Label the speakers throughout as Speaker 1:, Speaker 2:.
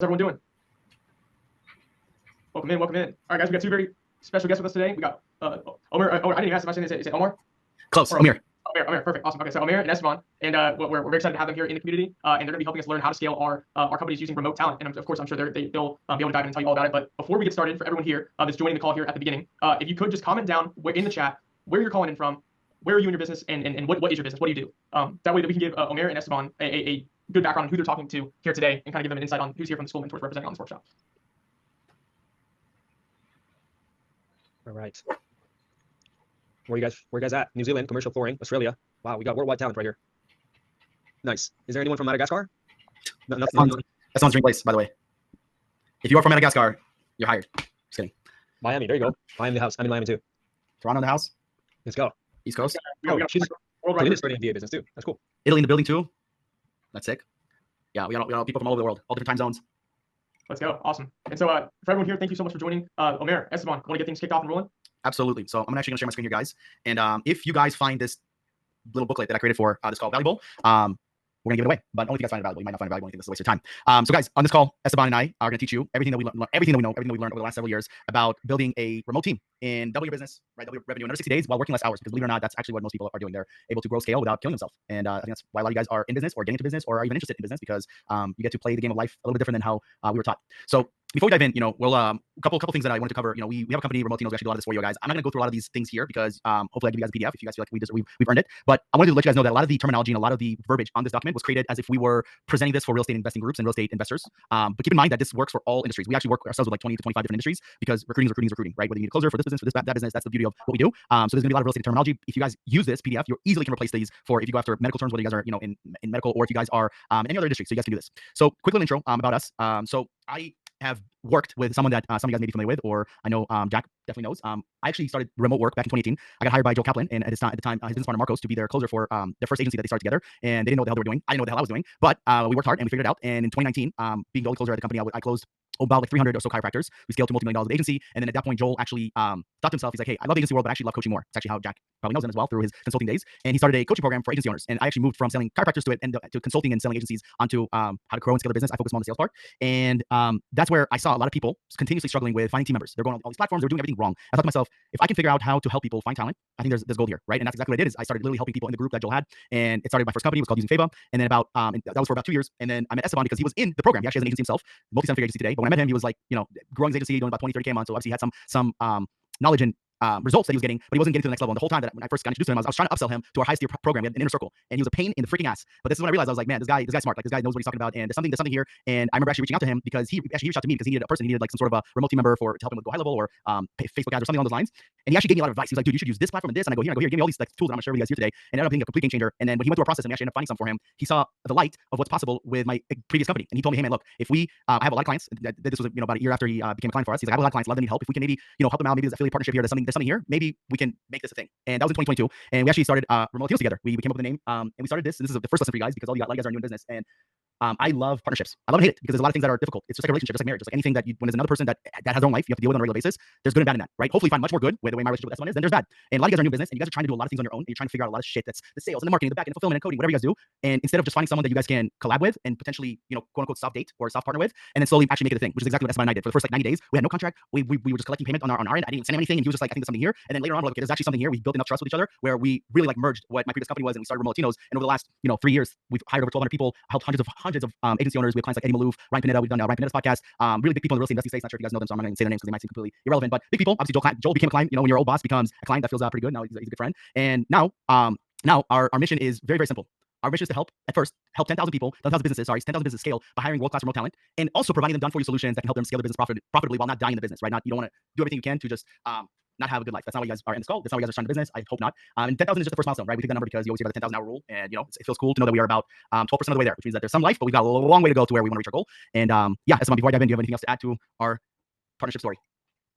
Speaker 1: everyone doing? Welcome in, welcome in. All right, guys, we got two very special guests with us today. We got Omer. I didn't even ask the question. Is it Omar?
Speaker 2: Close.
Speaker 1: Or
Speaker 2: Omer.
Speaker 1: Omer, perfect, awesome. Okay, so Omer and Esteban, and we're very excited to have them here in the community, and they're going to be helping us learn how to scale our companies using remote talent. And of course, I'm sure they'll be able to dive in and tell you all about it. But before we get started, for everyone here that's joining the call here at the beginning, if you could just comment down in the chat where you're calling in from, where are you in your business, and what is your business? What do you do? That way that we can give Omer and Esteban a good background on who they're talking to here today, and kind of give them an insight on who's here from the school mentors representing on this workshop.
Speaker 3: All right. Where you guys at? New Zealand, commercial flooring, Australia. Wow, we got worldwide talent right here. Nice. Is there anyone from Madagascar? No,
Speaker 2: That sounds dream place, by the way. If you are from Madagascar, you're hired. Just kidding.
Speaker 3: Miami, there you go. Miami the house. I'm in Miami too.
Speaker 2: Toronto in the house.
Speaker 3: Let's go.
Speaker 2: East Coast.
Speaker 3: She's starting VA business too. That's cool.
Speaker 2: Italy in the building too. That's sick. Yeah, we got people from all over the world, all different time zones.
Speaker 1: Let's go. Awesome. And so for everyone here, thank you so much for joining. Omer, Esteban, want to get things kicked off and rolling?
Speaker 2: Absolutely. So I'm actually going to share my screen here, guys. And if you guys find this little booklet that I created for this call valuable, we're going to give it away. But only if you guys find it valuable. You might not find it valuable. I think this is a waste of time. So guys, on this call, Esteban and I are going to teach you everything that we learned, everything that we learned over the last several years about building a remote team and double your business, right? Double your revenue in under 60 days while working less hours. Because believe it or not, that's actually what most people are doing. They're able to grow scale without killing themselves. And I think that's why a lot of you guys are in business or getting into business or are even interested in business, because you get to play the game of life a little bit different than how we were taught. So before we dive in, we'll a couple things that I wanted to cover. We have a company, Remote Team, we actually do a lot of this for you guys. I'm not going to go through a lot of these things here because hopefully I give you guys a PDF if you guys feel like we've earned it. But I wanted to let you guys know that a lot of the terminology and a lot of the verbiage on this document was created as if we were presenting this for real estate investing groups and real estate investors. But keep in mind that this works for all industries. We actually work ourselves with like 20 to 25 different industries because recruiting is recruiting, right? Whether you need a closer for this business, for that business, that's the beauty of what we do. So there's going to be a lot of real estate terminology. If you guys use this PDF, you easily can replace these for if you go after medical terms, whether you guys are in medical or if you guys are in any other industry. So you guys can do this. So quick little intro about us. So I have worked with someone that some of you guys may be familiar with, or I know Jack definitely knows. I actually started remote work back in 2018. I got hired by Joe Kaplan and at the time his business partner Marcos to be their closer for their first agency that they started together. And they didn't know what the hell they were doing. I didn't know what the hell I was doing, but we worked hard and we figured it out. And in 2019, being the only closer at the company, I closed about like 300 or so chiropractors. We scaled to multi-million-dollar of agency. And then at that point, Joel actually thought to himself, he's like, hey, I love the agency world, but I actually love coaching more. It's actually how Jack probably knows him as well through his consulting days. And he started a coaching program for agency owners. And I actually moved from selling chiropractors to consulting and selling agencies onto how to grow and scale their business. I focus more on the sales part. And that's where I saw a lot of people continuously struggling with finding team members. They're going on all these platforms. They're doing everything wrong. I thought to myself, if I can figure out how to help people find talent, I think there's gold here, right? And that's exactly what I did. Is I started literally helping people in the group that Joel had. And it started my first company. It was called Using Fava. And then that was for about 2 years. And then I met Esteban because he was in the program. He actually has an agency himself, multi-seven-figure agency today. But when I met him, he was like, growing his agency, doing about 20, 30K a month. So obviously he had some knowledge and results that he was getting, but he wasn't getting to the next level. And the whole time that when I first got introduced to him, I was trying to upsell him to our highest tier program. We had an inner circle, and he was a pain in the freaking ass. But this is when I realized I was like, man, this guy's smart. Like this guy knows what he's talking about, and there's something here. And I remember actually reaching out to him because he reached out to me because he needed a person. He needed like some sort of a remote team member to help him with Go High Level or Facebook ads or something along those lines. And he actually gave me a lot of advice. He was like, dude, you should use this platform and this. And I go here, give me all these like tools that I'm gonna share with you guys here today. And ended up being a complete game changer. And then when he went through our process and we actually ended up finding some for him, he saw the light of what's possible with my previous company. And he told me, hey man, look, if we I have a lot of clients. This was about a year after he became a client for us. He's like, I have a lot of clients, love them, need help. If we can maybe help them out, maybe there's affiliate partnership here. There's something here. Maybe we can make this a thing. And that was in 2022. And we actually started Remote Teams together. We came up with a name and we started this. And this is the first lesson for you guys because a lot of you guys are new in business. And I love partnerships. I love and hate it because there's a lot of things that are difficult. It's just like a relationship, just like marriage, just like anything that when there's another person that has their own life, you have to deal with on a regular basis. There's good and bad in that, right? Hopefully, you find much more good with the way my relationship with Esteban is than there's bad. And a lot of you guys are new in business and you guys are trying to do a lot of things on your own. And you're trying to figure out a lot of shit that's the sales and the marketing, the back end, the fulfillment and coding, whatever you guys do. And instead of just finding someone that you guys can collab with and potentially, quote unquote, soft date or soft partner with, and then slowly actually make it a thing, which is exactly what Esteban and I did. For the first like 90 days, we had no contract. We were just collecting payment on our end. I didn't send him anything, and he was just like, I think there's something here. And then later on, we're like, okay, there's actually something here. We built enough trust with each other where we really like merged what my previous company was, and we started Remote Latinos. And over the last 3 years, we've hired over 1,200 people, helped hundreds of agency owners. We have clients like Eddie Malouf, Ryan Pineda. We've done Ryan Pineda's podcast. Really big people in the real estate investing space. Not sure if you guys know them, so I'm not going to say their names because they might seem completely irrelevant. But big people. Obviously, Joel became a client. When your old boss becomes a client, that feels pretty good. Now he's a good friend. And now our mission is very, very simple. Our mission is to help 10,000 people, 10,000 businesses scale by hiring world-class remote talent and also providing them done-for-you solutions that can help them scale their business profitably while not dying in the business, right? You don't want to do everything you can to just not have a good life. That's not what you guys are in this call. That's not what you guys are starting the business. I hope not. And 10,000 is just the first milestone, right? We take that number because you always hear about the 10,000 hour rule, and it feels cool to know that we are about 12% of the way there, which means that there's some life, but we've got a long way to go to where we want to reach our goal. And Esteban, before I dive in, do you have anything else to add to our partnership story?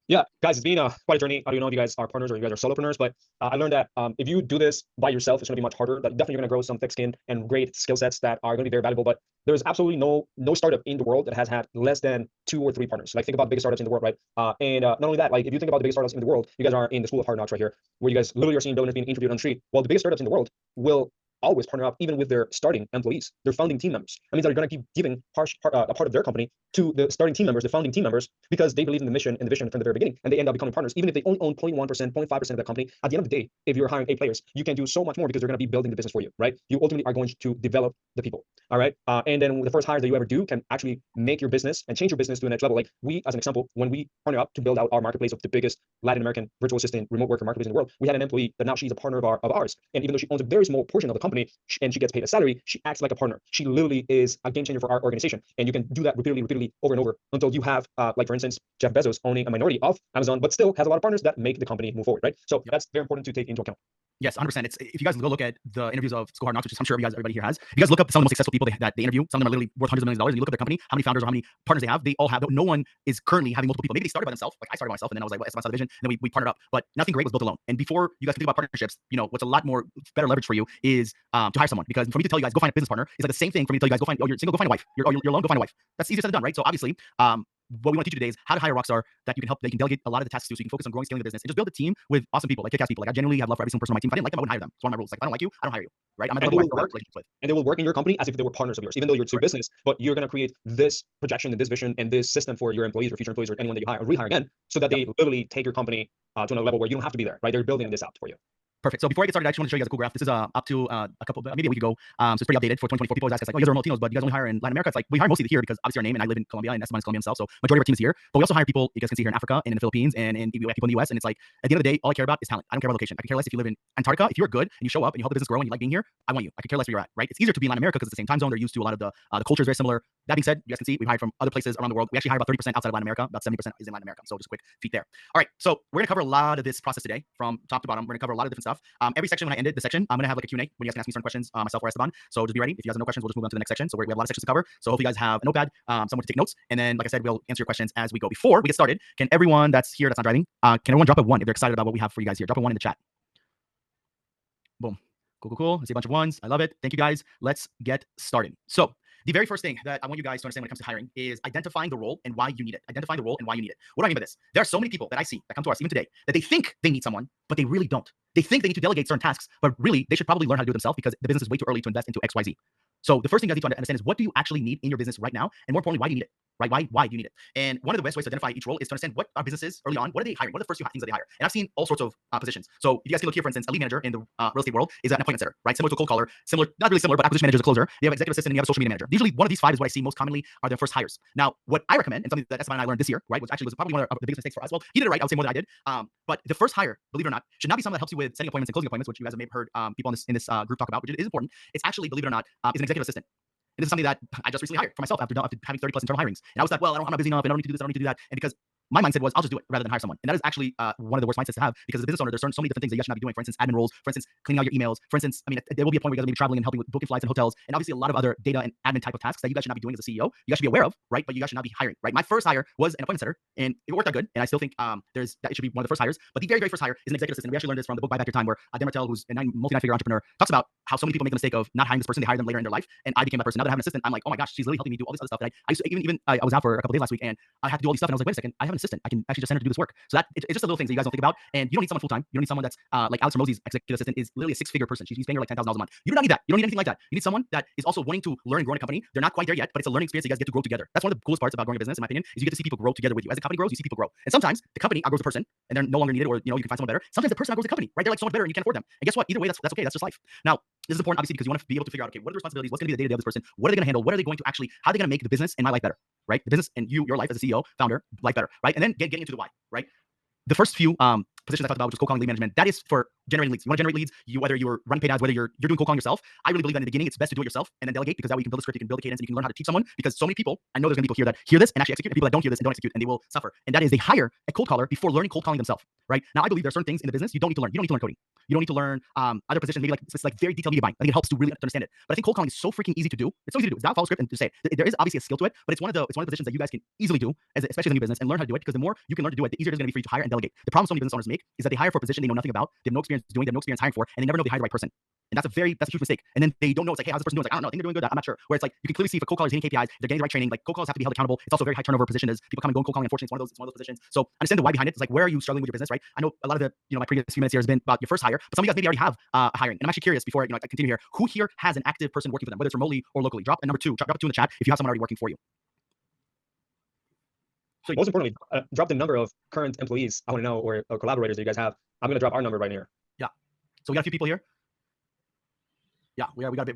Speaker 3: Yeah, guys, it's been quite a journey. I don't know if you guys are partners or you guys are solopreneurs, but I learned that if you do this by yourself, it's going to be much harder. That definitely you're going to grow some thick skin and great skill sets that are going to be very valuable. But there's absolutely no startup in the world that has had less than 2 or 3 partners. Like think about the biggest startups in the world, right? And not only that, like if you think about the biggest startups in the world, you guys are in the school of hard knocks right here, where you guys literally are seeing billionaires being interviewed on the street. Well, the biggest startups in the world will always partner up even with their starting employees, their founding team members. That means they're going to keep giving a part of their company to the starting team members, the founding team members, because they believe in the mission and the vision from the very beginning, and they end up becoming partners, even if they only own 0.1%, 0.5% of that company. At the end of the day, if you're hiring A players, you can do so much more because they're going to be building the business for you, right? You ultimately are going to develop the people. All right. And then the first hires that you ever do can actually make your business and change your business to the next level. Like we, as an example, when we partner up to build out our marketplace of the biggest Latin American virtual assistant remote worker marketplace in the world, we had an employee that now she's a partner of ours. And even though she owns a very small portion of the company and she gets paid a salary, she acts like a partner. She literally is a game changer for our organization. And you can do that repeatedly over and over until you have, like for instance, Jeff Bezos owning a minority of Amazon, but still has a lot of partners that make the company move forward, right? So that's very important to take into account.
Speaker 2: Yes, 100%. It's if you guys go look at the interviews of School Hard Knocks, which I'm sure everybody here has. If you guys look up some of the most successful people that they interview, some of them are literally worth hundreds of millions of dollars. And you look at their company, how many founders or how many partners they have. They all have. No one is currently having multiple people. Maybe they started by themselves. Like I started by myself, and then I was like, well, Esteban division, and then we partnered up. But nothing great was built alone. And before you guys can think about partnerships, what's a lot more better leverage for you is to hire someone. Because for me to tell you guys go find a business partner is like the same thing for me to tell you guys go find you're single, go find a wife. You're alone, go find a wife. That's easier said than done, right? So obviously, what we want to teach you today is how to hire a rock star that you can help. They can delegate a lot of the tasks to, so you can focus on growing, scaling the business, and just build a team with awesome people, like kick-ass people. Like I genuinely have love for every single person on my team. If I didn't like them, I wouldn't hire them. It's one of my rules. Like if I don't like you, I don't hire you. Right? I'm not going to work relationships with.
Speaker 3: And they will work in your company as if they were partners of yours, even though you're two business. But you're going to create this projection and this vision and this system for your employees or future employees or anyone that you hire or rehire again, so that they literally take your company to another level where you don't have to be there. Right? They're building this out for you.
Speaker 2: Perfect. So before I get started, I actually want to show you guys a cool graph. This is up to maybe a week ago. So it's pretty updated for 2024. People always ask us like, oh, you guys are remote Latinos, but you guys only hire in Latin America. It's like we hire mostly here because obviously our name, and I live in Colombia and Esteban is Colombian himself. So majority of our team is here. But we also hire people you guys can see here in Africa and in the Philippines and we have people in the US. And it's like at the end of the day, all I care about is talent. I don't care about location. I can care less if you live in Antarctica. If you are good and you show up and you help the business grow and you like being here, I want you. I can care less where you're at, right? It's easier to be in Latin America because it's the same time zone. They're used to a lot of the culture is very similar. That being said, you guys can see we hire from other places around the world. We actually hire about 30% outside of Latin America. About 70% is in Latin America. So just a quick feat there. All right. So we're gonna cover a lot of this process today from top to bottom. We're gonna cover a lot of different stuff. Every section when I ended the section, I'm gonna have like a Q&A when you guys can ask me certain questions, myself or Esteban. So just be ready. If you guys have no questions, we'll just move on to the next section. So we have a lot of sections to cover. So hopefully you guys have a notepad, someone to take notes. And then, like I said, we'll answer your questions as we go. Before we get started, can everyone that's here that's not driving, can everyone drop a 1 if they're excited about what we have for you guys here? Drop a 1 in the chat. Boom. Cool. I see a bunch of 1s. I love it. Thank you guys. Let's get started. So the very first thing that I want you guys to understand when it comes to hiring is identifying the role and why you need it. Identifying the role and why you need it. What do I mean by this? There are so many people that I see that come to us even today that they think they need someone, but they really don't. They think they need to delegate certain tasks, but really they should probably learn how to do it themselves because the business is way too early to invest into XYZ. So the first thing you guys need to understand is what do you actually need in your business right now? And more importantly, why do you need it? Right? Why do you need it? And one of the best ways to identify each role is to understand what our businesses early on, what are they hiring? What are the first few things that they hire? And I've seen all sorts of positions. So if you guys can look here, for instance, a lead manager in the real estate world is an appointment setter, right? Similar to a cold caller, not really similar, but acquisition manager is a closer. You have executive assistant and you have a social media manager. Usually one of these 5 is what I see most commonly are their first hires. Now, what I recommend, and something that Esteban and I learned this year, right, was probably one of the biggest mistakes for us. Well, he did it right. I would say more than I did. But the first hire, believe it or not, should not be someone that helps you with setting appointments and closing appointments, which you guys have maybe heard people in this group talk about, which is important. It's actually, believe it or not, is an executive assistant. And this is something that I just recently hired for myself after having 30 plus internal hirings. And I was like, well, I'm not busy enough and I don't need to do this, I don't need to do that. And because my mindset was, I'll just do it rather than hire someone. And that is actually one of the worst mindsets to have because as a business owner, there's so many different things that you should not be doing. For instance, admin roles, for instance, cleaning out your emails. For instance, I mean, there will be a point where you guys are maybe traveling and helping with booking flights and hotels. And obviously a lot of other data and admin type of tasks that you guys should not be doing as a CEO. You guys should be aware of, right? But you guys should not be hiring, right? My first hire was an appointment setter and it worked out good. And I still think that it should be one of the first hires. But the very, very first hire is an executive assistant. We actually learned this from the book Buy Back Your Time, where Dan Martell, who's a multi-nine-figure entrepreneur, talks about how so many people make the mistake of not hiring this person. They hire them later in their life. And I became that person. Now that I have an assistant, I'm like, oh my gosh, she's literally helping me do all this other stuff. And I used to I was out for a couple days last week and I had to do all these stuff. And I was like, wait a second, I have an assistant. I can actually just send her to do this work. So that it's just a little things that you guys don't think about. And you don't need someone full time. You don't need someone that's like Alex Ramosey's executive assistant is literally a 6-figure person. She's paying her like $10,000 a month. You do not need that. You don't need anything like that. You need someone that is also wanting to learn and grow in a company. They're not quite there yet, but it's a learning experience. You guys get to grow together. That's one of the coolest parts about growing a business, in my opinion, is you get to see people grow together with you. As the company grows, you see people grow. And sometimes the company outgrows the person and they're no longer needed, or you can find someone better. Sometimes the person outgrows the company, right? They're like so much better and you can't afford them. And guess what? Either way, that's okay. That's just life. Now, this is important, obviously, because you want to be able to figure out, okay, what are the responsibilities? What's going to be the day-to-day of this person? What are they going to handle? What are they going to actually, how are they going to make the business and my life better, right? The business and your life as a CEO, founder, life better, right? And then getting into the why, right? The first few positions I talked about, which was cold calling, lead management, that is for generating leads. You want to generate leads, whether you're running paid ads, whether you're doing cold calling yourself. I really believe that in the beginning, it's best to do it yourself and then delegate, because that way you can build a script, you can build a cadence, and you can learn how to teach someone. Because so many people, I know there's gonna be people here that hear this and actually execute, and people that don't hear this and don't execute, and they will suffer. And that is they hire a cold caller before learning cold calling themselves, right? Now, I believe there are certain things in the business you don't need to learn. You don't need to learn coding. You don't need to learn other positions, maybe like it's like very detailed media buying. I think it helps to really understand it. But I think cold calling is so freaking easy to do. It's so easy to do. It's not follow script and just say it. There is obviously a skill to it, but it's one of the positions that you guys can easily do, especially as a new business, and learn how to do it. Because the more you can learn to do it, the easier it is going to be for you to hire and delegate. The problem so many business owners make is that they hire for a position they know nothing about, they have no experience doing, they have no experience hiring for, and they never know if they hire the right person. And that's a huge mistake. And then they don't know. It's like, hey, how's this person doing? It's like, I don't know. I think they're doing good. I'm not sure. Where it's like, you can clearly see if a cold caller is hitting KPIs, they're getting the right training. Like cold callers have to be held accountable. It's also a very high turnover position as people come and go in cold calling. Unfortunately, it's one of those positions. So understand the why behind it. It's like, where are you struggling with your business, right? I know a lot of the, my previous few minutes here has been about your first hire, but some of you guys maybe already have hiring. And I'm actually curious before, I continue here, who here has an active person working for them, whether it's remotely or locally? Drop a number 2, drop a 2 in the chat if you have someone already working for you. So
Speaker 3: most importantly, drop the number of current employees I want to know, or collaborators that you guys have. I'm going to drop our number right here.
Speaker 2: yeah. So we got a few people here. Yeah, we got a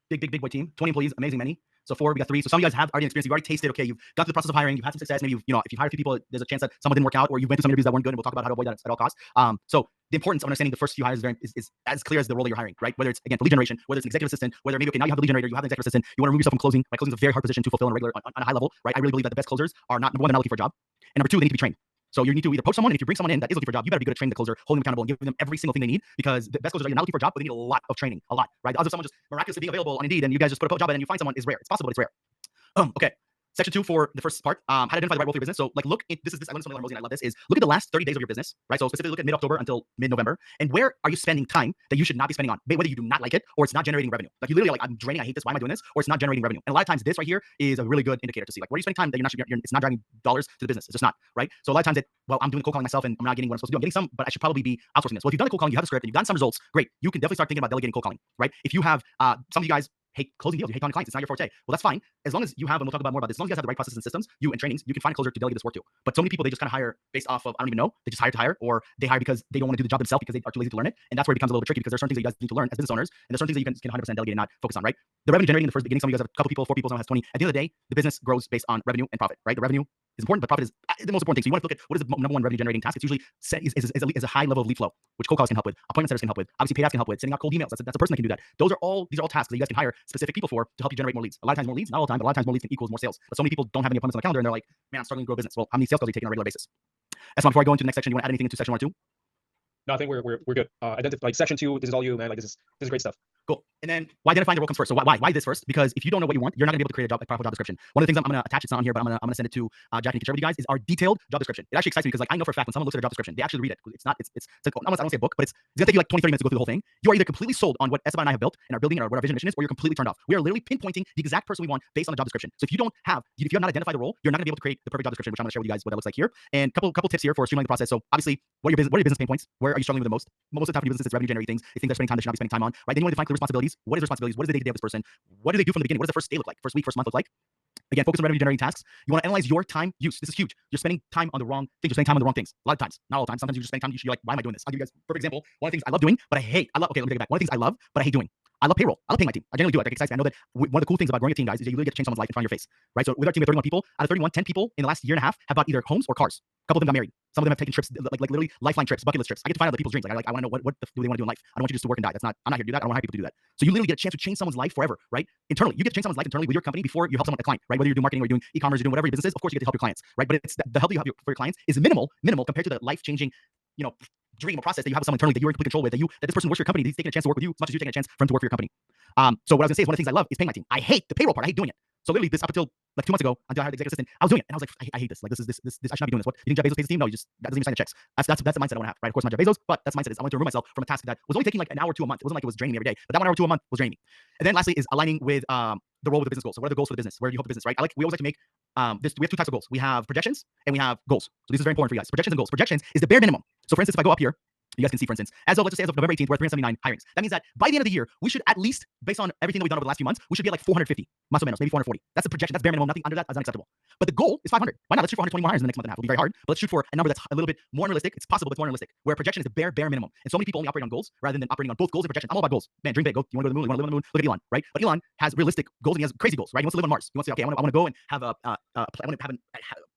Speaker 2: big boy team. 20 employees, amazing many. So 4, we got 3. So some of you guys have already experienced. You've already tasted. Okay, you've got through the process of hiring. You've had some success. Maybe you've, if you hire a few people, there's a chance that someone didn't work out, or you went through some interviews that weren't good. And we'll talk about how to avoid that at all costs. So the importance of understanding the first few hires is as clear as the role that you're hiring, right? Whether it's, again, for lead generation, whether it's an executive assistant, whether maybe, okay, now you have a lead generator, you have an executive assistant, you want to remove yourself from closing, right? Closing is a very hard position to fulfill on a high level, right? I really believe that the best closers are not, number one, they're not looking for a job, and number two, they need to be trained. So you need to either poach someone, and if you bring someone in that is looking for a job, you better be good at training the closer, holding them accountable, and giving them every single thing they need, because the best closers are not looking for a job, but they need a lot of training, a lot, right? The odds of someone just miraculously being available on Indeed and you guys just put a job in and you find someone is rare. It's possible, but it's rare. Okay. Section 2 for the first part, how to identify the right role for your business. So like, look, I learned something on Rosie and I love this, is look at the last 30 days of your business, right? So specifically look at mid-October until mid-November, and where are you spending time that you should not be spending on, whether you do not like it or it's not generating revenue. Like you literally like, I'm draining, I hate this, why am I doing this? Or it's not generating revenue. And a lot of times this right here is a really good indicator to see, like, where are you spending time that it's not driving dollars to the business. It's just not, right? So a lot of times well, I'm doing cold calling myself and I'm not getting what I'm supposed to do. I'm getting some, but I should probably be outsourcing this. Well, if you've done the cold calling, you have a script and you've gotten some results, great. You can definitely start thinking about delegating cold calling, right? If you have, some of you guys hate closing deals, you hate talking to clients, it's not your forte. Well, that's fine. As long as you have, and we'll talk about more about this, as long as you guys have the right processes and systems, you and trainings, you can find a closer to delegate this work to. But so many people, they just kind of hire based off of, I don't even know, they just hire to hire, or they hire because they don't want to do the job themselves because they are too lazy to learn it. And that's where it becomes a little bit tricky, because there's certain things that you guys need to learn as business owners, and there's certain things that you can 100% delegate and not focus on, right? The revenue generating in the first beginning, some of you guys have a couple people, 4 people, someone has 20. At the end of the day, the business grows based on revenue and profit, right? The revenue is important, but profit is the most important thing. So you want to look at what is the number one revenue generating task. It's usually is a high level of lead flow, which cold calls can help with, appointment setters can help with, obviously paid ads can help with, sending out cold emails. That's a person that can do that. These are all tasks that you guys can hire specific people for to help you generate more leads. A lot of times more leads, not all the time, but a lot of times more leads can equals more sales. But so many people don't have any appointments on the calendar and they're like, man, I'm struggling to grow business. Well, how many sales calls do you take on a regular basis? Esteban, before I go into the next section, you want to add anything into section 1 or 2?
Speaker 3: No, I think we're good. Identify, like, section 2. This is all you, man. Like, this is great stuff.
Speaker 2: Cool. And then why identifying the role comes first. So why this first? Because if you don't know what you want, you're not gonna be able to create a powerful job description. One of the things I'm gonna attach, it's not on here, but I'm gonna send it to Jack and he can share with you guys, is our detailed job description. It actually excites me because, like, I know for a fact when someone looks at their job description, they actually read it. It's like, I don't say a book, but it's gonna take you like 20, 30 minutes to go through the whole thing. You are either completely sold on what Esteban and I have built and are building or what our vision and mission is, or you're completely turned off. We are literally pinpointing the exact person we want based on the job description. So if you have not identified the role, you're not gonna be able to create the perfect job description, which I'm gonna share with you guys what that looks like here. And couple tips here for streamlining the process. So obviously, what are your business pain points? Where are you struggling with the most? Most of the time for your business, it's revenue generating things. It's things they're spending time they should not be spending time on, right? Then you want to define clear responsibilities. What is responsibilities? What is the day-to-day of this person? What do they do from the beginning? What does the first day look like? First week, first month look like? Again, focus on revenue generating tasks. You want to analyze your time use. This is huge. You're spending time on the wrong things. You're spending time on the wrong things. A lot of times, not all the time. Sometimes you're just spending time. You're like, why am I doing this? I'll give you guys a perfect example. One of the things I love doing, but I hate. Okay, let me take it back. One of the things I love, but I hate doing. I love payroll. I love paying my team. I generally do it. Like, excites me. I know that one of the cool things about growing a team, guys, is that you literally get to change someone's life in front of your face, right? So with our team of 31 people, out of 31, 10 people in the last year and a half have bought either homes or cars. A couple of them got married. Some of them have taken trips, like literally lifeline trips, bucket list trips. I get to find out the people's dreams. Like I want to know what do they want to do in life. I don't want you just to work and die. I'm not here to do that. I don't want to hire people to do that. So you literally get a chance to change someone's life forever, right? Internally, you get to change someone's life internally with your company before you help someone, a client, right? Whether you're doing marketing or you're doing e-commerce, you're doing whatever your business is, of course you get to help your clients, right? But it's the help you have for your clients is minimal compared to the life-changing, dream or process that you have with someone internally that you're in complete control with, that this person works for your company, he's taking a chance to work with you as much as you're taking a chance for him to work for your company. So what I was gonna say is one of the things I love is paying my team. I hate the payroll part. I hate doing it. So literally this up until like 2 months ago, until I hired the executive assistant, I was doing it, and I was like, I hate this. Like this I should not be doing this. What, you think Jeff Bezos pays his team? No, that doesn't even sign the checks. That's the mindset I want to have, right? Of course, I'm not Jeff Bezos, but that's the mindset. I want to remove myself from a task that was only taking like an hour or 2 a month. It wasn't like it was draining me every day, but that 1 hour or 2 a month was draining me. And then lastly is aligning with the role with the business goals. So what are the goals for the business? Where do you help the business, right? We always like to make we have 2 types of goals. We have projections and we have goals. So this is very important for you guys. Projections and goals. Projections is the bare minimum. So for instance, if I go up here, you guys can see, for instance, let's just say as of November 18th, we're at 379 hirings. That means that by the end of the year, we should at least, based on everything that we've done over the last few months, we should be at like 450, más o menos, maybe 440. That's the projection. That's bare minimum. Nothing under that is unacceptable. But the goal is 500. Why not? Let's shoot for 120 more hires in the next month and a half. It'll be very hard, but let's shoot for a number that's a little bit more realistic. It's possible, but it's more realistic. Where projection is the bare minimum. And so many people only operate on goals rather than operating on both goals and projections. I'm all about goals. Man, dream big. You want to go to the moon? You want to live on the moon? Look at Elon, right? But Elon has realistic goals and he has crazy goals, right? He wants to live on Mars. He wants to say, okay, I want to go and have a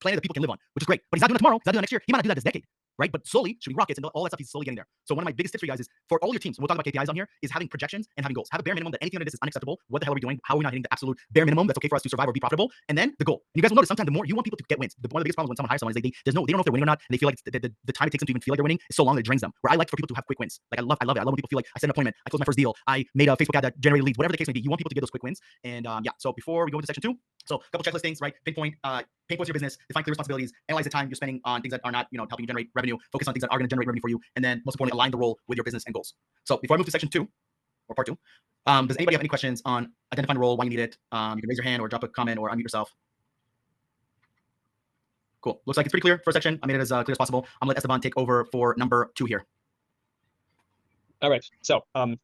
Speaker 2: planet that people can live on, which is great. But he's not doing it tomorrow. He's not doing it next year. He might not do that this decade, right? But slowly, shooting rockets and all that stuff, he's slowly getting there. So one of my biggest tips for you guys is for all your teams, and we'll talk about KPIs on here, is having projections and having goals. Have a bare minimum that anything under this is unacceptable. What the hell are we doing? How are we not hitting the absolute bare minimum that's okay for us to survive or be profitable? And then the goal. And you guys will notice sometimes the more you want people to get wins, one of the biggest problems when someone hires someone is they don't know if they're winning or not, and they feel like the time it takes them to even feel like they're winning is so long that it drains them. Where I like for people to have quick wins. Like I love it. I love when people feel like I set an appointment, I closed my first deal, I made a Facebook ad that generated leads, whatever the case may be. You want people to get those quick wins. And yeah, so before we go into section 2, so a couple checklist things, right? Pinpoint pain points your business, define clear responsibilities, analyze the time you're spending on things that are not, helping you generate revenue, focus on things that are going to generate revenue for you, and then most importantly, align the role with your business and goals. So before I move to section 2 or part 2, does anybody have any questions on identifying the role, why you need it? You can raise your hand or drop a comment or unmute yourself. Cool. Looks like it's pretty clear. First section, I made it as clear as possible. I'm gonna let Esteban take over for number 2 here.
Speaker 3: All right. So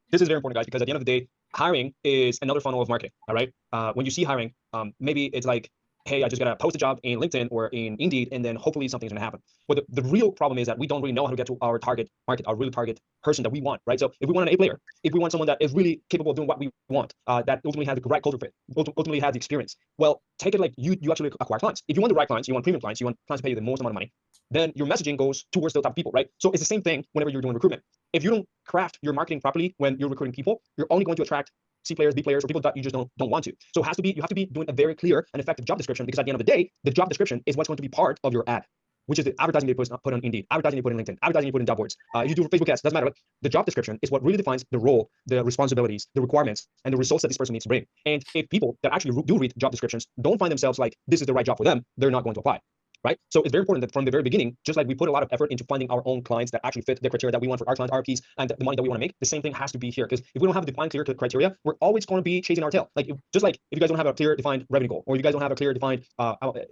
Speaker 3: this is very important, guys, because at the end of the day, hiring is another funnel of marketing. All right. When you see hiring, maybe it's like hey, I just gotta post a job in LinkedIn or in Indeed, and then hopefully something's gonna happen. But the real problem is that we don't really know how to get to our target market, our real target person that we want, right? So if we want an A player, if we want someone that is really capable of doing what we want, that ultimately has the right culture fit, ultimately has the experience, well, take it like you actually acquire clients. If you want the right clients, you want premium clients, you want clients to pay you the most amount of money, then your messaging goes towards those type of people, right? So it's the same thing whenever you're doing recruitment. If you don't craft your marketing properly when you're recruiting people, you're only going to attract C players, B players, or people that you just don't want to. So you have to be doing a very clear and effective job description, because at the end of the day, the job description is what's going to be part of your ad, which is the advertising they put on Indeed, advertising you put in LinkedIn, advertising you put in job boards. If you do Facebook ads, doesn't matter. Like, the job description is what really defines the role, the responsibilities, the requirements, and the results that this person needs to bring. And if people that actually do read job descriptions don't find themselves like this is the right job for them, they're not going to apply. Right? So it's very important that from the very beginning, just like we put a lot of effort into finding our own clients that actually fit the criteria that we want for our clients, RPs, and the money that we want to make, the same thing has to be here. Because if we don't have a defined, clear criteria, we're always going to be chasing our tail. Like, just like if you guys don't have a clear, defined revenue goal, or you guys don't have a clear, defined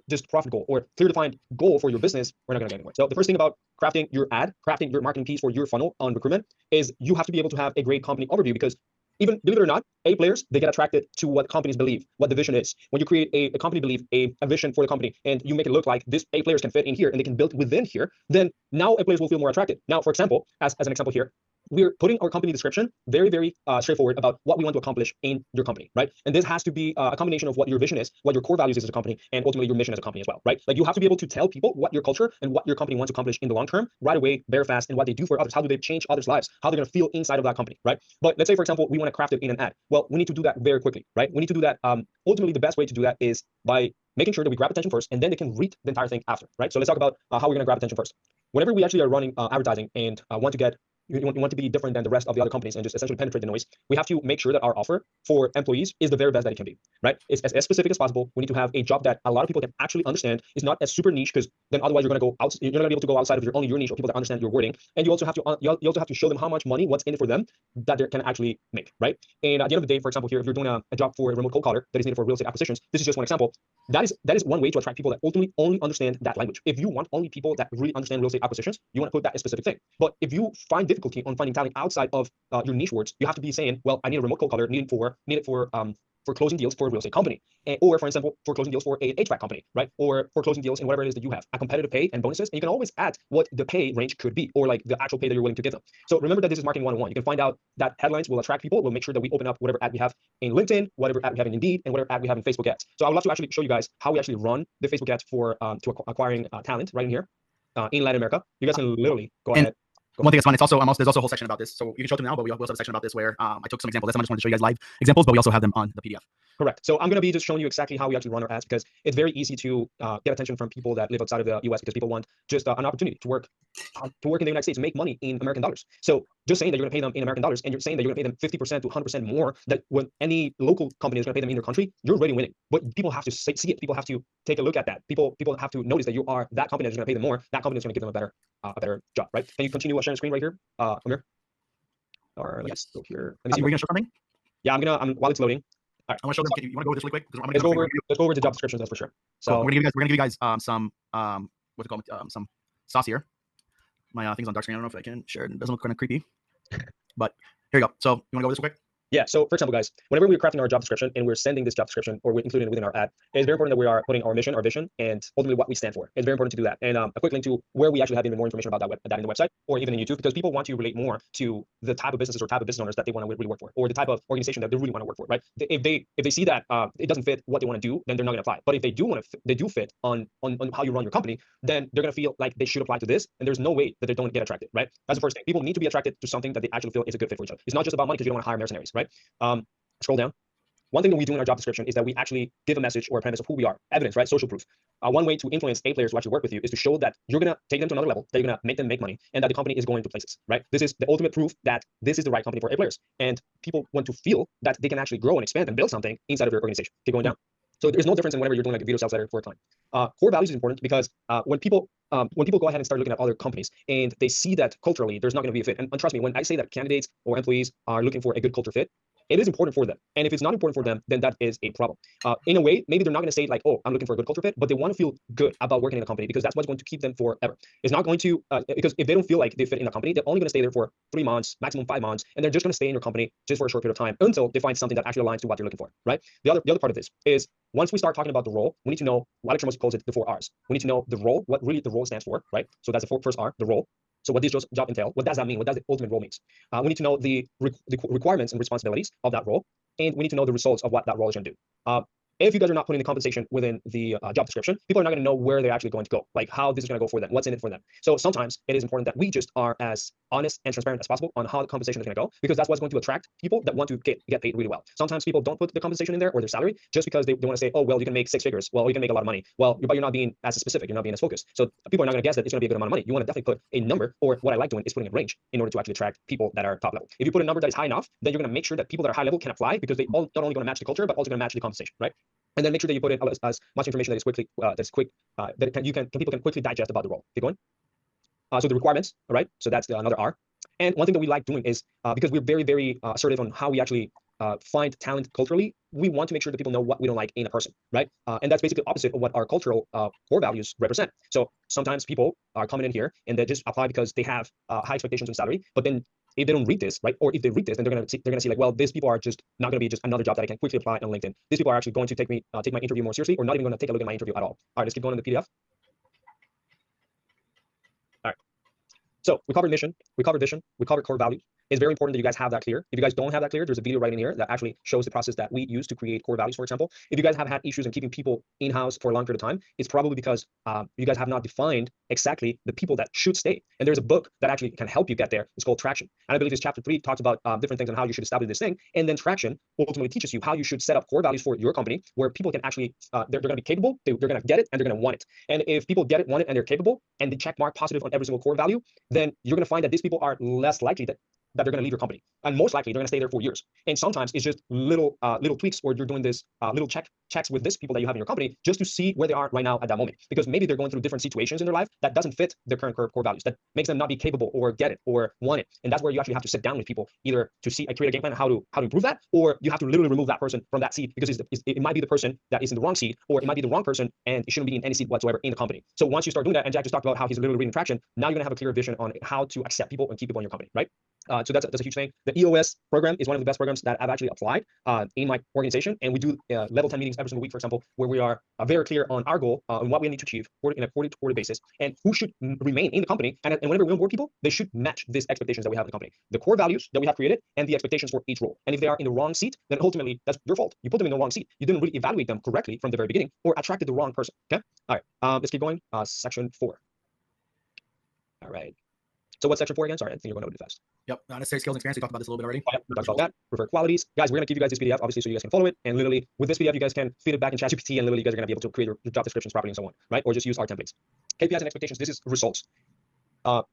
Speaker 3: just profit goal, or clear, defined goal for your business, we're not going to get anywhere. So the first thing about crafting your ad, crafting your marketing piece for your funnel on recruitment is you have to be able to have a great company overview, because even believe it or not, A players, they get attracted to what companies believe, what the vision is. When you create a company belief, a vision for the company, and you make it look like this A players can fit in here and they can build within here, then now A players will feel more attracted. Now, for example, as an example here, we're putting our company description very, very straightforward about what we want to accomplish in your company, right? And this has to be a combination of what your vision is, what your core values is as a company, and ultimately your mission as a company as well, right? Like, you have to be able to tell people what your culture and what your company wants to accomplish in the long term right away, very fast, and what they do for others. How do they change others' lives? How they're going to feel inside of that company, right? But let's say, for example, we want to craft it in an ad. Well, we need to do that very quickly, right? We need to do that. Ultimately, the best way to do that is by making sure that we grab attention first, and then they can read the entire thing after, right? So let's talk about how we're going to grab attention first. Whenever we actually are running advertising and want to get you want to be different than the rest of the other companies and just essentially penetrate the noise, we have to make sure that our offer for employees is the very best that it can be, right? It's as specific as possible. We need to have a job that a lot of people can actually understand. It's not as super niche, because then otherwise you're going to go out. You're not going to be able to go outside of your niche of people that understand your wording. And you also have to show them how much money, what's in it for them, that they can actually make, right? And at the end of the day, for example, here, if you're doing a job for a remote cold caller that is needed for real estate acquisitions, this is just one example. That is one way to attract people that ultimately only understand that language. If you want only people that really understand real estate acquisitions, you want to put that a specific thing. But if you find difficulty on finding talent outside of your niche words, you have to be saying, well, I need a remote cold caller needed for closing deals for a real estate company, or for example, for closing deals for a HVAC company, right? Or for closing deals in whatever it is that you have, a competitive pay and bonuses. And you can always add what the pay range could be, or like the actual pay that you're willing to give them. So remember that this is marketing 101. You can find out that headlines will attract people. We'll make sure that we open up whatever ad we have in LinkedIn, whatever ad we have in Indeed, and whatever ad we have in Facebook ads. So I would love to actually show you guys how we actually run the Facebook ads for acquiring talent right in here in Latin America. You guys can literally go ahead.
Speaker 2: One thing that's fun, it's also there's also a whole section about this. So you can show them now, but we also have a section about this where I took some examples. I just wanted to show you guys live examples, but we also have them on the PDF.
Speaker 3: Correct. So I'm going to be just showing you exactly how we actually run our ads, because it's very easy to get attention from people that live outside of the US, because people want just an opportunity to work in the United States, make money in American dollars. So just saying that you're going to pay them in American dollars, and you're saying that you're going to pay them 50% to 100% more than when any local company is going to pay them in their country, you're already winning. But people have to see it. People have to take a look at that. People have to notice that you are that company that's going to pay them more. That company is going to give them a better job, right? Can you continue sharing screen right here, Omer? Or let's go here. Let me see.
Speaker 2: We're going to show something?
Speaker 3: Yeah, while it's loading. All right.
Speaker 2: I want to show them. You want to go this really quick?
Speaker 3: Let's go over to job descriptions, that's for sure. So
Speaker 2: cool. We're gonna give you guys some what's it called, some sauce here. My thing's on dark screen. I don't know if I can share it. It doesn't look kind of creepy, but here you go. So you want to go this real quick?
Speaker 3: Yeah. So for example, guys, whenever we're crafting our job description and we're sending this job description or we're including it within our ad, it's very important that we are putting our mission, our vision, and ultimately what we stand for. It's very important to do that. And a quick link to where we actually have even more information about that in the website or even in YouTube, because people want to relate more to the type of businesses or type of business owners that they want to really work for, or the type of organization that they really want to work for, right? If they see that it doesn't fit what they want to do, then they're not going to apply. But if they do they do fit on how you run your company, then they're going to feel like they should apply to this, and there's no way that they don't get attracted, right? That's the first thing. People need to be attracted to something that they actually feel is a good fit for each other. It's not just about money, because you don't want to hire mercenaries, right? Scroll down. One thing that we do in our job description is that we actually give a message or a premise of who we are, evidence, right? Social proof. One way to influence A players to actually work with you is to show that you're going to take them to another level, that you're going to make them make money, and that the company is going to places, right? This is the ultimate proof that this is the right company for A players. And people want to feel that they can actually grow and expand and build something inside of your organization. Keep going down. So there's no difference in whenever you're doing like a video sales letter for a client. Core values is important, because when people go ahead and start looking at other companies and they see that culturally there's not going to be a fit, and trust me, when I say that candidates or employees are looking for a good culture fit, it is important for them. And if it's not important for them, then that is a problem. In a way, maybe they're not going to say like, oh, I'm looking for a good culture fit, but they want to feel good about working in a company because that's what's going to keep them forever. It's not going to, because if they don't feel like they fit in a company, they're only going to stay there for 3 months, maximum 5 months, and they're just going to stay in your company just for a short period of time until they find something that actually aligns to what they're looking for, right? The other part of this is once we start talking about the role, we need to know what Alex calls it the 4 R's. We need to know the role, what really the role stands for, right? So that's the first R, the role. So what this job entail? What does that mean? What does the ultimate role means? We need to know the requirements and responsibilities of that role, and we need to know the results of what that role is going to do. If you guys are not putting the compensation within the job description, people are not going to know where they're actually going to go, like how this is going to go for them, what's in it for them. So sometimes it is important that we just are as honest and transparent as possible on how the compensation is going to go, because that's what's going to attract people that want to get paid really well. Sometimes people don't put the compensation in there or their salary just because they want to say, oh, well, you can make 6 figures. Well, you can make a lot of money. Well, but you're not being as specific. You're not being as focused. So people are not going to guess that it's going to be a good amount of money. You want to definitely put a number, or what I like doing is putting a range in order to actually attract people that are top level. If you put a number that is high enough, then you're going to make sure that people that are high level can apply, because they all not only going to match the culture, but also going to match the compensation, right? And then make sure that you put in as much information that is quickly, people can quickly digest about the role. Keep going. So the requirements, all right? So that's another R. And one thing that we like doing is because we're very, very assertive on how we actually find talent culturally, we want to make sure that people know what we don't like in a person, right? And that's basically opposite of what our cultural core values represent. So sometimes people are coming in here and they just apply because they have high expectations on salary, but then if they don't read this, right, or if they read this, then they're gonna see like, well, these people are just not gonna be just another job that I can quickly apply on LinkedIn. These people are actually going to take my interview more seriously, or not even going to take a look at my interview at all. All right, let's keep going in the PDF. All right. So we covered mission, we covered vision, we covered core values. It's very important that you guys have that clear. If you guys don't have that clear, there's a video right in here that actually shows the process that we use to create core values, for example. If you guys have had issues in keeping people in-house for a long period of time, it's probably because you guys have not defined exactly the people that should stay. And there's a book that actually can help you get there. It's called Traction. And I believe this chapter 3 talks about different things on how you should establish this thing. And then Traction ultimately teaches you how you should set up core values for your company, where people can actually, they're going to be capable, they're going to get it, and they're going to want it. And if people get it, want it, and they're capable, and they check mark positive on every single core value, then you're going to find that these people are less likely that they're going to leave your company, and most likely they're going to stay there for years. And sometimes it's just little tweaks, or you're doing this little checks with this people that you have in your company just to see where they are right now at that moment, because maybe they're going through different situations in their life that doesn't fit their current core values, that makes them not be capable or get it or want it. And that's where you actually have to sit down with people, either to see and create a game plan how to improve that, or you have to literally remove that person from that seat, because it might be the person that is in the wrong seat, or it might be the wrong person and it shouldn't be in any seat whatsoever in the company. So once you start doing that, and Jack just talked about how he's literally reading Traction, now you're going to have a clear vision on how to accept people and keep people in your company, right? So that's a huge thing. The EOS program is one of the best programs that I've actually applied in my organization. And we do level 10 meetings every single week, for example, where we are very clear on our goal and what we need to achieve in a quarter-to-quarter basis, and who should remain in the company. And whenever we onboard people, they should match these expectations that we have in the company, the core values that we have created, and the expectations for each role. And if they are in the wrong seat, then ultimately that's your fault. You put them in the wrong seat. You didn't really evaluate them correctly from the very beginning, or attracted the wrong person. Okay. All right. Let's keep going. Section 4. All right. So what's section 4 again? Sorry, I think you're going to do fast.
Speaker 2: Yep. Necessary skills and experience. We talked about this a little bit already.
Speaker 3: We talked about that. Preferred qualities. Guys, we're going to give you guys this PDF, obviously, so you guys can follow it. And literally, with this PDF, you guys can feed it back in ChatGPT, and literally, you guys are going to be able to create your job descriptions properly and so on, right? Or just use our templates. KPIs and expectations. This is results.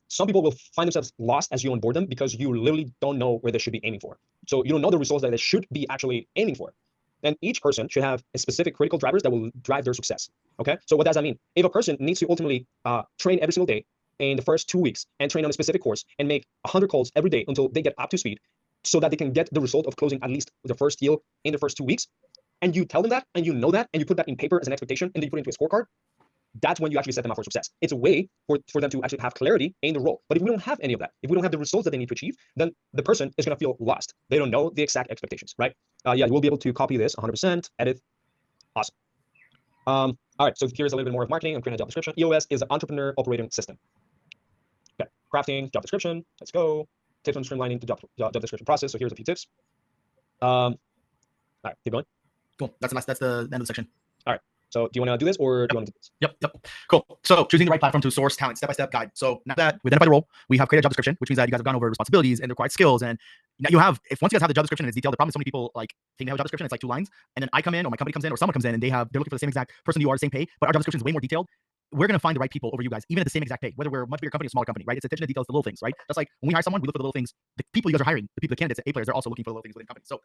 Speaker 3: Some people will find themselves lost as you onboard them, because you literally don't know where they should be aiming for. So you don't know the results that they should be actually aiming for. And each person should have a specific critical drivers that will drive their success. Okay. So what does that mean? If a person needs to ultimately train every single day in the first 2 weeks, and train on a specific course and make 100 calls every day until they get up to speed, so that they can get the result of closing at least the first deal in the first 2 weeks, and you tell them that, and you know that, and you put that in paper as an expectation, and then you put it into a scorecard, that's when you actually set them up for success. It's a way for them to actually have clarity in the role. But if we don't have any of that, if we don't have the results that they need to achieve, then the person is going to feel lost. They don't know the exact expectations, right? Yeah, you will be able to copy this 100%, edit. Awesome. All right, so here's a little bit more of marketing and creating a job description. EOS is an entrepreneur operating system. Okay, crafting job description. Let's go. Tips on streamlining the job description process. So here's a few tips. All right, keep going.
Speaker 2: Cool. That's the end of the section.
Speaker 3: All right. So do you want to do this, or do you want to do this?
Speaker 2: Yep. Cool. So choosing the right platform to source talent, step-by-step guide. So now that we identify the role, we have created a job description, which means that you guys have gone over responsibilities and the required skills. And now you have, once you guys have the job description and it's detailed, the problem is so many people like think they have a job description, it's like 2 lines. And then I come in, or my company comes in, or someone comes in, and they're looking for the same exact person you are, the same pay, but our job description is way more detailed. We're going to find the right people over you guys, even at the same exact pay, whether we're a much bigger company or smaller company, right? It's attention to details, the little things, right? Just like when we hire someone, we look for the little things. The people you guys are hiring, the people, the candidates, the A players, they're also looking for the little things within the company. So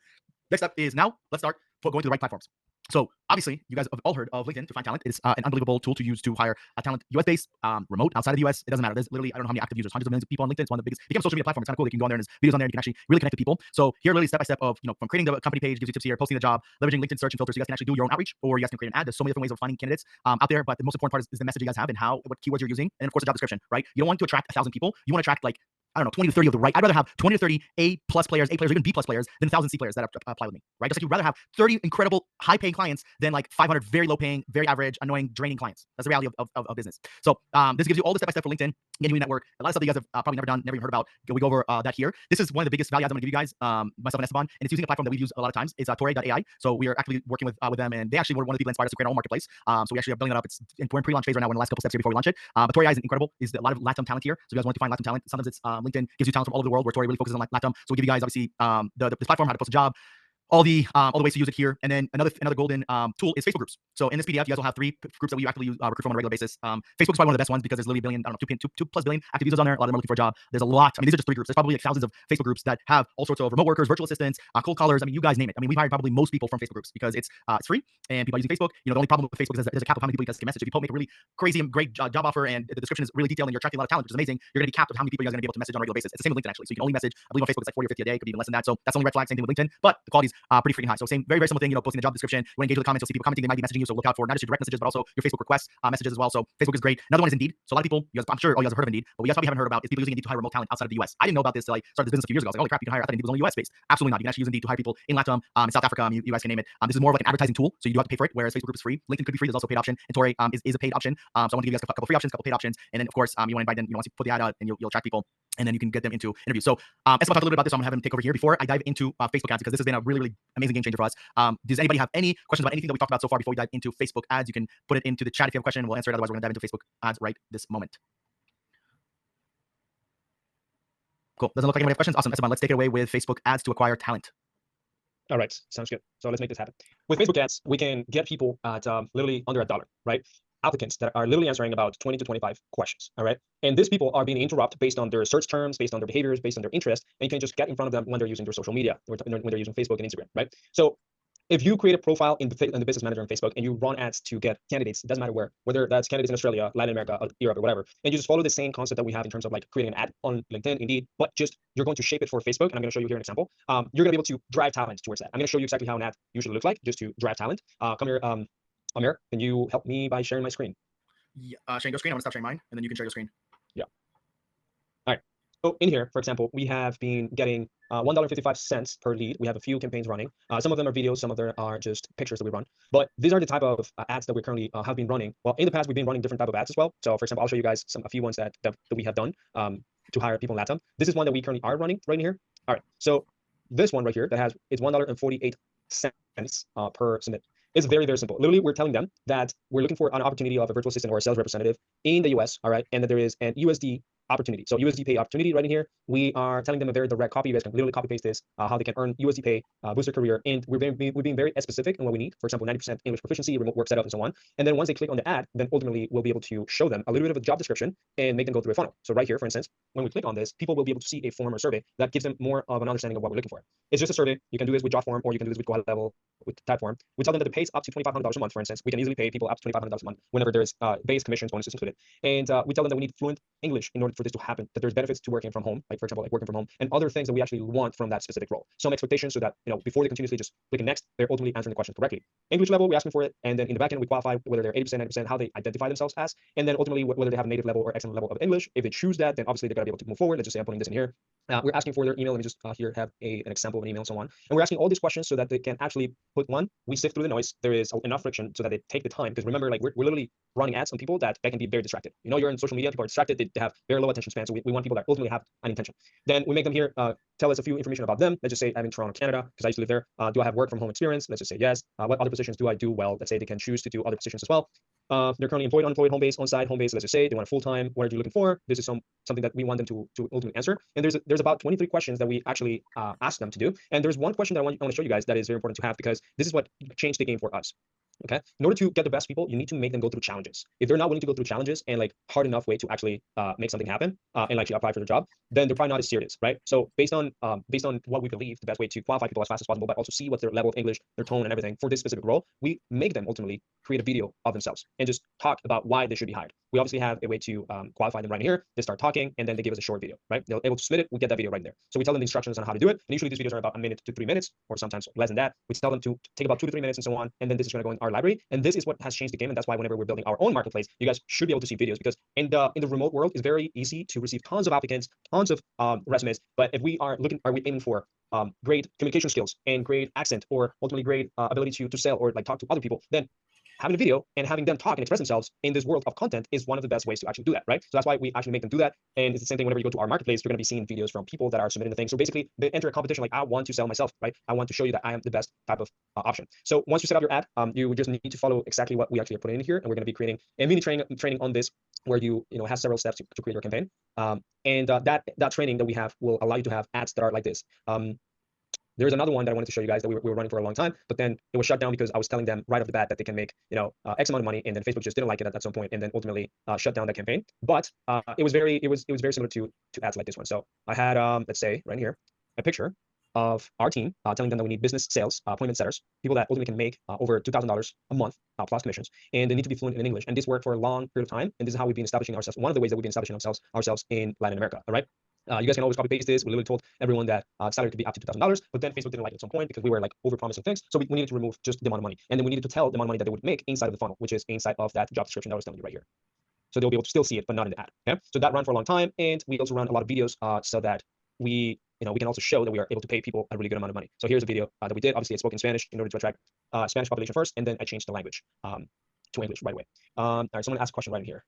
Speaker 2: next up is now let's start going to the right platforms. So obviously, you guys have all heard of LinkedIn to find talent. It's an unbelievable tool to use to hire a talent US-based, remote, outside of the US. It doesn't matter. There's literally, I don't know how many active users, hundreds of millions of people on LinkedIn. It's one of the biggest, it became a social media platform. It's kind of cool. They can go on there and there's videos on there. And you can actually really connect to people. So here, literally step by step of, from creating the company page, gives you tips here, posting the job, leveraging LinkedIn search and filters. So you guys can actually do your own outreach, or you guys can create an ad. There's so many different ways of finding candidates out there. But the most important part is the message you guys have and what keywords you're using. And of course, the job description, right? You don't want to attract 1,000 people. You want to attract, like, I don't know, 20 to 30 of the right. I'd rather have 20 to 30 A+ players, even B+ players than 1,000 C players that apply with me, right? Just like you'd rather have 30 incredible high-paying clients than like 500 very low-paying, very average, annoying, draining clients. That's the reality of business. So this gives you all the step-by-step for LinkedIn, getting you network. A lot of stuff that you guys have probably never done, never even heard about. We go over that here. This is one of the biggest value adds I'm going to give you guys, myself and Esteban, and it's using a platform that we've used a lot of times. It's Torre.ai. So we are actively working with them, and they actually were one of the people inspired us to create our own marketplace. So we actually are building that up. We're in pre-launch phase right now. We're in the last couple steps here before we launch it. But Torre.ai is incredible. Is a lot of LATAM talent here. So if you guys want to find LATAM talent, sometimes it's LinkedIn gives you talent from all over the world, where Torre really focuses on LATAM. So we give you guys obviously this platform, how to post a job, all the ways to use it here. And then another golden tool is Facebook groups. So in this PDF, you guys will have 3 groups that we actively recruit from on a regular basis. Facebook's probably one of the best ones because there's literally a billion, I don't know, 2+ billion active users on there. A lot of them are looking for a job. There's a lot. I mean, these are just 3 groups. There's probably like thousands of Facebook groups that have all sorts of remote workers, virtual assistants, cold callers. I mean, you guys name it. I mean, we've hired probably most people from Facebook groups because it's free and people are using Facebook. The only problem with Facebook is there's a cap of how many people you guys can message. If you make a really crazy and great job offer and the description is really detailed and you're attracting a lot of talent, which is amazing, you're going to be capped with how many people you guys are going to be able to message on a regular basis. It's the same with LinkedIn actually. So you can only message, I believe on Facebook it's like 40 or 50 a day, could be even less than that. So that's only red flag. Same thing with LinkedIn, but the quality's pretty freaking high. So same, very, very similar thing. Posting the job description. You want to engage with the comments. You'll see people commenting. They might be messaging you. So look out for not just your direct messages, but also your Facebook requests, messages as well. So Facebook is great. Another one is Indeed. So a lot of people, I'm sure all you guys have heard of Indeed, but you guys probably haven't heard about is people using Indeed to hire remote talent outside of the US. I didn't know about this till I started this business a few years ago. I was like, holy crap, you can hire. I thought Indeed was only US based. Absolutely not. You can actually use Indeed to hire people in LATAM, in South Africa. You guys can name it. This is more of like an advertising tool, so you do have to pay for it. Whereas Facebook group is free. LinkedIn could be free. There's also a paid option, and Torre is a paid option. So I want to give you guys a couple free options, a couple paid options, and then of course you want to invite them. Once you put the ad out, and you'll attract people, and then you can get them into interviews. So Esteban talked a little bit about this. So I'm gonna have him take over here before I dive into Facebook ads because this has been a really, really amazing game changer for us. Does anybody have any questions about anything that we talked about so far before we dive into Facebook ads? You can put it into the chat if you have a question. We'll answer it. Otherwise, we're gonna dive into Facebook ads right this moment. Cool. Doesn't look like anybody have questions. Awesome. Esteban, let's take it away with Facebook ads to acquire talent.
Speaker 3: All right, sounds good. So let's make this happen. With Facebook ads, we can get people at literally under $1, right? Applicants that are literally answering about 20 to 25 questions, all right? And these people are being interrupted based on their search terms, based on their behaviors, based on their interest, and you can just get in front of them when they're using their social media, or when they're using Facebook and Instagram, right? So if you create a profile in the business manager on Facebook and you run ads to get candidates, it doesn't matter where, whether that's candidates in Australia, Latin America, Europe, or whatever, and you just follow the same concept that we have in terms of like creating an ad on LinkedIn, Indeed, but just you're going to shape it for Facebook, and I'm going to show you here an example. You're going to be able to drive talent towards that. I'm going to show you exactly how an ad usually looks like, just to drive talent. Come here, Omer, can you help me by sharing my screen?
Speaker 2: Yeah, sharing your screen. I'm gonna stop sharing mine, and then you can share your screen.
Speaker 3: Yeah. All right. So in here, for example, we have been getting $1.55 per lead. We have a few campaigns running. Some of them are videos, some of them are just pictures that we run. But these are the type of ads that we currently have been running. Well, in the past, we've been running different type of ads as well. So for example, I'll show you guys a few ones that we have done to hire people in LATAM. This is one that we currently are running right here. All right. So this one right here that it's $1.48 per submit. It's very, very simple. Literally, we're telling them that we're looking for an opportunity of a virtual assistant or a sales representative in the US, all right, and that there is an USD opportunity. So USD pay opportunity right in here. We are telling them a very direct copy. You guys can literally copy paste this, how they can earn USD pay, boost their career. And we're being very specific in what we need. For example, 90% English proficiency, remote work setup, and so on. And then once they click on the ad, then ultimately we'll be able to show them a little bit of a job description and make them go through a funnel. So right here, for instance, when we click on this, people will be able to see a form or survey that gives them more of an understanding of what we're looking for. It's just a survey. You can do this with Jotform, or you can do this with Go Level, with Typeform. We tell them that the pay is up to $2,500 a month, for instance. We can easily pay people up to $2,500 a month whenever there's base commissions, bonuses included. And we tell them that we need fluent English in order for this to happen, that there's benefits to working from home, like for example, like working from home, and other things that we actually want from that specific role. Some expectations so that, before they continuously just clicking next, they're ultimately answering the questions correctly. English level, we're asking for it. And then in the backend, we qualify whether they're 80%, 90%, how they identify themselves as, and then ultimately whether they have a native level or excellent level of English. If they choose that, then obviously they're going to be able to move forward. Let's just say I'm putting this in here. We're asking for their email. Let me just here have an example of an email and so on. And we're asking all these questions so that they can actually put one, we sift through the noise. There is enough friction so that they take the time. Because remember, like we're literally running ads on people that can be very distracted. You're in social media, people are distracted, they have very low attention span. So we want people that ultimately have an intention. Then we make them here tell us a few information about them. Let's just say I'm in Toronto, Canada, because I used to live there. Do I have work from home experience? Let's just say yes. What other positions do I do well? Let's say they can choose to do other positions as well. They're currently employed, unemployed, home base, on-site, home base. Let's just say they want a full-time. What are you looking for? This is something that we want them to ultimately answer. And there's about 23 questions that we actually ask them to do. And there's one question that I want to show you guys that is very important to have, because this is what changed the game for us. Okay. In order to get the best people, you need to make them go through challenges. If they're not willing to go through challenges and like hard enough way to actually make something happen and like apply for the job, then they're probably not as serious, right? So based on what we believe the best way to qualify people as fast as possible, but also see what's their level of English, their tone, and everything for this specific role, we make them ultimately create a video of themselves and just talk about why they should be hired. We obviously have a way to qualify them right here. They start talking and then they give us a short video, right? They're able to submit it. We get that video right there. So we tell them the instructions on how to do it. And usually these videos are about a minute to 3 minutes, or sometimes less than that. We tell them to take about 2 to 3 minutes and so on. And then this is going to go in our library. And this is what has changed the game. And that's why whenever we're building our own marketplace, you guys should be able to see videos, because in the remote world, it's very easy to receive tons of applicants, tons of resumes. But if we are we aiming for great communication skills and great accent, or ultimately great ability to sell or like talk to other people, then having a video and having them talk and express themselves in this world of content is one of the best ways to actually do that, right? So that's why we actually make them do that. And it's the same thing whenever you go to our marketplace, you're going to be seeing videos from people that are submitting the thing. So basically, they enter a competition like, I want to sell myself, right? I want to show you that I am the best type of option. So once you set up your ad, you just need to follow exactly what we actually are putting in here. And we're going to be creating a mini training on this, where you have several steps to create your campaign. And that training that we have will allow you to have ads that are like this. There's another one that I wanted to show you guys that we were running for a long time, but then it was shut down because I was telling them right off the bat that they can make X amount of money, and then Facebook just didn't like it at some point, and then ultimately shut down that campaign. But it was very similar to ads like this one. So I had let's say right here a picture of our team telling them that we need business sales appointment setters, people that ultimately can make over $2,000 a month plus commissions, and they need to be fluent in English. And this worked for a long period of time, and this is how we've been establishing ourselves. One of the ways that we've been establishing ourselves in Latin America. All right. You guys can always copy paste this. We literally told everyone that salary could be up to $2,000, but then Facebook didn't like it at some point because we were like over promising things. So we needed to remove just the amount of money, and then we needed to tell the amount of money that they would make inside of the funnel, which is inside of that job description that I was telling you right here. So they'll be able to still see it, but not in the ad. Okay. So that ran for a long time, and we also run a lot of videos so that we can also show that we are able to pay people a really good amount of money. So here's a video that we did. Obviously, I spoke in Spanish in order to attract Spanish population first, and then I changed the language to English right away. All right, someone asked a question right in here.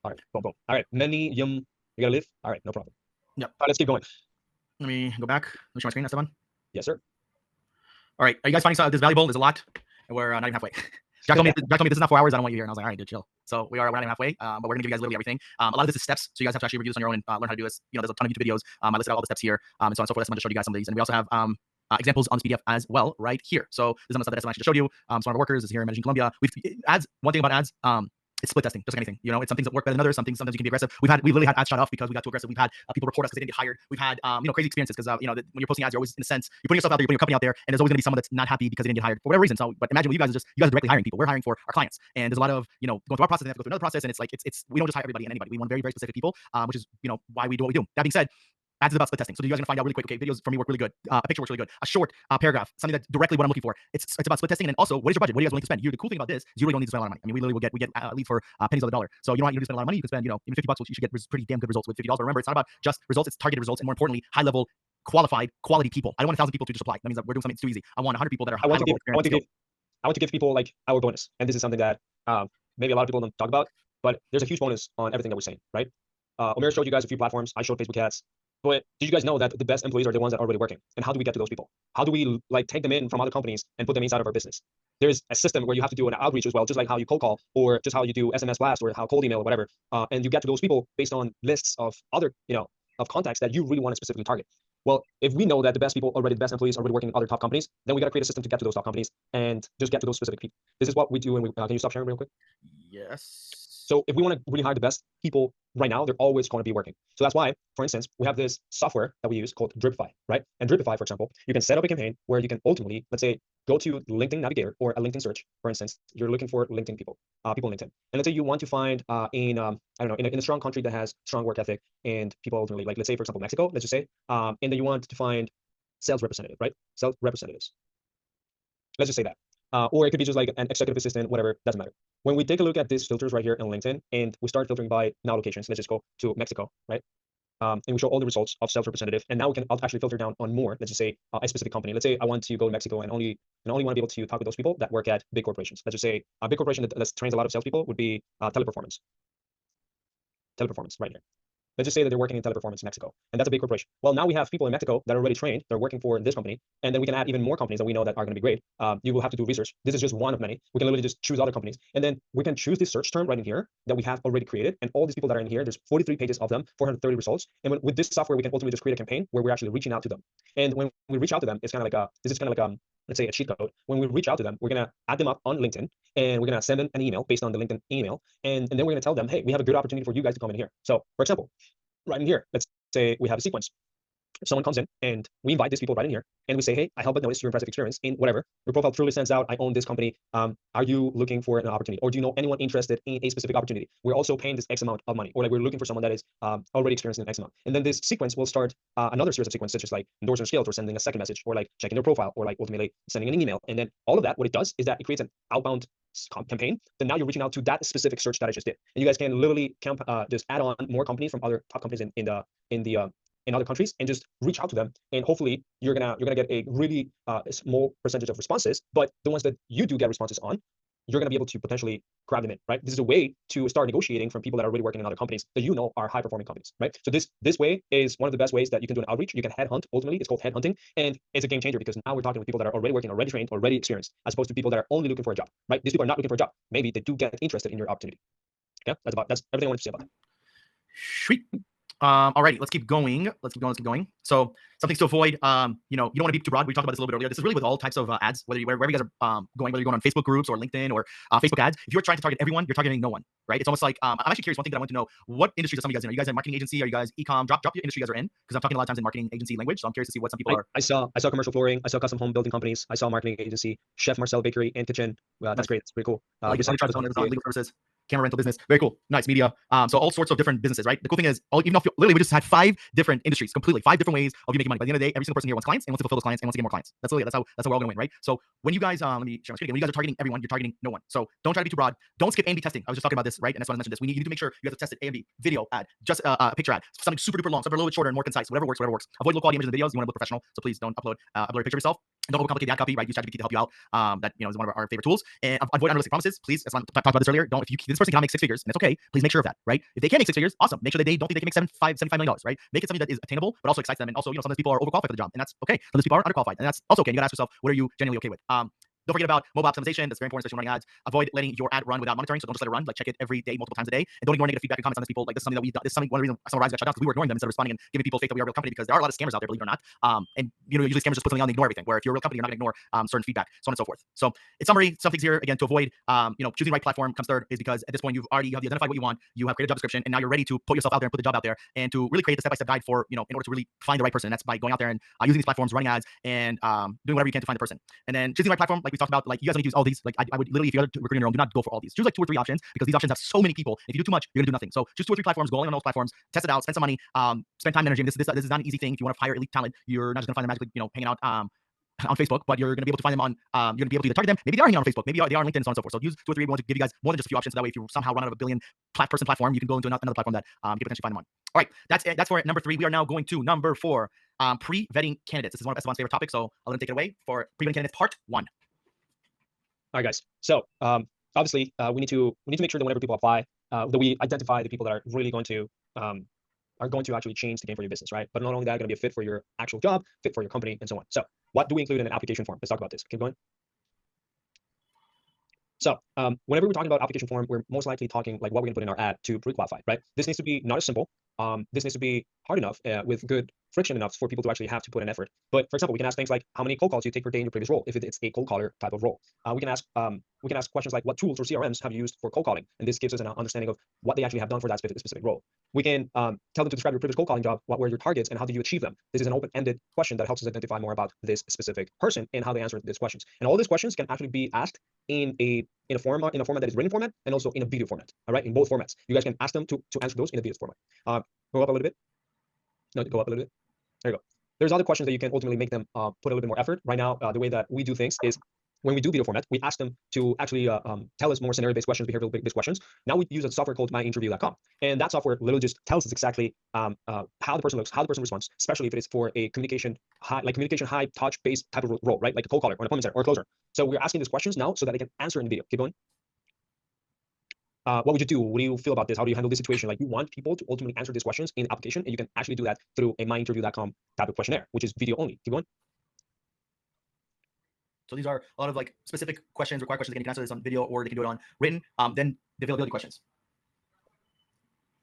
Speaker 3: All right, boom, boom. All right, many you gotta live. All right, no problem.
Speaker 2: Yep.
Speaker 3: All right, let's keep going.
Speaker 2: Let me go back. Let me share my screen, Esteban.
Speaker 3: Yes, sir.
Speaker 2: All right. Are you guys finding this valuable? There's a lot, and we're not even halfway. Jack told me this is not 4 hours. I don't want you here. And I was like, all right, dude, chill. So we're not even halfway, but we're gonna give you guys literally everything. A lot of this is steps, so you guys have to actually review this on your own and learn how to do this. There's a ton of YouTube videos. I listed out all the steps here, and so on and so forth. I'm just showing you guys some of these, and we also have examples on this PDF as well, right here. So this is some of the stuff that Esteban actually just showed you. Some of our workers is here in Medellin, Colombia. Ads. One thing about ads, it's split testing, just like anything. It's some things that work better than others. Sometimes you can be aggressive. We literally had ads shut off because we got too aggressive. We've had people report us because they didn't get hired. We've had crazy experiences because when you're posting ads, you're always in a sense you're putting yourself out there, you're putting your company out there, and there's always gonna be someone that's not happy because they didn't get hired for whatever reason. So, but imagine you guys are directly hiring people. We're hiring for our clients, and there's a lot of going through our process, and they have to go through another process, and it's we don't just hire everybody and anybody. We want very very specific people, which is why we do what we do. That being said, ads is about split testing. So you guys are gonna find out really quick. Okay, videos for me work really good. A picture works really good. A short paragraph, something that's directly what I'm looking for. It's about split testing, and then also what is your budget? What are you guys willing to spend? The cool thing about this is you really don't need to spend a lot of money. I mean, we literally will get leads for pennies on the dollar. So you don't need to spend a lot of money. You can spend even $50. You should get pretty damn good results with $50. But remember, it's not about just results. It's targeted results, and more importantly, high level, qualified, quality people. I don't want 1,000 people to just apply. That means that we're doing something too easy. I want 100 people that are. I want
Speaker 3: to give people like our bonus, and this is something that maybe a lot of people don't talk about, but there's a huge bonus on everything that we're saying, right? Omer showed you guys a few platforms. I showed Facebook ads. But did you guys know that the best employees are the ones that are already working? And how do we get to those people? How do we take them in from other companies and put them inside of our business? There's a system where you have to do an outreach as well, just like how you cold call or just how you do SMS blast or how cold email or whatever. And you get to those people based on lists of other, of contacts that you really want to specifically target. Well, if we know that the best employees already working in other top companies, then we got to create a system to get to those top companies and just get to those specific people. This is what we do. And can you stop sharing real quick?
Speaker 2: Yes.
Speaker 3: So if we want to really hire the best people right now, they're always going to be working. So that's why, for instance, we have this software that we use called Dripify, right? And Dripify, for example, you can set up a campaign where you can ultimately, let's say, go to LinkedIn Navigator or a LinkedIn search. For instance, you're looking for LinkedIn people on LinkedIn. And let's say you want to find in a strong country that has strong work ethic and people ultimately, like, let's say, for example, Mexico, let's just say, and then you want to find sales representative, right? Sales representatives. Let's just say that. Or it could be just like an executive assistant, whatever, doesn't matter. When we take a look at these filters right here in LinkedIn and we start filtering by now locations, let's just go to Mexico, right? And we show all the results of sales representative. And now we can actually filter down on more, let's just say a specific company. Let's say I want to go to Mexico and only want to be able to talk with those people that work at big corporations. Let's just say a big corporation that trains a lot of salespeople would be Teleperformance. Teleperformance right here. Let's just say that they're working in Teleperformance Mexico, and that's a big corporation. Well, now we have people in Mexico that are already trained, they're working for this company, and then we can add even more companies that we know that are going to be great. You will have to do research. This is just one of many. We can literally just choose other companies, and then we can choose this search term right in here that we have already created, and all these people that are in here, there's 43 pages of them, 430 results, and with this software, we can ultimately just create a campaign where we're actually reaching out to them. And when we reach out to them, it's kind of like this is kind of like let's say a cheat code. When we reach out to them, we're gonna add them up on LinkedIn, and we're gonna send them an email based on the LinkedIn email, and then we're gonna tell them, hey, we have a good opportunity for you guys to come in here. So, for example, right in here, let's say we have a sequence. If someone comes in and we invite these people right in here and we say, hey, I help but notice your impressive experience in whatever. Your profile truly stands out. I own this company. Are you looking for an opportunity? Or do you know anyone interested in a specific opportunity? We're also paying this X amount of money, or like we're looking for someone that is already experienced in X amount. And then this sequence will start another series of sequences, such as like endorsing skills, or sending a second message, or like checking their profile, or like ultimately sending an email. And then all of that, what it does is that it creates an outbound campaign. Then now you're reaching out to that specific search that I just did. And you guys can literally just add on more companies from other top companies in other countries, and just reach out to them, and hopefully you're gonna get a really small percentage of responses. But the ones that you do get responses on, you're gonna be able to potentially grab them in, right? This is a way to start negotiating from people that are already working in other companies that you know are high performing companies, right? So this way is one of the best ways that you can do an outreach. You can headhunt. Ultimately, it's called headhunting, and it's a game changer because now we're talking with people that are already working, already trained, already experienced, as opposed to people that are only looking for a job, right? These people are not looking for a job. Maybe they do get interested in your opportunity. Yeah, that's everything I wanted to say about that.
Speaker 2: Sweet. Alrighty, let's keep going. Let's keep going. So something to avoid, you don't want to be too broad. We talked about this a little bit earlier. This is really with all types of ads, wherever you guys are going, whether you're going on Facebook groups or LinkedIn or Facebook ads. If you're trying to target everyone, you're targeting no one, right? It's almost like, I'm actually curious. One thing that I want to know, what industries are some of you guys in? Are you guys in marketing agency? Are you guys e-com? Drop your industry you guys are in, because I'm talking a lot of times in marketing agency language. So I'm curious to see what some people are.
Speaker 3: I saw commercial flooring. I saw custom home building companies. I saw marketing agency, Chef Marcel Bakery and Kitchen. That's great. That's pretty cool.
Speaker 2: Like legal services, camera rental business, very cool, nice media. So all sorts of different businesses, right? The cool thing is, even though literally we just had 5 different industries, completely 5 different ways of you making money. By the end of the day, every single person here wants clients and wants to fulfill those clients and wants to get more clients. That's how we're all gonna win, right? So when you guys, let me share my screen again. When you guys are targeting everyone, you're targeting no one. So don't try to be too broad. Don't skip A/B testing. I was just talking about this, right? And that's why I mentioned this. You need to make sure you guys have tested A/B, video ad, just a picture ad, something super duper long, something a little bit shorter and more concise. Whatever works. Avoid low quality images and videos. You want to look professional, so please don't upload a picture of yourself. And don't overcomplicate the ad copy, right? Use ChatGPT to help you out. That is one of our favorite tools. And avoid unrealistic promises, please. As I talked about this earlier, if this person cannot make 6 figures, and it's okay, please make sure of that, right? If they can make 6 figures, awesome. Make sure that they don't think they can make $75 million, right? Make it something that is attainable, but also excites them. And also, sometimes people are overqualified for the job, and that's okay. Sometimes people are underqualified, and that's also okay. You gotta ask yourself, what are you genuinely okay with? Don't forget about mobile optimization. That's very important, especially when running ads. Avoid letting your ad run without monitoring. So don't just let it run. Like check it every day, multiple times a day. And don't ignore negative feedback and comments on this people. Like this is something that we. This is something. One reason some of our ads got shut down because we were ignoring them instead of responding and giving people faith that we are a real company, because there are a lot of scammers out there, believe it or not. And usually scammers just put something on and ignore everything. Where if you're a real company, you're not gonna ignore certain feedback, so on and so forth. So in summary, some things here again to avoid. Choosing the right platform comes third, is because at this point you have identified what you want. You have created a job description, and now you're ready to put yourself out there and put the job out there, and to really create the step-by-step guide for in order to really find the right person. And that's by going out there and using these platforms, running ads, and doing whatever you can to find the person. And then choosing the right platform, like we talked about, like you guys need to use all these. Like I would literally, if you're recruiting your own, do not go for all these. Choose like 2 or 3 options, because these options have so many people. If you do too much, you're gonna do nothing. So choose 2 or 3 platforms, go on those platforms, test it out, spend some money, spend time and energy. This is not an easy thing. If you want to hire elite talent, you're not just gonna find them magically, hanging out on Facebook, but you're gonna be able to find them on. You're gonna be able to either target them. Maybe they are hanging out on Facebook. Maybe they are on LinkedIn, and so on and so forth. So use 2 or 3. We want to give you guys more than just a few options. So that way, if you somehow run out of a billion person platform, you can go into another platform that you can potentially find them on. All right, that's it. That's for number 3. We are now going to number 4. Pre-vetting candidates. This is one of Esteban's favorite topics, so I'll let him take it away for pre-vetting candidates part 1.
Speaker 3: All right, guys. So obviously, we need to make sure that whenever people apply, that we identify the people that are really going to actually change the game for your business, right? But not only that, going to be a fit for your actual job, fit for your company, and so on. So what do we include in an application form? Let's talk about this. Keep going. So whenever we're talking about application form, we're most likely talking like what we're gonna put in our ad to pre-qualify, right? This needs to be not as simple. This needs to be hard enough with good friction enough for people to actually have to put an effort. But for example, we can ask things like how many cold calls you take per day in your previous role, if it's a cold caller type of role. We can ask questions like what tools or CRMs have you used for cold calling, and this gives us an understanding of what they actually have done for that specific role. We can tell them to describe your previous cold calling job, what were your targets, and how did you achieve them. This is an open-ended question that helps us identify more about this specific person and how they answer these questions. And all these questions can actually be asked in a format that is written format, and also in a video format. All right, in both formats, you guys can ask them to answer those in a video format. Go up a little bit. No, go up a little bit. There you go. There's other questions that you can ultimately make them put a little bit more effort. Right now, the way that we do things is when we do video format, we ask them to actually tell us more scenario-based questions, behavioral-based questions. Now we use a software called myinterview.com, and that software literally just tells us exactly how the person looks, how the person responds, especially if it is for a communication high touch-based type of role, right? Like a cold caller or an appointment center or a closer. So we're asking these questions now so that they can answer in the video. Keep going. What would you do? What do you feel about this? How do you handle this situation? Like, you want people to ultimately answer these questions in the application, and you can actually do that through a myinterview.com type of questionnaire, which is video only. Keep going.
Speaker 2: So these are a lot of like specific questions, required questions. They can answer this on video, or they can do it on written. Then the availability questions.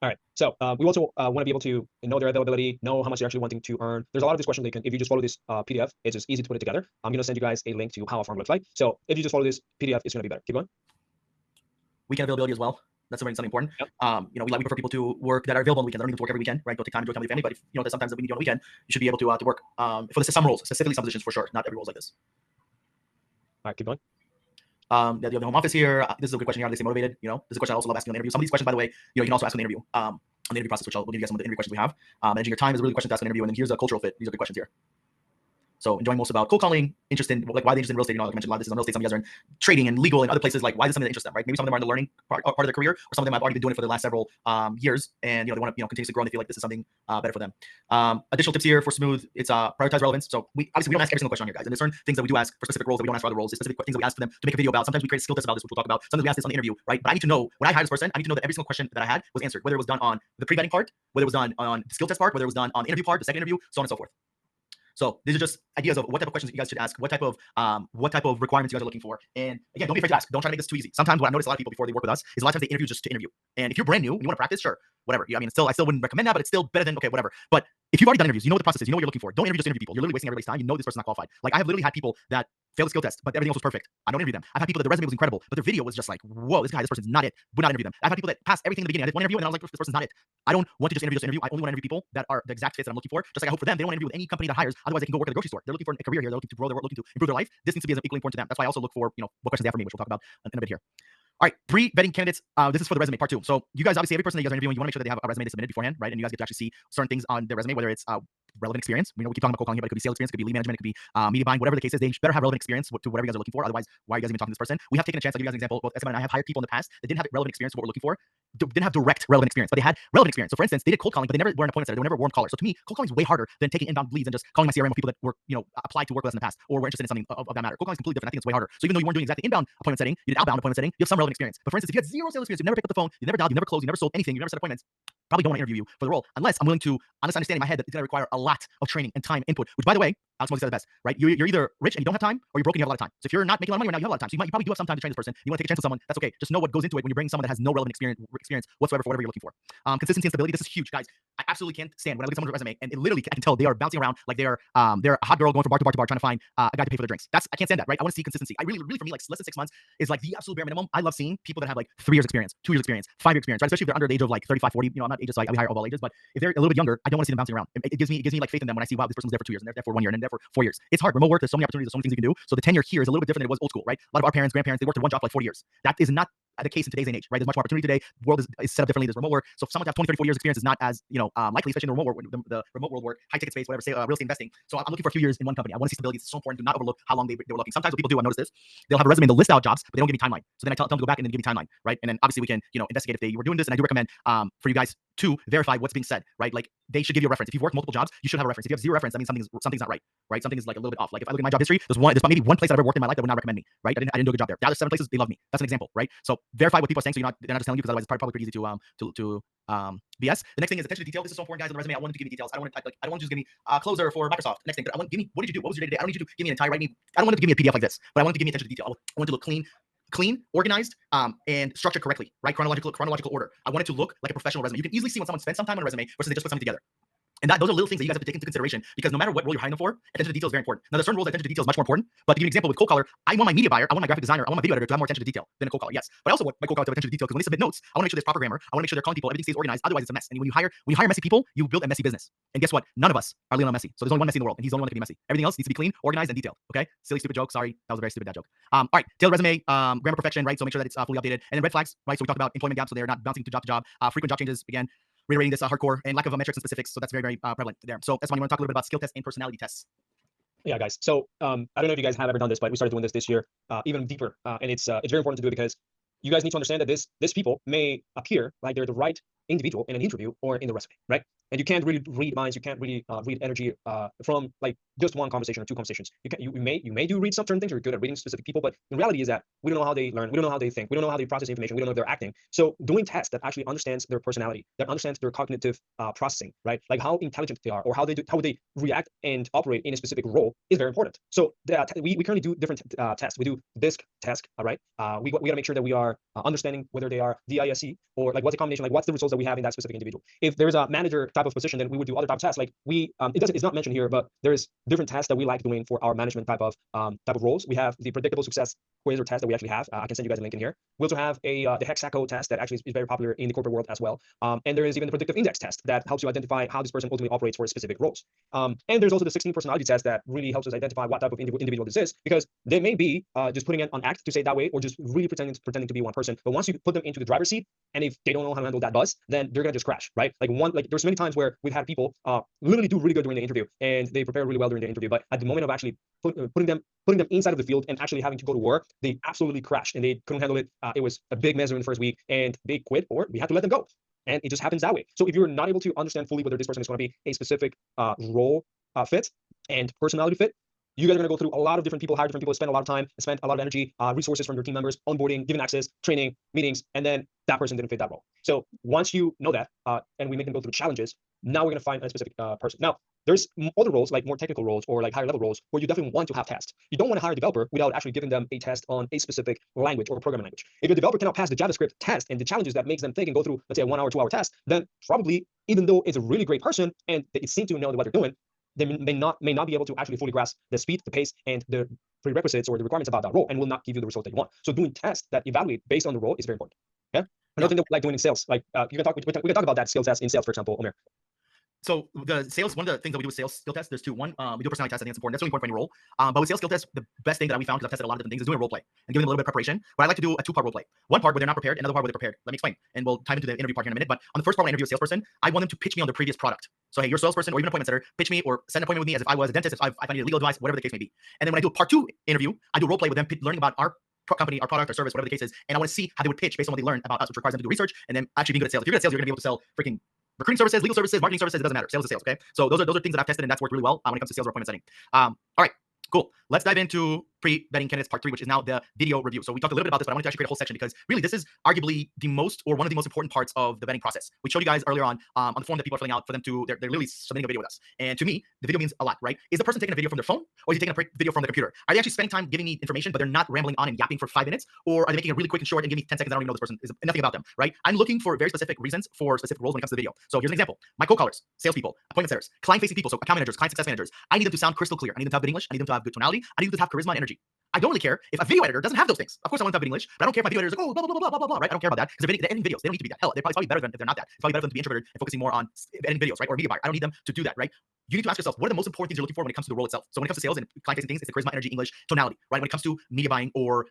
Speaker 3: All right. So we also want to be able to know their availability, know how much they're actually wanting to earn. There's a lot of these questions they can, if you just follow this PDF, it's just easy to put it together. I'm going to send you guys a link to how a farm looks like. So if you just follow this PDF, it's going to be better. Keep going.
Speaker 2: Weekend availability as well. That's something important.
Speaker 3: Yep.
Speaker 2: We prefer people to work that are available on weekends. I don't need to work every weekend, right? Go take time, enjoy time with your family. But if that sometimes that we need you on the weekend, you should be able to work for some roles, specifically some positions for sure. Not every role is like this.
Speaker 3: All right, keep going.
Speaker 2: You have the home office here. This is a good question. How do they stay motivated? This is a question I also love asking on the interview. Some of these questions, by the way, you can also ask on the interview, on the interview process, which we'll give you guys some of the interview questions we have. Managing your time is a really good question to ask on an interview. And then here's a cultural fit. These are good questions here. So enjoying most about cold calling, interest in like why they're interested in real estate. Like I mentioned, a lot of this is on real estate. Some of you guys are in trading and legal and other places. Like why is this something that interests them, right? Maybe some of them are in the learning part of their career, or some of them have already been doing it for the last several years, and they want to continuously grow and they feel like this is something better for them. Additional tips here for smooth. It's prioritize relevance. So we don't ask every single question on here, guys. And there's certain things that we do ask for specific roles that we don't ask for other roles. There's specific things that we ask for them to make a video about. Sometimes we create skill tests about this, which we'll talk about. Sometimes we ask this on the interview, right? But I need to know when I hire this person, I need to know that every single question that I had was answered, whether it was done on the pre-vetting part, whether it was done on the skill test part, whether it was done on the interview part, the second interview, so on and so forth. So these are just ideas of what type of questions you guys should ask, what type of requirements you guys are looking for. And again, don't be afraid to ask. Don't try to make this too easy. Sometimes what I notice a lot of people before they work with us is a lot of times they interview just to interview. And if you're brand new and you want to practice, sure, whatever. I still wouldn't recommend that, but it's still better than okay, whatever. But if you've already done interviews, you know what the process is, you know what you're looking for. Don't interview just to interview people. You're literally wasting everybody's time. You know this person's not qualified. Like I have literally had people that failed the skill test, but everything else was perfect. I don't interview them. I've had people that the resume was incredible, but their video was just like, whoa, this person's not it. Would not interview them. I've had people that passed everything in the beginning. I did one interview and I was like, this person's not it. I don't want to just interview. I only want to interview people that are the exact fits that I'm looking for. Just like I hope for them, they don't want to interview with any company that hires. Otherwise, they can go work at the grocery store. They're looking for a career here. They're looking to grow. They're looking to improve their life. This needs to be as equally important to them. That's why I also look for what questions they have for me, which we'll talk about in a bit here. All right, pre-vetting candidates. This is for the resume part 2. So you guys obviously every person that you guys are interviewing, you want to make sure that they have a resume they submitted beforehand, right? And you guys get to actually see certain things on their resume, whether it's relevant experience. We keep talking about cold calling here, but it could be sales experience, it could be lead management, it could be media buying, whatever the case is. They better have relevant experience to whatever you guys are looking for. Otherwise, why are you guys even talking to this person? We have taken a chance. I'll give you guys an example. Both Esteban and I have hired people in the past that didn't have relevant experience to what we're looking for, didn't have direct relevant experience, but they had relevant experience. So for instance, they did cold calling, but they never were an appointment setter. They were never warm callers. So to me, cold calling is way harder than taking inbound leads and just calling my CRM with people that were applied to work with us in the past or were interested in something of that matter. Cold calling is completely different. I think it's way harder. So even though you weren't doing exactly inbound appointment setting, you did outbound appointment setting, you have some relevant experience. But for instance, if you had zero sales experience, you never picked up the phone, you never dialed, you never closed, you never sold anything, you never set appointments, probably don't want to interview you for the role unless I'm willing to honestly understand in my head that it's going to require a lot of training and time input, which by the way, Alex Moses said the best, right? You're either rich and you don't have time, or you're broke and you have a lot of time. So if you're not making a lot of money right now, you have a lot of time. So you probably do have some time to train this person. You want to take a chance on someone, that's okay. Just know what goes into it when you bring someone that has no relevant experience whatsoever for whatever you're looking for. Consistency and stability, this is huge, guys. I absolutely can't stand when I look at someone's resume and it literally, I can tell they are bouncing around like they're a hot girl going from bar to bar to bar trying to find a guy to pay for their drinks. I can't stand that, right? I want to see consistency. I really for me, like less than 6 months is like the absolute bare minimum. I love seeing people that have like 3 years experience, 2 years experience, 5 years experience, right? Especially if they're under the age of like 35, 40. I'm not ages, so we hire all ages, but if they're a little bit younger, I don't want to see them bouncing around. It gives me like faith in them when I see, wow, this person's there for 2 years and they're there for 1 year and they're there for 4 years. It's hard. Remote work, there's so many opportunities, there's so many things you can do. So the tenure here is a little bit different than it was old school, right? A lot of our parents, grandparents, they worked at one job for like 40 years. That is not the case in today's age, right? There's much more opportunity today. The world is set up differently. There's remote work. So if someone to have 20, 30, 40 years experience is not as, likely, especially in the remote work, the remote world work, high ticket space, whatever, say real estate investing. So I'm looking for a few years in one company. I want to see stability. It's so important. Do not overlook how long they were looking. Sometimes what people do, I noticed this, they'll have a resume and they'll list out jobs, but they don't give me timeline. So then I tell them to go back and then give me timeline, right? And then obviously we can, investigate if they were doing this. And I do recommend for you guys to verify what's being said, right? Like they should give you a reference. If you've worked multiple jobs, you should have a reference. If you have 0 reference, that means something's not right, right? Something is like a little bit off. Like if I look at my job history, there's maybe one place I've ever worked in my life that would not recommend me, right? I didn't do a good job there. The other 7 places, they love me. That's an example, right? So verify what people are saying, so they're not just telling you, because otherwise it's probably pretty easy to BS. The next thing is attention to detail. This is so important, guys. On the resume, I want you to give me details. I don't want to type I don't want you to just give me a closer for Microsoft. Next thing, but I want give me what did you do? What was your day to day? I don't need you to give me an entire writing. I don't want you to give me a PDF like this, but I want you to give me attention to detail. I want it to look clean, organized, and structured correctly, right? Chronological order. I want it to look like a professional resume. You can easily see when someone spends some time on a resume versus they just put something together. And those are little things that you guys have to take into consideration, because no matter what role you're hiring them for, attention to detail is very important. Now, there's certain roles that attention to detail is much more important. But to give you an example with cold caller, I want my media buyer, I want my graphic designer, I want my video editor to have more attention to detail than a cold caller. Yes, but I also want my cold caller to have attention to detail, because when they submit notes, I want to make sure there's proper grammar. I want to make sure they're calling people, everything stays organized. Otherwise, it's a mess. And when you hire messy people, you build a messy business. And guess what? None of us are Lionel Messi. So there's only one Messi in the world, and he's the only one that can be messy. Everything else needs to be clean, organized, and detailed. Okay? Silly, stupid joke. Sorry, that was a very stupid dad joke. All right, tailored resume, grammar perfection, right? So make sure that it's fully updated. And then red flags, right? So we talked about employment gaps, so they're not bouncing to job. Frequent job changes, again, reiterating this hardcore, and lack of metrics and specifics. So that's very, very prevalent there. So that's why you want to talk a little bit about skill tests and personality tests.
Speaker 3: Yeah, guys. So I don't know if you guys have ever done this, but we started doing this year, even deeper, and it's very important to do it, because you guys need to understand that these people may appear like they're the right individual in an interview or in the resume, right? And you can't really read minds. You can't really read energy from like just one conversation or 2 conversations. You may do read some certain things. You're good at reading specific people, but the reality is that we don't know how they learn. We don't know how they think. We don't know how they process information. We don't know if they're acting. So doing tests that actually understands their personality, that understands their cognitive processing, right? Like how intelligent they are, or how they react and operate in a specific role is very important. So we currently do different tests. We do DISC test, all right? We got to make sure that we are understanding whether they are DISC or like what's the combination, like what's the results that that we have in that specific individual. If there's a manager type of position, then we would do other type of tasks. Like it's not mentioned here, but there's different tasks that we like doing for our management type of roles. We have the predictable success quiz or test that we actually have. I can send you guys a link in here. We also have the Hexaco test that actually is very popular in the corporate world as well. And there is even the predictive index test that helps you identify how this person ultimately operates for specific roles. And there's also the 16 personality test that really helps us identify what type of individual this is, because they may be just putting it on act to say it that way, or just really pretending to be one person. But once you put them into the driver's seat, and if they don't know how to handle that buzz, then they're gonna just crash, right? Like there's many times where we've had people literally do really good during the interview, and they prepare really well during the interview, but at the moment of actually putting them inside of the field and actually having to go to war, they absolutely crashed and they couldn't handle it. It was a big mess during the first week, and they quit, or we had to let them go. And it just happens that way. So if you're not able to understand fully whether this person is going to be a specific role fit and personality fit, you guys are going to go through a lot of different people, hire different people, spend a lot of time, spend a lot of energy, resources from your team members, onboarding, giving access, training, meetings, and then that person didn't fit that role. So once you know that, and we make them go through challenges, now we're going to find a specific person. Now, there's other roles, like more technical roles or like higher level roles, where you definitely want to have tests. You don't want to hire a developer without actually giving them a test on a specific language or programming language. If a developer cannot pass the JavaScript test and the challenges that makes them think and go through, let's say, a 1 hour, 2 hour test, then probably, even though it's a really great person and it seems to know what they're doing, they may not be able to actually fully grasp the speed, the pace, and the prerequisites or the requirements about that role, and will not give you the result that you want. So doing tests that evaluate based on the role is very important. Okay. Another thing that we like doing in sales, like we can talk about that skill test in sales, for example, Omer.
Speaker 2: So the sales, one of the things that we do with sales skill tests, there's two. One, we do a personality test. I think it's important. That's really important for any role. But with sales skill tests, the best thing that we found, because I've tested a lot of different things, is doing a role play and giving them a little bit of preparation. But I like to do a 2-part role play. One part where they're not prepared, another part where they're prepared. Let me explain, and we'll dive into the interview part here in a minute. But on the first part, when I interview a salesperson, I want them to pitch me on their previous product. So hey, you're a salesperson or even an appointment setter, pitch me or send an appointment with me as if I was a dentist, if I need legal advice, whatever the case may be. And then when I do a part 2 interview, I do a role play with them, learning about our company, our product, our service, whatever the case is, and I want to see how they would pitch based on what they learn about us, which requires them to do research and then actually being good at sales. If you're good at sales, you're gonna be able to sell freaking recruiting services, legal services, marketing services. It doesn't matter. Sales is sales. Okay. So those are things that I've tested, and that's worked really well when it comes to sales or appointment setting. All right. Cool. Let's dive into pre-vetting candidates part 3, which is now the video review. So we talked a little bit about this, but I wanted to actually create a whole section because really this is arguably the most, or one of the most important parts of the vetting process. We showed you guys earlier on the form that people are filling out for them to, they're literally submitting a video with us. And to me, the video means a lot, right? Is the person taking a video from their phone, or is he taking a video from the computer? Are they actually spending time giving me information, but they're not rambling on and yapping for 5 minutes? Or are they making it really quick and short and giving me 10 seconds? I don't even know this person, is nothing about them, right? I'm looking for very specific reasons for specific roles when it comes to the video. So here's an example. My cold callers, salespeople, appointment setters, client-facing people, so account managers, client success managers. I need them to sound crystal clear. I need them to have good English. I need them to have good tonality. I need them to have charisma and energy. I don't really care if a video editor doesn't have those things. Of course, I want to have good English, but I don't care if my video editor is like, oh, blah, blah, blah, blah, blah, blah, right? I don't care about that because they're editing videos. They don't need to be that. Hell, it's probably better than if they're not that. It's probably better for them to be introverted and focusing more on editing videos, right? Or media buyer. I don't need them to do that, right? You need to ask yourself, what are the most important things you're looking for when it comes to the role itself? So when it comes to sales and client-facing things, it's the charisma, energy, English, tonality, right? When it comes to media buying or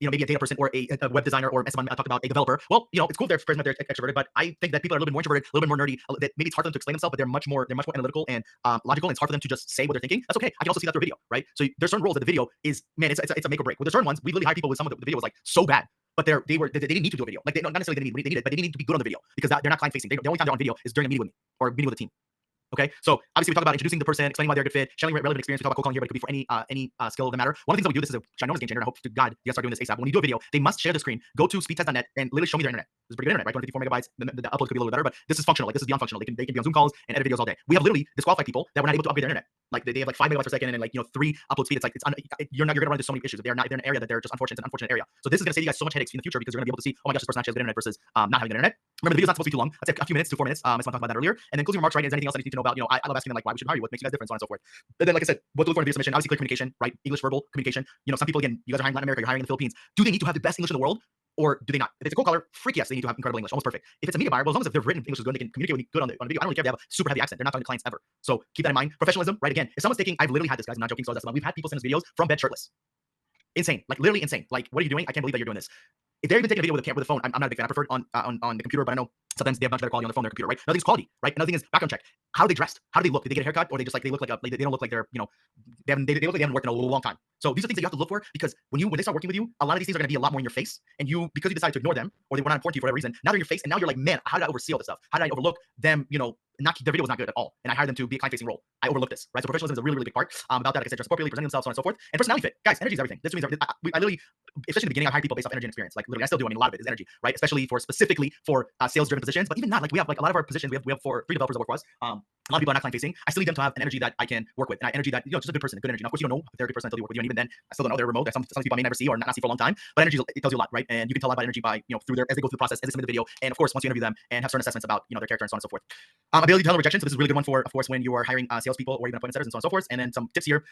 Speaker 2: maybe a data person or a web designer, or Esteban talked about a developer. Well, it's cool if they're charisma, they're extroverted, but I think that people are a little bit more introverted, a little bit more nerdy. That maybe it's hard for them to explain themselves, but they're much more analytical and logical, and it's hard for them to just say what they're thinking. That's okay. I can also see that through video, right? So there's certain roles that the video is, man, it's a make or break. With there's certain ones, we literally hire people with some of the video was like so bad, but they didn't need to do a video. Like not necessarily they need it, but they need to be good on the video because they're not client facing. The only time they're on video is during a meeting with me or meeting with the team. Okay, so obviously we talk about introducing the person, explaining why they're a good fit, sharing relevant experience. We talk about cold calling here, but it could be for any skill that matter. One of the things that we do, this is a ginormous game changer, and I hope to God you guys start doing this ASAP. When you do a video, they must share the screen, go to speedtest.net, and literally show me their internet. This is pretty good internet, right? 254 megabytes. The upload could be a little bit better, but this is functional. Like this is beyond functional. They can be on Zoom calls and edit videos all day. We have literally disqualified people that were not able to upgrade their internet. Like they have like 5 megabytes per second and like 3 upload speed. It's like you're gonna run into so many issues if they're in an area that they're just unfortunate. It's an unfortunate area. So this is gonna save you guys so much headaches in the future because you're gonna be able to see, oh my gosh, this person actually has good internet versus not having good internet. Remember, the video's not supposed to be too long. I'd say a few minutes to 4 minutes. I talked about that earlier. And then closing remarks, right? Is there anything else that you need to know about? I love asking them like why we should hire you, what makes you guys different, so on and so forth. But then, like I said, what to look for in the video submission, obviously clear communication, right? English verbal communication. Some people, again, you guys are hiring in Latin America, you're hiring in the Philippines. Do they need to have the best English in the world? Or do they not? If it's a cold caller, freak yes, they need to have incredible English, almost perfect. If it's a media buyer, well, as long as their written English is good, they can communicate with me good on the video. I don't really care if they have a super heavy accent. They're not talking to clients ever. So keep that in mind. Professionalism, right? Again, if someone's taking, I've literally had this, guys, I'm not joking, so that's we've had people send us videos from bed shirtless. Insane, like literally insane. Like, what are you doing? I can't believe that you're doing this. If they're even taking a video with a phone, I'm not a big fan. I prefer it on the computer, but I know sometimes they have much better quality on their phone, their computer, right? Another thing is quality, right? Another thing is background check. How are they dressed? How do they look? Did they get a haircut, or they just like they look like they don't look like they're they look like they haven't worked in a long time. So these are things that you have to look for because when they start working with you, a lot of these things are going to be a lot more in your face, and because you decide to ignore them or they were not important to you for whatever reason, now they're in your face, and now you're like, man, how did I oversee all this stuff? How did I overlook them? Their video was not good at all, and I hired them to be a client-facing role. I overlooked this, right? So professionalism is a really, really big part about that. Like I said, dress appropriately, presenting themselves, so on and so forth, and personality fit. Guys, energy is everything. This means I literally, especially in the beginning, I hired people based off energy and experience. Like literally, I still do. I mean, a lot of it is energy, right? Especially specifically for sales-driven positions, but even not like we have like a lot of our positions. We have 3 developers that work for us. A lot of people are not client facing. I still need them to have an energy that I can work with, and an energy that, just a good person, good energy. Now, of course, you don't know if they're a good person until you work with you, and even then, I still don't know they're remote. There's some people I may never see or not see for a long time, but energy, it tells you a lot, right? And you can tell a lot about energy by, through their, as they go through the process, as they submit the video, and of course, once you interview them and have certain assessments about, their character and so on and so forth. Ability to handle rejection. So this is a really good one for, of course, when you are hiring salespeople or even appointment setters and so on and so forth. And then some tips here,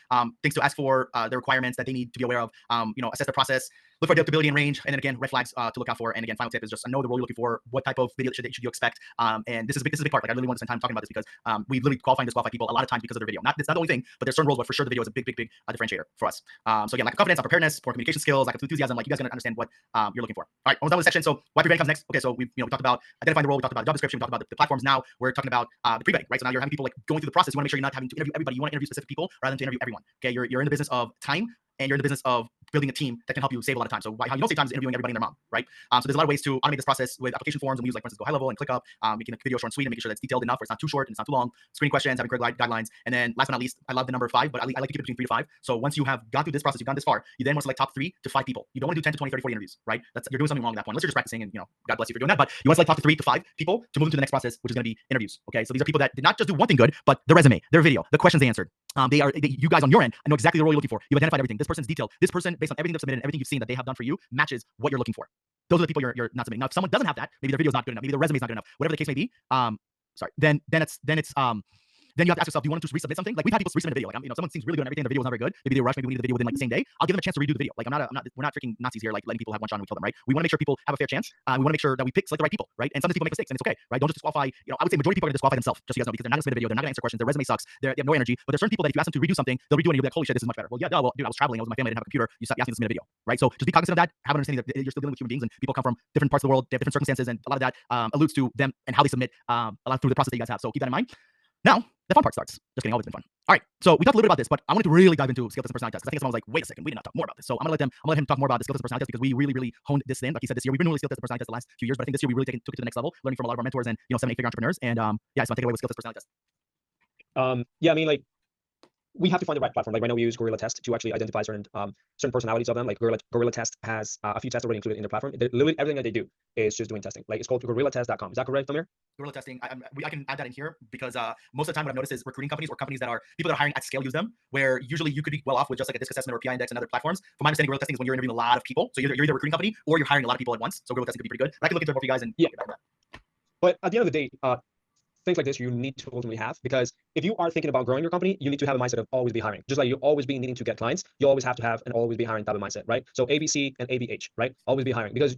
Speaker 2: things to ask for, the requirements that they need to be aware of, assess the process, look for adaptability and range, and then again, red flags to look out for. And again, final tip is just know the role you're looking for, what type of video should you expect. And this is a big part. Like, I really want to spend time talking about this because we literally qualify and disqualify people a lot of times because of their video. It's not the only thing, but there's certain roles, but for sure the video is a big differentiator for us. So again, lack of confidence, lack of preparedness, poor communication skills, lack of enthusiasm. Like, you guys gotta understand what you're looking for. All right, almost done with this section. So why pre-vetting comes next. Okay, so we talked about identifying the role, we talked about the job description, we talked about the platforms. Now we're talking about the pre-vetting, right? So now you're having people like going through the process. You want to make sure you're not having to interview everybody. You want to interview specific people rather than to interview everyone. Okay, you're in the business of time, and you're in the business of building a team that can help you save a lot of time. So how you don't save time is interviewing everybody and their mom, right? So there's a lot of ways to automate this process with application forms, and we use, like, for instance, Go High Level and ClickUp. We can make video short and sweet and making sure that's detailed enough, where it's not too short and it's not too long. Screening questions, having clear guidelines, and then last but not least, I love the number 5, but I like to keep it between 3 to 5. So once you have gone through this process, you've gone this far, you then want to select top 3 to 5 people. You don't want to do 10 to 20, 30, 40 interviews, right? You're doing something wrong at that point. Unless you're just practicing, and God bless you for doing that. But you want to select top 3 to 5 people to move into the next process, which is going to be interviews. Okay, so these are people that did not just do one thing good, but their resume, their video, the questions they answered. You guys on your end know exactly the role you're looking for. You've identified everything. This person's detailed. This person, based on everything they've submitted and everything you've seen that they have done for you, matches what you're looking for. Those are the people you're not submitting. Now, if someone doesn't have that, maybe their video's not good enough, maybe their resume's not good enough, whatever the case may be. Then you have to ask yourself, do you want to just resubmit something? Like, we've had people resubmit a video. Like, someone seems really good and everything, the video was never good. Maybe they rush, maybe we need the video within like the same day. I'll give them a chance to redo the video. Like, we're not freaking Nazis here, like letting people have one shot and we kill them, right? We want to make sure people have a fair chance. We want to make sure that we select the right people, right? And sometimes people make mistakes, and it's okay, right? Don't just disqualify. I would say majority of people are going to disqualify themselves, just so you guys know, because they're not going to submit a video, they're not going to answer questions, their resume sucks, they have no energy. But there's certain people that if you ask them to redo something, they'll redo it and you'll be like, holy shit, this is much better. Well, yeah, duh, well, dude, I was traveling, I was with my family, I didn't have a computer. You asked me to submit a video, right? So just be cognizant of that. Have an understanding that you're still dealing with human beings, and people come from different parts of the world, they have different circumstances, and a lot of that alludes to them and how they submit a lot through the process that you guys have. So keep that in mind. Now, the fun part starts. Just kidding, always been fun. All right, so we talked a little bit about this, but I wanted to really dive into skill tests and personality tests, because I think someone was like, wait a second, we did not talk more about this. So I'm gonna let him talk more about the skill tests and personality tests, because we really honed this in. Like he said, this year we've been doing skill tests and personality tests the last few years, but I think this year we really took it to the next level, learning from a lot of our mentors and 7-8-figure entrepreneurs. And yeah, so I'm taking away with skill tests and personality tests.
Speaker 3: Yeah, I mean, like, we have to find the right platform. Like right now we use Gorilla Test to actually identify certain personalities of them. Like Gorilla Test has a few tests already included in their platform. Literally everything that they do is just doing testing. Like, it's called gorillatest.com. Is that correct, Omer?
Speaker 2: Gorilla testing. I can add that in here because most of the time what I've noticed is recruiting companies or companies that are people that are hiring at scale use them, where usually you could be well off with just like a disc assessment or PI index and other platforms. From my understanding, Gorilla testing is when you're interviewing a lot of people. So you're either a recruiting company or you're hiring a lot of people at once. So Gorilla testing could be pretty good. But I can look into it more for you guys and
Speaker 3: yeah. But at the end of the day, things like this you need to ultimately have, because if you are thinking about growing your company, you need to have a mindset of always be hiring. Just like you always be needing to get clients, you always have to have an always be hiring type of mindset, right? So ABC and ABH, right? Always be hiring, because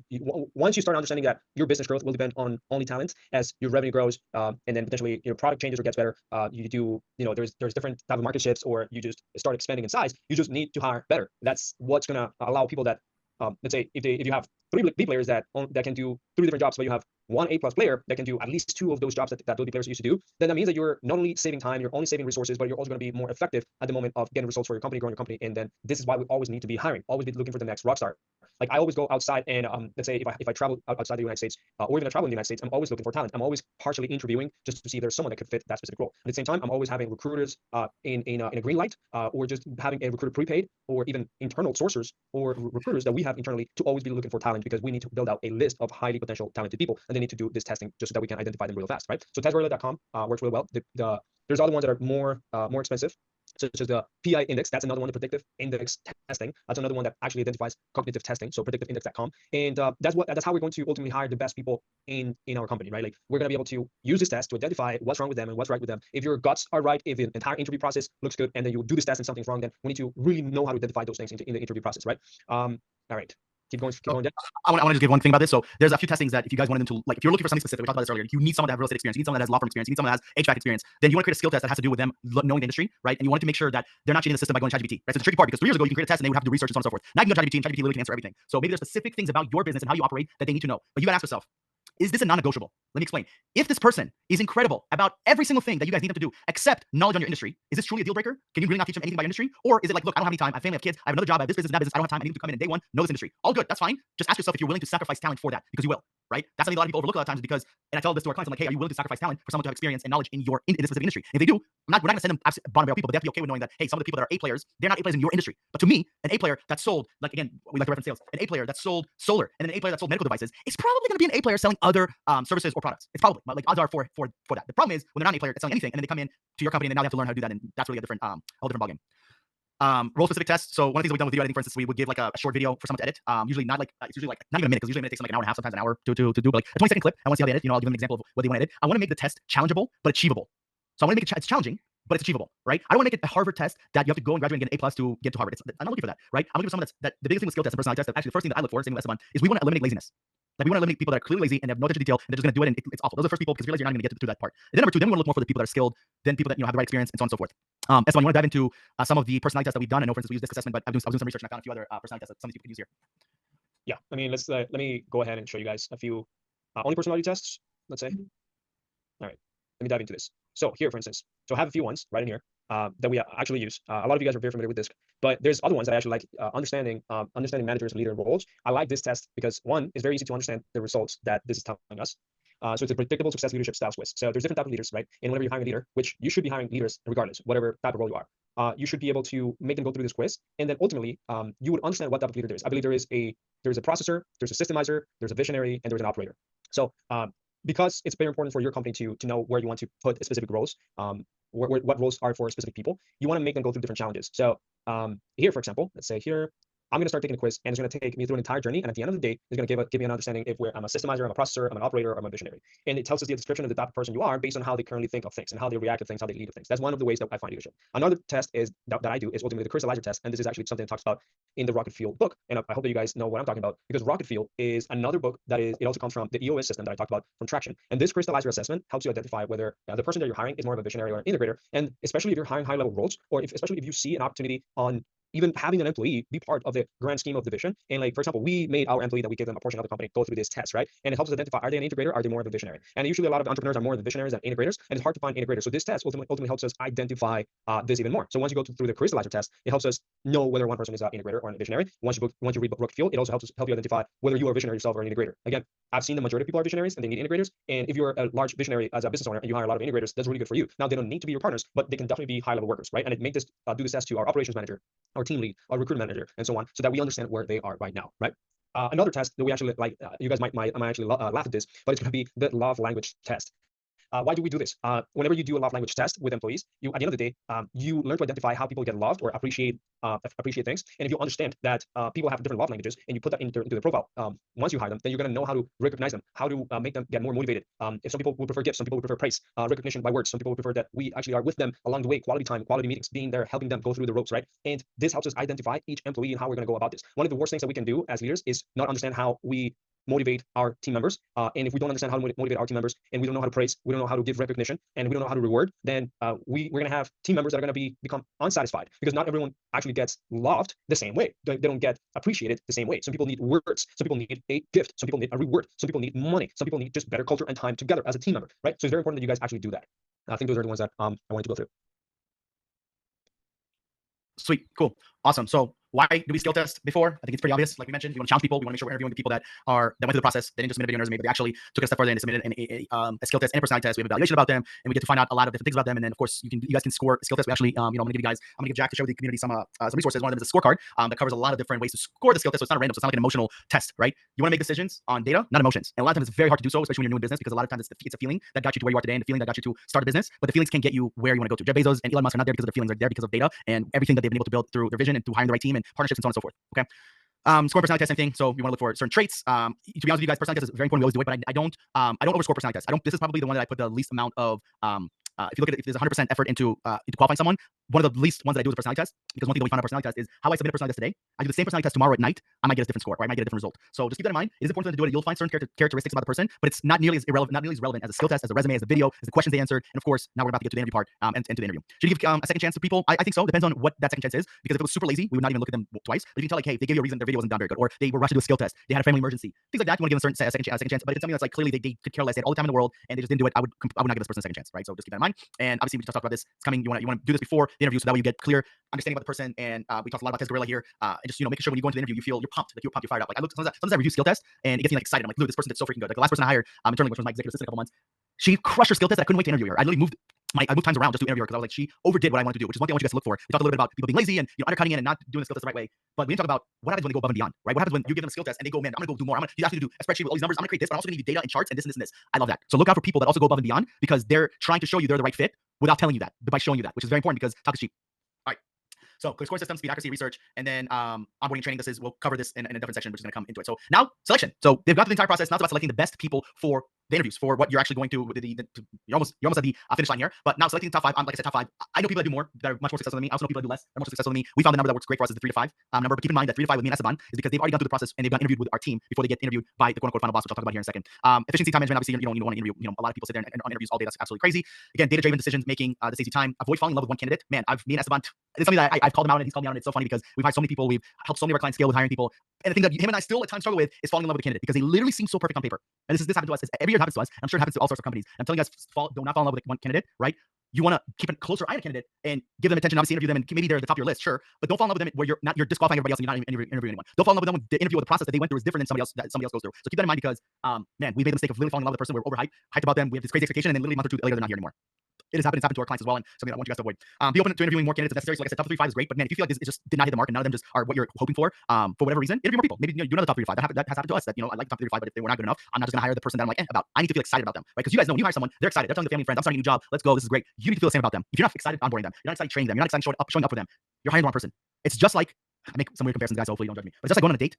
Speaker 3: once you start understanding that your business growth will depend on only talent, as your revenue grows, and then potentially your product changes or gets better, there's different type of market shifts, or you just start expanding in size, you just need to hire better. That's what's gonna allow people that, let's say if you have 3 B players that can do 3 different jobs, but you have 1 A+ player that can do at least 2 of those jobs that those B players used to do, then that means that you're not only saving time, you're only saving resources, but you're also going to be more effective at the moment of getting results for your company, growing your company. And then this is why we always need to be hiring, always be looking for the next rock star. Like, I always go outside and let's say if I travel outside the United States, or even I travel in the United States, I'm always looking for talent. I'm always partially interviewing just to see if there's someone that could fit that specific role. At the same time, I'm always having recruiters in a green light, or just having a recruiter prepaid, or even internal sourcers or recruiters that we have internally to always be looking for talent, because we need to build out a list of highly potential talented people, and they need to do this testing just so that we can identify them real fast, right? So testgorilla.com works really well. There's other ones that are more expensive, such as the PI index. That's another one, the predictive index testing. That's another one that actually identifies cognitive testing. So predictiveindex.com. And that's how we're going to ultimately hire the best people in our company, right? Like, we're going to be able to use this test to identify what's wrong with them and what's right with them. If your guts are right, if the entire interview process looks good, and then you do this test and something's wrong, then we need to really know how to identify those things in the interview process, right? All right. Keep going.
Speaker 2: I want to just give one thing about this. So there's a few testings that if you guys wanted them to, like, if you're looking for something specific, we talked about this earlier, you need someone to have real estate experience, you need someone that has law firm experience, you need someone that has HVAC experience, then you want to create a skill test that has to do with them knowing the industry, right? And you want to make sure that they're not cheating the system by going to ChatGPT, right? So it's a tricky part, because 3 years ago you can create a test and they would have to do research and so on and so forth. Now you can go to ChatGPT, and ChatGPT literally can answer everything. So maybe there's specific things about your business and how you operate that they need to know. But you gotta ask yourself, is this a non-negotiable? Let me explain. If this person is incredible about every single thing that you guys need them to do, except knowledge on your industry, is this truly a deal breaker? Can you really not teach them anything about industry? Or is it like, look, I don't have any time, I have family, I have kids, I have another job, I have this business, that business, I don't have time, I need them to come in day one, know this industry. All good, that's fine. Just ask yourself if you're willing to sacrifice talent for that, because you will, right? That's something a lot of people overlook a lot of times, because, and I tell this to our clients, I'm like, hey, are you willing to sacrifice talent for someone to have experience and knowledge in this specific industry? And if they do, we're not gonna send them bottom barrel people, but they have to be okay with knowing that, hey, some of the people that are A players, they're not A players in your industry. But to me, an A player that sold, like, again, we like to reference sales, an A player that sold solar, and an A player that sold medical devices is probably gonna be an A player selling other services or products. It's probably like odds are for that. The problem is when they're not an A player that's selling anything, and then they come in to your company and then now they have to learn how to do that, and that's really a different whole different ballgame. Role specific tests. So one of the things we've done with video editing, for instance, we would give like a short video for someone to edit. Usually not like it's usually like not even a minute, because usually a minute takes like an hour and a half, sometimes an hour to do. But like a 20-second clip. I want to see how they edit. You know, I'll give them an example of what they want to edit. I want to make the test challengeable but achievable. So I want to make it it's challenging, but it's achievable, right? I don't want to make it a Harvard test that you have to go and graduate and get an A+ to get to Harvard. I'm not looking for that, right? I'm looking for someone that the biggest thing with skill tests and personality tests, that actually the first thing that I look for, same with Esteban, is we want to eliminate laziness. Like we want to eliminate people that are clearly lazy and have no attention to detail and they're just going to do it and it's awful. Those are the first people, because you realize you're not going to get through that part. And then number two, then we want to look more for the people that are skilled, then people that have the right experience, and so on and so forth. Esteban, you want to dive into some of the personality tests that we've done? I know, for instance, we use disc assessment, but I was doing some research and I found a few other personality tests that some of these people can use here.
Speaker 3: Yeah, I mean, let me go ahead and show you guys a few only personality tests, let's say. All right, let me dive into this. So here, for instance, so I have a few ones right in here that we actually use. A lot of you guys are very familiar with this, but there's other ones that I actually like. Understanding managers and leader roles. I like this test because one, it's very easy to understand the results that this is telling us. So it's a predictable success leadership style quiz. So there's different types of leaders, right? And whenever you're hiring a leader, which you should be hiring leaders regardless, whatever type of role you are, you should be able to make them go through this quiz, and then ultimately, you would understand what type of leader there is. I believe there is a processor, there's a systemizer, there's a visionary, and there's an operator. So because it's very important for your company to know where you want to put specific roles, what roles are for specific people, you want to make them go through different challenges. So here, for example, let's say here, I'm going to start taking a quiz, and it's going to take me through an entire journey. And at the end of the day, it's going to give me an understanding if I'm a systemizer, I'm a processor, I'm an operator, or I'm a visionary. And it tells us the description of the type of person you are based on how they currently think of things and how they react to things, how they lead to things. That's one of the ways that I find leadership. Another test is that I do is ultimately the crystallizer test. And this is actually something that talks about in the Rocket Fuel book. And I hope that you guys know what I'm talking about, because Rocket Fuel is another book that it also comes from the EOS system that I talked about from Traction. And this crystallizer assessment helps you identify whether the person that you're hiring is more of a visionary or an integrator. And especially if you're hiring high level roles, or especially if you see an opportunity on even having an employee be part of the grand scheme of the vision. And like, for example, we made our employee that we gave them a portion of the company go through this test, right? And it helps us identify, are they an integrator? Are they more of a visionary? And usually a lot of entrepreneurs are more of the visionaries than integrators, and it's hard to find integrators. So this test ultimately helps us identify this even more. So once you go through the crystallizer test, it helps us know whether one person is an integrator or a visionary. Once you read Rocket Fuel, it also help you identify whether you are a visionary yourself or an integrator. Again, I've seen the majority of people are visionaries and they need integrators. And if you're a large visionary as a business owner and you hire a lot of integrators, that's really good for you. Now, they don't need to be your partners, but they can definitely be high level workers, right? And it make this do this test to our operations manager, our team lead, our recruitment manager, and so on, so that we understand where they are right now, right? Another test that we actually like, you guys might actually laugh at this, but it's going to be the love language test. Why do we do this? Whenever you do a love language test with employees, you at the end of the day, you learn to identify how people get loved or appreciate things. And if you understand that people have different love languages, and you put that into the profile, once you hire them, then you're going to know how to recognize them, how to make them get more motivated. If some people would prefer gifts, some people would prefer praise, recognition by words, some people would prefer that we actually are with them along the way, quality time, quality meetings, being there, helping them go through the ropes, right? And this helps us identify each employee and how we're going to go about this. One of the worst things that we can do as leaders is not understand how we motivate our team members. And if we don't understand how to motivate our team members, and we don't know how to praise, we don't know how to give recognition, and we don't know how to reward, then we're going to have team members that are going to become unsatisfied, because not everyone actually gets loved the same way. They don't get appreciated the same way. Some people need words. Some people need a gift. Some people need a reward. Some people need money. Some people need just better culture and time together as a team member, right? So it's very important that you guys actually do that. I think those are the ones that I wanted to go through.
Speaker 2: Sweet, cool, awesome. So why do we skill test before? I think it's pretty obvious. Like we mentioned, we want to challenge people. We want to make sure we're interviewing the people that went through the process. They didn't just submit a video resume, but they actually took it a step further and submitted a skill test and a personality test. We have evaluation about them, and we get to find out a lot of different things about them. And then of course, you guys can score skill tests. We actually, I'm gonna give Jack to share with the community some resources. One of them is a scorecard that covers a lot of different ways to score the skill test. So it's not random. So it's not like an emotional test, right? You want to make decisions on data, not emotions. And a lot of times it's very hard to do so, especially when you're new in business, because a lot of times it's a feeling that got you to where you are today, and the feeling that got you to start a business. But the feelings can get you where you want to go to. Jeff Bezos and Elon Musk are not there because of their feelings; they're there because of data and everything that they've been able to build through their vision and through hiring the right team and partnerships and so on and so forth. Okay. Score personality test, same thing. So you want to look for certain traits. To be honest with you guys, personality test is very important. We always do it, but I don't overscore personality tests. This is probably the one that I put the least amount of if you look at it, if there's 100% effort into qualifying someone, one of the least ones that I do is a personality test, because one thing that we found out personality test is how I submit a personality test today. I do the same personality test tomorrow at night, I might get a different score, or I might get a different result. So just keep that in mind. It is important to do it. You'll find certain characteristics about the person, but it's not nearly as relevant as a skill test, as a resume, as a video, as the questions they answered. And of course, now we're about to get to the interview part and to the interview. Should you give a second chance to people? I think so. Depends on what that second chance is, because if it was super lazy, we would not even look at them twice. But you can tell, like, hey, they gave you a reason their video wasn't done very good, or they were rushed to do a skill test, they had a family emergency, things like that. You want to give them a second chance. But if it's something that's like clearly they could care less, they had all the time in the world, and they just didn't do it, I would not give this person a second chance, right? So just keep that in mind. And obviously, we just talked about this. It's coming. You want to do this before the interview, so that way you get clear understanding about the person. And we talked a lot about test gorilla here, and just making sure when you go into the interview, you feel you're pumped, you're fired up. Like sometimes I review skill tests, and it gets me like excited. I'm like, dude, this person did so freaking good. Like the last person I hired internally, which was my executive assistant a couple months, she crushed her skill test. I couldn't wait to interview her. I literally moved I moved times around just to interview her because I was like, she overdid what I wanted to do, which is one thing I want you guys to look for. We talked a little bit about people being lazy and undercutting it and not doing the skill test the right way. But we didn't talk about what happens when they go above and beyond, right? What happens when you give them a skill test and they go, man, I'm gonna go do more. You ask you to do a spreadsheet with all these numbers. I'm gonna create this, but I'm also gonna give you data and charts and this and this and this. I love that. So look out for people that also go above and beyond because they're trying to show you they're the right fit without telling you that, by showing you that, which is very important because talk is cheap. All right. So clear score system, speed, accuracy, research, and then onboarding training. We'll cover this in a different section, which is going to come into it. So now selection. So they've got through the entire process. Now it's about selecting the best people for the interviews, for what you're actually going to. You're almost at the finish line here. But now selecting the top 5. Like I said, top 5. I know people that do more, that are much more successful than me. I also know people that do less, that are more successful than me. We found the number that works great for us is the 3 to 5 number. But keep in mind that 3 to 5 with me and Esteban is because they've already gone through the process and they've got interviewed with our team before they get interviewed by the quote unquote final boss, which I'll talk about here in a second. Efficiency, time management. Obviously, you don't want to interview. A lot of people sit there and on interviews all day. That's absolutely crazy. Again, data-driven decisions making. This saves you time. Avoid falling in love with one candidate. Man, me and Esteban. It's something that I've called him out and he's called me out, and it's so funny because we've hired so many people, we've helped so many of our clients scale with hiring people, and the thing that him and I still at times struggle with is falling in love with a candidate because they literally seem so perfect on paper. And this happened to us. Every year it happens to us. I'm sure it happens to all sorts of companies. I'm telling you guys, do not fall in love with one candidate, right? You want to keep a closer eye on a candidate and give them attention. Obviously, interview them, and maybe they're at the top of your list, sure. But don't fall in love with them where you're disqualifying everybody else and you're not interviewing anyone. Don't fall in love with them when the interview or the process that they went through is different than somebody else goes through. So keep that in mind because, man, we made the mistake of really falling in love with the person. We're hyped about them. We have this crazy expectation, and then literally a month or two later, they're not here anymore. It has happened. It's happened to our clients as well, and something that I want you guys to avoid. Be open to interviewing more candidates if necessary. So like I said, top 3 to 5 is great, but man, if you feel like it just did not hit the mark and none of them just are what you're hoping for whatever reason, interview more people. Maybe do another top 3 to 5. That has happened to us. That I like top 3 to 5, but if they were not good enough, I'm not just gonna hire the person that I'm like about. I need to feel excited about them, right? Because you guys know when you hire someone, they're excited. They're telling the family and friends, I'm starting a new job. Let's go. This is great. You need to feel the same about them. If you're not excited onboarding them, you're not excited training them, you're not excited showing up for them, you're hiring the wrong person. It's just like I make some weird comparisons, guys. So hopefully you don't judge me. But it's just like going on a date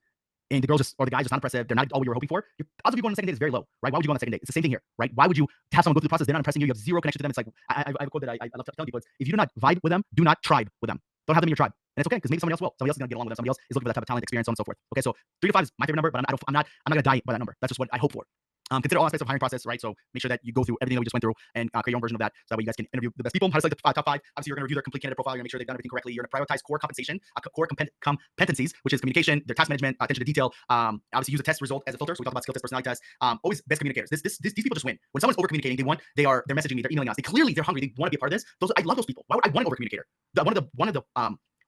Speaker 2: and the girl or the guy just not impressive. They're not all you were hoping for. Your odds of you going on a second date is very low, right? Why would you go on a second date? It's the same thing here, right? Why would you have someone go through the process? They're not impressing you. You have zero connection to them. It's like I have a quote that I love telling people. It's, if you do not vibe with them, do not tribe with them. Don't have them in your tribe. And it's okay because maybe somebody else will. Somebody else is gonna get along with them. Somebody else is looking for that type of talent, experience, so on and so forth. Okay, so 3 to 5 is my favorite number, but I'm not gonna die by that number. That's just what I hope for. Consider all aspects of hiring process, right? So make sure that you go through everything that we just went through and create your own version of that, so that way you guys can interview the best people. How to select the top 5? Obviously, you're going to review their complete candidate profile. You're going to make sure they've done everything correctly. You're going to prioritize core compensation, core competencies, which is communication, their task management, attention to detail. Obviously, use a test result as a filter. So we talk about skill test, personality test. Always best communicators. These people just win. When someone's over communicating, they're messaging me, they're emailing us. They're hungry. They want to be a part of this. I love those people. Why would I want an over communicator?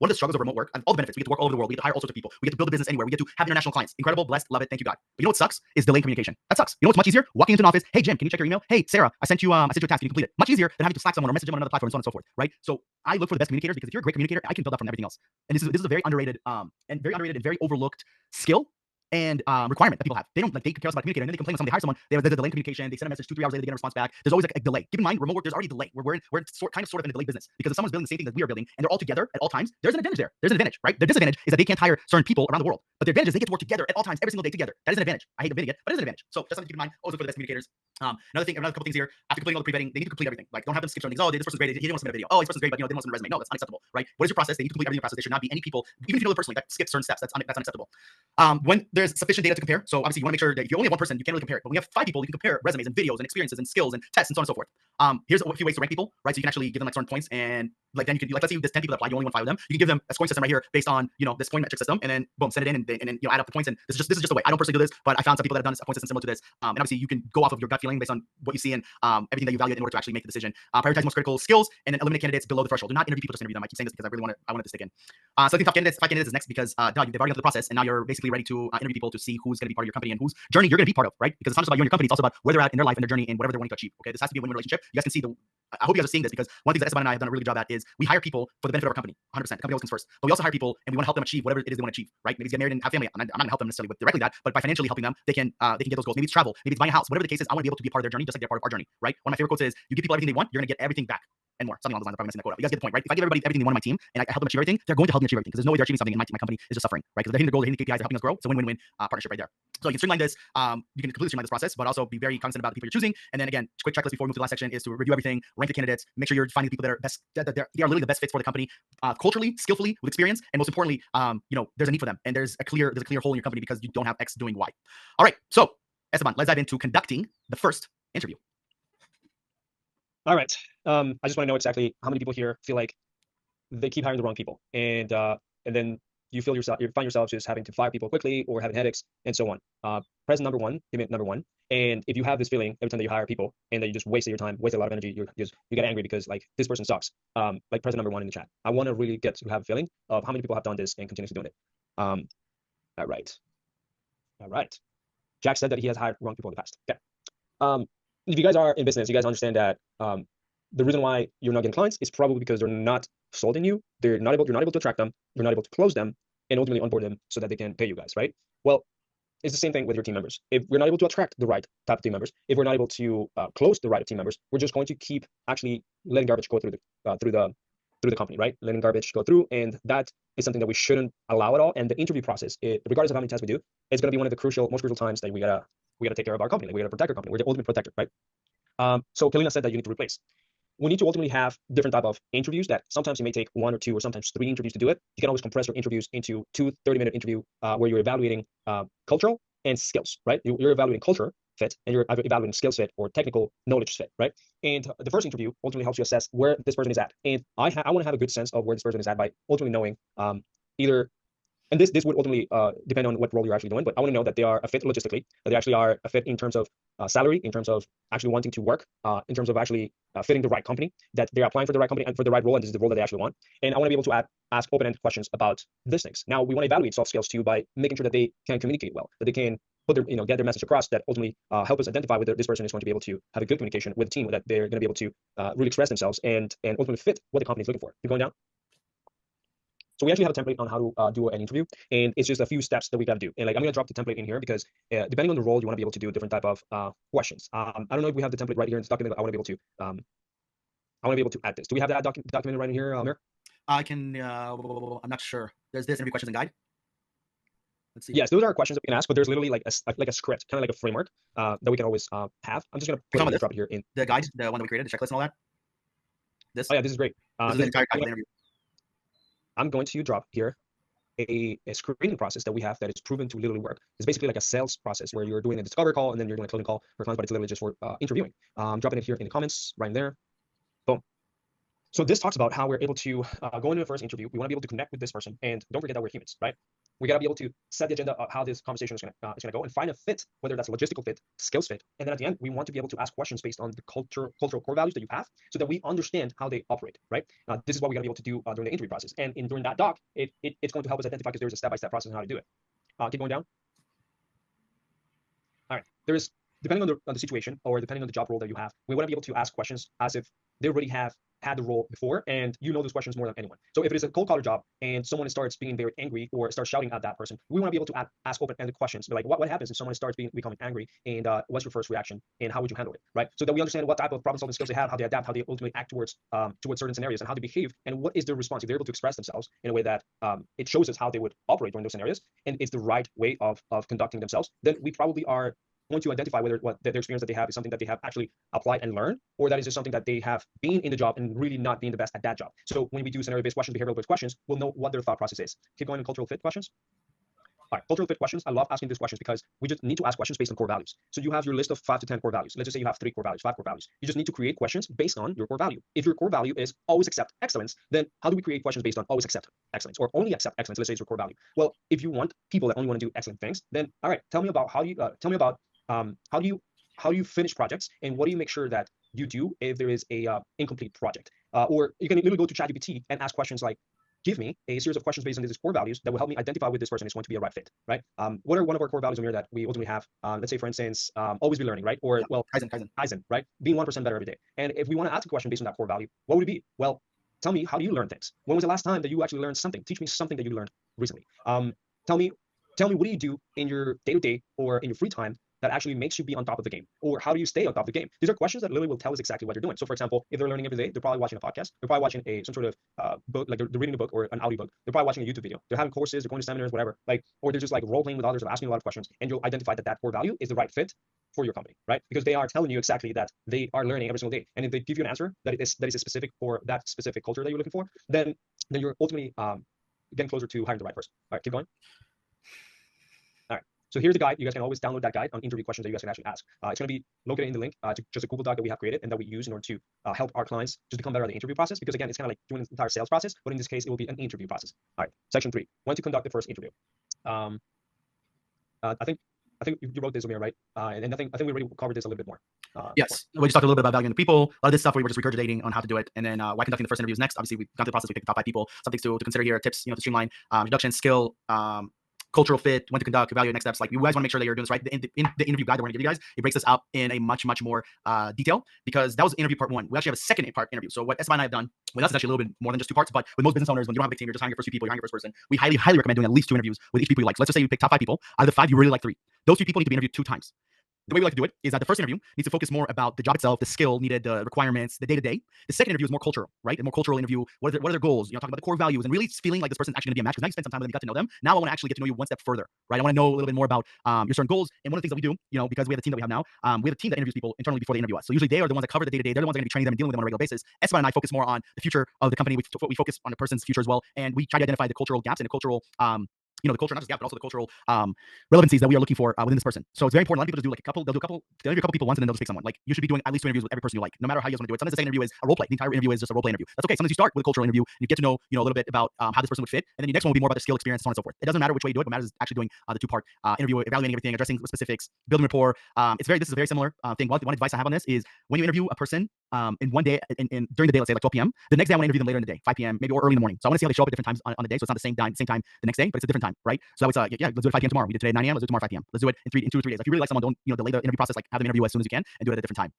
Speaker 2: One of the struggles of remote work and all the benefits, we get to work all over the world. We get to hire all sorts of people. We get to build a business anywhere. We get to have international clients. Incredible, blessed, love it. Thank you, God. But you know what sucks is delaying communication. That sucks. You know what's much easier? Walking into an office. Hey, Jim, can you check your email? Hey, Sarah, I sent you a task. Can you complete it? Much easier than having to Slack someone or message them on another platform and so on and so forth, right? So I look for the best communicators because if you're a great communicator, I can build up from everything else. And this is a very underrated and very overlooked skill and requirement that people have. They care about communicating, and then they complain when somebody hires someone. There's a delay in communication. They send a message 2-3 hours later, they get a response back. There's always a delay. Keep in mind, remote work, there's already a delay. We're kind of in a delay business because if someone's building the same thing that we are building and they're all together at all times, there's an advantage there. There's an advantage, right? The disadvantage is that they can't hire certain people around the world, but the advantage is they get to work together at all times, every single day together. That is an advantage. I hate admitting it, but it is an advantage. So just something to keep in mind. Always look for the best communicators. Another couple things here. After completing all the pre-vetting, they need to complete everything. Like, don't have them skip certain things. Oh, this person's great. He didn't want to submit a video. Oh, this person's great, but they didn't want to submit a resume. No, that's unacceptable, right? What is your process? They need to complete everything in the process. There should not be any people, even if you know them personally, that skip certain steps. That's unacceptable. When there's sufficient data to compare, so obviously you want to make sure that if you only have one person, you can't really compare it. But when you have 5 people, you can compare resumes and videos and experiences and skills and tests and so on and so forth. Here's a few ways to rank people, right? So you can actually give them like certain points, and like then you can let's say there's 10 people that apply, you only want 5 of them. You can give them a scoring system right here based on this point metric system, and then boom, send it in, and then add up the points. And this is just a way. I don't personally do this, but I found some people that have done a point system similar to this. And obviously you can go off of your gut feeling based on what you see and everything that you evaluate in order to actually make the decision. Prioritize most critical skills, and then eliminate candidates below the threshold. Do not interview people, just interview them. I keep saying this because I wanted to stick in. Selecting top candidates, 5 candidates is next because they've already gone through the process, and now you're basically ready to interview people to see who's going to be part of your company and whose journey you're going to be part of, right? Because it's not just about you and your company; it's also about where they're at in their life and their journey and whatever they're wanting to achieve. Okay, this has to be a win-win relationship. You guys can see I hope you guys are seeing this because one of the things that Esteban and I have done a really good job at is we hire people for the benefit of our company, 100%. The company always comes first, but we also hire people and we want to help them achieve whatever it is they want to achieve, right? Maybe it's get married and have family. I'm not going to help them necessarily with directly that, but by financially helping them, they can get those goals. Maybe it's travel, maybe it's buying a house, whatever the case is. I want to be able to be a part of their journey, just like they're part of our journey, right? One of my favorite quotes is, "You give people everything they want, you're going to get everything back and more." Something along those lines. I'm probably messing that quote up. You guys get the point, right? If I give everybody everything they want on my team and I help them achieve everything, they're going to help me achieve everything because there's no way they're achieving something and my company is just suffering, right? Because they're hitting their goals, they're hitting the KPIs, they're helping us grow. It's a win-win-win partnership right there. So you can streamline this. You can completely streamline this process, but also be very cognizant about the people you're choosing. And then again, quick checklist before we move to the last section is to review everything, rank the candidates, make sure you're finding the people that are best, that they are literally the best fits for the company, culturally, skillfully, with experience, and most importantly, there's a need for them, and there's a clear hole in your company because you don't have X doing Y. All right, so Esteban, let's dive into conducting the first interview.
Speaker 3: All right. I just want to know exactly how many people here feel like they keep hiring the wrong people, and then you find yourself just having to fire people quickly or having headaches and so on. Press number 1, hit number 1. And if you have this feeling every time that you hire people and that you just wasted your time, wasted a lot of energy, you get angry because like this person sucks. Like press number 1 in the chat. I want to really get to have a feeling of how many people have done this and continuously doing it. All right. Jack said that he has hired wrong people in the past. Okay. If you guys are in business, you guys understand that the reason why you're not getting clients is probably because they're not sold in you. You're not able to attract them. You're not able to close them and ultimately onboard them so that they can pay you guys, right? Well, it's the same thing with your team members. If we're not able to attract the right type of team members, if we're not able to close the right team members, we're just going to keep actually letting garbage go through the company, right? Letting garbage go through, and that is something that we shouldn't allow at all. And the interview process, regardless of how many tests we do, it's going to be one of the most crucial times that we gotta take care of our company. Like we gotta protect our company. We're the ultimate protector, right? So Kalina said that you need to replace. We need to ultimately have different type of interviews that sometimes you may take 1 or 2 or sometimes 3 interviews to do it. You can always compress your interviews into 2 30-minute interview where you're evaluating cultural and skills, right? You're evaluating culture fit and you're evaluating skills fit or technical knowledge fit, right? And the first interview ultimately helps you assess where this person is at. And I want to have a good sense of where this person is at by ultimately knowing either, and this would ultimately depend on what role you're actually doing, but I want to know that they are a fit logistically, that they actually are a fit in terms of salary, in terms of actually wanting to work, in terms of actually fitting the right company, that they're applying for the right company and for the right role, and this is the role that they actually want. And I want to be able to ask open-ended questions about these things. Now, we want to evaluate soft skills too by making sure that they can communicate well, that they can put their, get their message across, that ultimately help us identify whether this person is going to be able to have a good communication with the team, that they're going to be able to really express themselves and ultimately fit what the company is looking for. Keep going down. So we actually have a template on how to do an interview, and it's just a few steps that we got to do. And like, I'm going to drop the template in here because depending on the role, you want to be able to do different type of questions. I don't know if we have the template right here in this document, but I want to be able to add this. Do we have that document right in here, Omer?
Speaker 2: I can. I'm not sure. There's this interview questions and guide. Let's see.
Speaker 3: Yes, those are questions that we can ask, but there's literally like a script, kind of like a framework that we can always have. I'm just going to drop it here in
Speaker 2: the guide, the one that we created, the checklist and all that. This.
Speaker 3: Oh yeah, this is great.
Speaker 2: This is the entire guide of the interview.
Speaker 3: I'm going to drop here a screening process that we have that is proven to literally work. It's basically like a sales process where you're doing a discovery call and then you're doing a closing call for clients, but it's literally just for interviewing. I'm dropping it here in the comments right in there. Boom. So this talks about how we're able to go into the first interview. We want to be able to connect with this person, and don't forget that we're humans, right? We got to be able to set the agenda of how this conversation is going to go and find a fit, whether that's a logistical fit, skills fit. And then at the end, we want to be able to ask questions based on the cultural core values that you have so that we understand how they operate, right? This is what we got to be able to do during the interview process. And during that doc, it's going to help us identify because there's a step-by-step process on how to do it. Keep going down. All right. There's, depending on the situation or depending on the job role that you have, we want to be able to ask questions as if they already have had the role before and you know those questions more than anyone. So if it is a cold collar job and someone starts being very angry or starts shouting at that person, we want to be able to ask open-ended questions. Like, what happens if someone starts becoming angry, and what's your first reaction and how would you handle it, right? So that we understand what type of problem-solving skills they have, how they adapt, how they ultimately act towards certain scenarios, and how they behave, and what is their response if they're able to express themselves in a way that it shows us how they would operate during those scenarios, and it's the right way of conducting themselves. Then we probably are going to identify whether their experience that they have is something that they have actually applied and learned, or that is just something that they have been in the job and really not being the best at that job. So when we do scenario-based questions, behavioral-based questions, we'll know what their thought process is. Keep going to cultural fit questions. All right, cultural fit questions. I love asking these questions because we just need to ask questions based on core values. So you have your list of 5 to 10 core values. Let's just say you have 3 core values, 5 core values. You just need to create questions based on your core value. If your core value is always accept excellence, then how do we create questions based on always accept excellence or only accept excellence? Let's say it's your core value. Well, if you want people that only want to do excellent things, then all right, tell me about how do you finish projects, and what do you make sure that you do if there is a incomplete project? Or you can literally go to ChatGPT and ask questions like, give me a series of questions based on these core values that will help me identify with this person is going to be a right fit, right? What are one of our core values in here that we ultimately have? Let's say, for instance, always be learning, right? Or, well, Kaizen, right? Being 1% better every day. And if we want to ask a question based on that core value, what would it be? Well, tell me, how do you learn things? When was the last time that you actually learned something? Teach me something that you learned recently. Tell me, what do you do in your day-to-day or in your free time that actually makes you be on top of the game? Or how do you stay on top of the game? These are questions that literally will tell us exactly what you're doing. So for example, if they're learning every day, they're probably watching a podcast, they're probably watching some sort of book, like they're reading a book or an audio book, they're probably watching a YouTube video, they're having courses, they're going to seminars, whatever, like, or they're just like role playing with others, or asking a lot of questions, and you'll identify that core value is the right fit for your company, right? Because they are telling you exactly that they are learning every single day. And if they give you an answer that is a specific for that specific culture that you're looking for, then you're ultimately getting closer to hiring the right person. All right, keep going. So here's the guide. You guys can always download that guide on interview questions that you guys can actually ask. It's going to be located in the link to just a Google Doc that we have created and that we use in order to help our clients just become better at the interview process. Because again, it's kind of like doing the entire sales process, but in this case, it will be an interview process. All right, section 3, when to conduct the first interview. I think you wrote this, Omer, right? And I think we already covered this a little bit more.
Speaker 2: Yes, we just talked a little bit about valuing the people. A lot of this stuff we were just regurgitating on how to do it, and then why conducting the first interviews next. Obviously, we've gone through the process. We picked the top 5 people. Some things to consider here, tips, to streamline introduction, skill, cultural fit, when to conduct, evaluate next steps. Like, you guys want to make sure that you're doing this right. In the interview guide that we're going to give you guys, it breaks this up in a much more detail, because that was interview part 1. We actually have a second part interview. So what Esteban and I have done with us is actually a little bit more than just 2 parts. But with most business owners, when you don't have a big team, you're just hiring your first few people, you're hiring your first person. We highly recommend doing at least 2 interviews with each people you like. So let's just say you pick top 5 people. Out of the 5, you really like 3. Those 3 people need to be interviewed 2 times. The way we like to do it is that the first interview needs to focus more about the job itself, the skill needed, the requirements, the day-to-day. The second interview is more cultural, right? A more cultural interview. What are their goals? Talking about the core values and really feeling like this person's actually going to be a match. Because now you spend some time with them, you got to know them. Now I want to actually get to know you one step further, right? I want to know a little bit more about your certain goals. And one of the things that we do, because we have the team that we have now, we have a team that interviews people internally before they interview us. So usually they are the ones that cover the day-to-day. They're the ones that are going to be training them and dealing with them on a regular basis. Esteban and I focus more on the future of the company. We focus on the person's future as well, and we try to identify the cultural gaps and the cultural the culture, not just gap, but also the cultural relevancies that we are looking for within this person. So it's very important. A lot of people just do like they'll interview a couple people once and then they'll just pick someone. Like, you should be doing at least 2 interviews with every person you like, no matter how you guys want to do it. Sometimes the second interview is a role play. The entire interview is just a role play interview. That's okay. Sometimes you start with a cultural interview and you get to know, a little bit about how this person would fit. And then the next one will be more about the skill, experience, so on and so forth. It doesn't matter which way you do it. What matters is actually doing the 2-part interview, evaluating everything, addressing specifics, building rapport. This is a very similar thing. One advice I have on this is when you interview a person in one day, during the day, let's say like 12 p.m., the next day I want to interview them later in the day, 5 p.m., maybe, or early in the morning. So I want to see how they show up at different times on the day. So it's not the same time the next day, but it's a different time, right? So that was let's do it 5 p.m. tomorrow. We did today at 9 a.m. Let's do it tomorrow 5 p.m. Let's do it in 2 or 3 days. If you really like someone, don't delay the interview process. Like, have them interview as soon as you can and do it at a different time.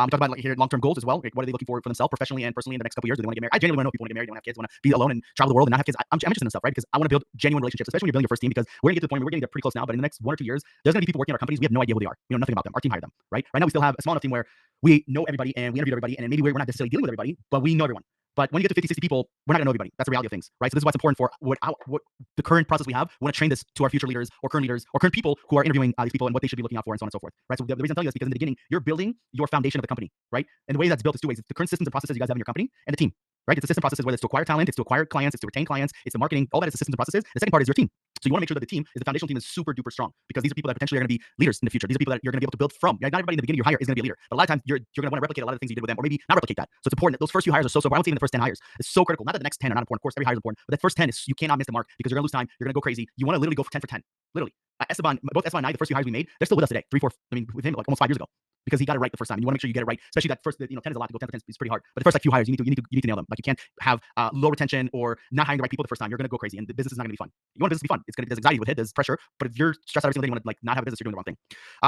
Speaker 2: We talk about here long-term goals as well. Like, what are they looking for themselves professionally and personally in the next couple of years? Do they want to get married? I genuinely want to know if people want to get married, they want to have kids, want to be alone and travel the world and not have kids. I'm interested in stuff, right? Because I want to build genuine relationships, especially when you're building your first team, because we're gonna get to the point where we're getting there pretty close now, but in the next 1 or 2 years, there's gonna be people working in our companies. We have no idea who they are. We know nothing about them. Our team hired them, right? Right now we still have a small enough team where we know everybody and we interviewed everybody, and maybe we're not necessarily dealing with everybody, but we know everyone. But when you get to 50, 60 people, we're not gonna know everybody. That's the reality of things, right? So this is why it's important for what the current process we have. We want to train this to our future leaders or current people who are interviewing these people and what they should be looking out for and so on and so forth, right? So the reason I'm telling you this is because in the beginning, you're building your foundation of the company, right? And the way that's built is 2 ways. It's the current systems and processes you guys have in your company and the team, right? It's the system processes, whether it's to acquire talent, it's to acquire clients, it's to retain clients, it's the marketing, all that is the systems and processes. The second part is your team. So you want to make sure that the foundational team is super duper strong, because these are people that potentially are going to be leaders in the future. These are people that you're going to be able to build from. Not everybody in the beginning you hire is going to be a leader, but a lot of times you're going to want to replicate a lot of the things you did with them, or maybe not replicate that. So it's important that those first few hires are so important. I would say even the first 10 hires is so critical. Not that the next 10 are not important. Of course, every hire is important, but that first 10 is, you cannot miss the mark, because you're going to lose time. You're going to go crazy. You want to literally go for 10 for 10, literally. Both Esteban and I, the first few hires we made, they're still with us today. 3, 4. I mean, with him like almost 5 years ago, because he got it right the first time. And you want to make sure you get it right, especially that first. 10 is a lot to go 10 for 10 is pretty hard. But the first few hires, you need to nail them. Like, you can't have low retention or not hiring the right people the first time. You're going to go crazy, and the business is not going to be fun. You want business to be fun. There's anxiety with it, there's pressure. But if you're stressed out every single day, you want to like not have a business, you're doing the wrong thing.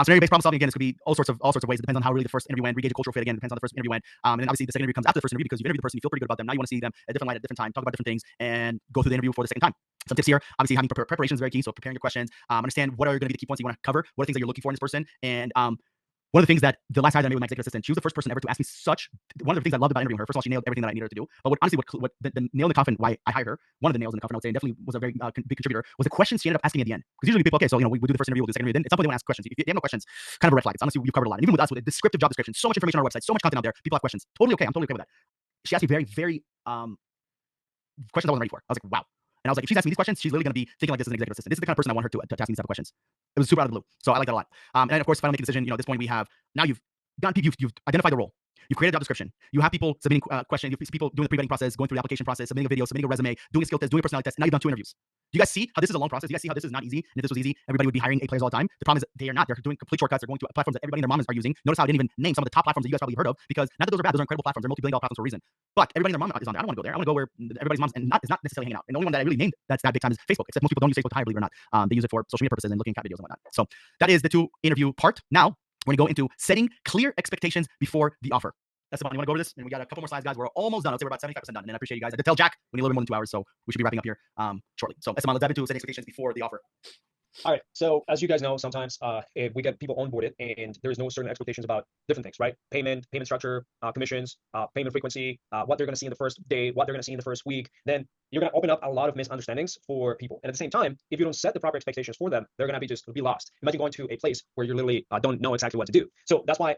Speaker 2: Scenario-based problem solving, again, it's going to be all sorts of ways. It depends on how really the first interview went. Regauge the cultural fit, again, depends on the first interview went. And then obviously the second interview comes after the first interview, because you've interviewed the person, you feel pretty good about them. Now you want to see them a different light at a different time, talk about different things, and go through the interview for the second time. Some tips here, obviously having preparation is very key. So preparing your questions, understand what are going to be the key points you want to cover, what are things that you're looking for in this person. And one of the things that the last hire I made with my executive assistant, she was the first person ever to ask me one of the things I loved about interviewing her. First of all, she nailed everything that I needed her to do. But what the nail in the coffin, why I hired her, one of the nails in the coffin, I would say, and definitely was a very big contributor, was the questions she ended up asking me at the end. Because usually people, okay, so we do the first interview, we'll do the second interview, then at some point they want to ask questions. If you have no questions, kind of a red flag. It's honestly, you've covered a lot. And even with us, with a descriptive job description, so much information on our website, so much content out there, people have questions. Totally okay. I'm totally okay with that. She asked me very, very questions I wasn't ready for. I was like, wow. And I was like, if she's asking me these questions, she's literally going to be thinking like this as an executive assistant. This is the kind of person I want her to ask me these type of questions. It was super out of the blue. So I like that a lot. And then of course, if I don't make a decision, at this point we have, now you've identified the role. You've created a job description. You have people submitting questions. You have people doing the pre-vetting process, going through the application process, submitting a video, submitting a resume, doing a skill test, doing a personality test. Now you've done 2 interviews. Do you guys see how this is a long process? Do you guys see how this is not easy? And if this was easy, everybody would be hiring A players all the time. The problem is they are not. They're doing complete shortcuts. They're going to platforms that everybody and their moms are using. Notice how I didn't even name some of the top platforms that you guys probably heard of, because not that those are bad. Those are incredible platforms. They're multi-billion-dollar platforms for a reason. But everybody and their mom is on there. I don't want to go there. I want to go where everybody's mom's and is not necessarily hanging out. And the only one that I really named that's that big time is Facebook. Except most people don't use Facebook to hire, believe it or not. They use it for social media purposes and looking at cat videos and whatnot. So that is the 2 interview part. Now we're going to go into setting clear expectations before the offer. Esteban, you want to go over this? And we got a couple more slides, guys. We're almost done. I'd say we're about 75% done. And I appreciate you guys. I did tell Jack we need a little bit more than 2 hours, so we should be wrapping up here shortly. So Esteban, let's dive into setting expectations before the offer.
Speaker 3: All right. So as you guys know, sometimes if we get people onboarded and there's no certain expectations about different things, right? Payment structure, commissions, payment frequency, what they're going to see in the first day, what they're going to see in the first week, then you're going to open up a lot of misunderstandings for people. And at the same time, if you don't set the proper expectations for them, they're going to be lost. Imagine going to a place where you literally don't know exactly what to do. So that's why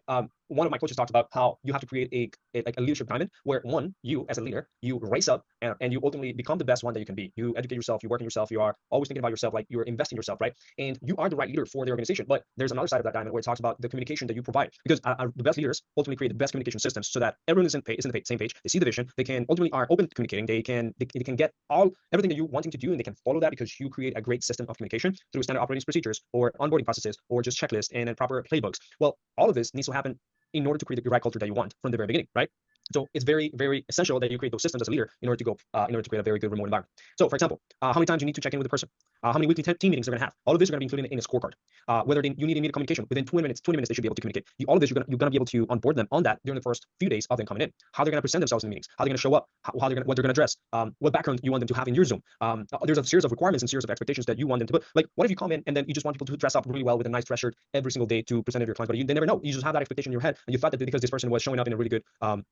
Speaker 3: one of my coaches talked about how you have to create a leadership diamond where, one, you as a leader, you raise up and you ultimately become the best one that you can be. You educate yourself, you work on yourself, you are always thinking about yourself, like you're investing in yourself, right? And you are the right leader for the organization. But there's another side of that diamond where it talks about the communication that you provide, because the best leaders ultimately create the best communication systems so that everyone is in the same page. They see the vision. They can ultimately are open to communicating. They can get everything that you wanting to do, and they can follow that because you create a great system of communication through standard operating procedures or onboarding processes or just checklists and then proper playbooks. Well, all of this needs to happen in order to create the right culture that you want from the very beginning, right? So it's very, very essential that you create those systems as a leader in order to go, in order to create a very good remote environment. So, for example, how many times you need to check in with the person, how many weekly team meetings they're going to have. All of this are going to be included in a scorecard. Whether you need immediate communication within 20 minutes, they should be able to communicate. All of this, you're going to be able to onboard them on that during the first few days of them coming in. How they're going to present themselves in the meetings, how they're going to show up, what they're going to address, what background you want them to have in your Zoom. There's a series of requirements and series of expectations that you want them to put. Like, what if you come in and then you just want people to dress up really well with a nice dress shirt every single day to present to your clients, but they never know. You just have that expectation in your head, and you thought that because this person was showing up in a really good,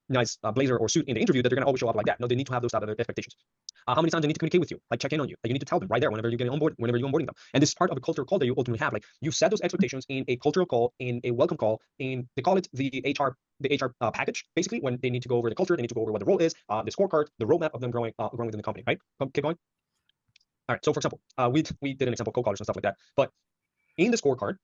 Speaker 3: nice blazer or suit in the interview, that they're going to always show up like that. No, they need to have those type of expectations. How many times they need to communicate with you, like check in on you. Like, you need to tell them right there whenever you're getting on board, whenever you're onboarding them. And this is part of a cultural call that you ultimately have. Like, you set those expectations in a cultural call, in a welcome call, in, they call it the HR package, basically, when they need to go over the culture, they need to go over what the role is, the scorecard, the roadmap of them growing within the company, right? Keep going. All right, so for example, we did an example of cold callers and stuff like that, but in the scorecard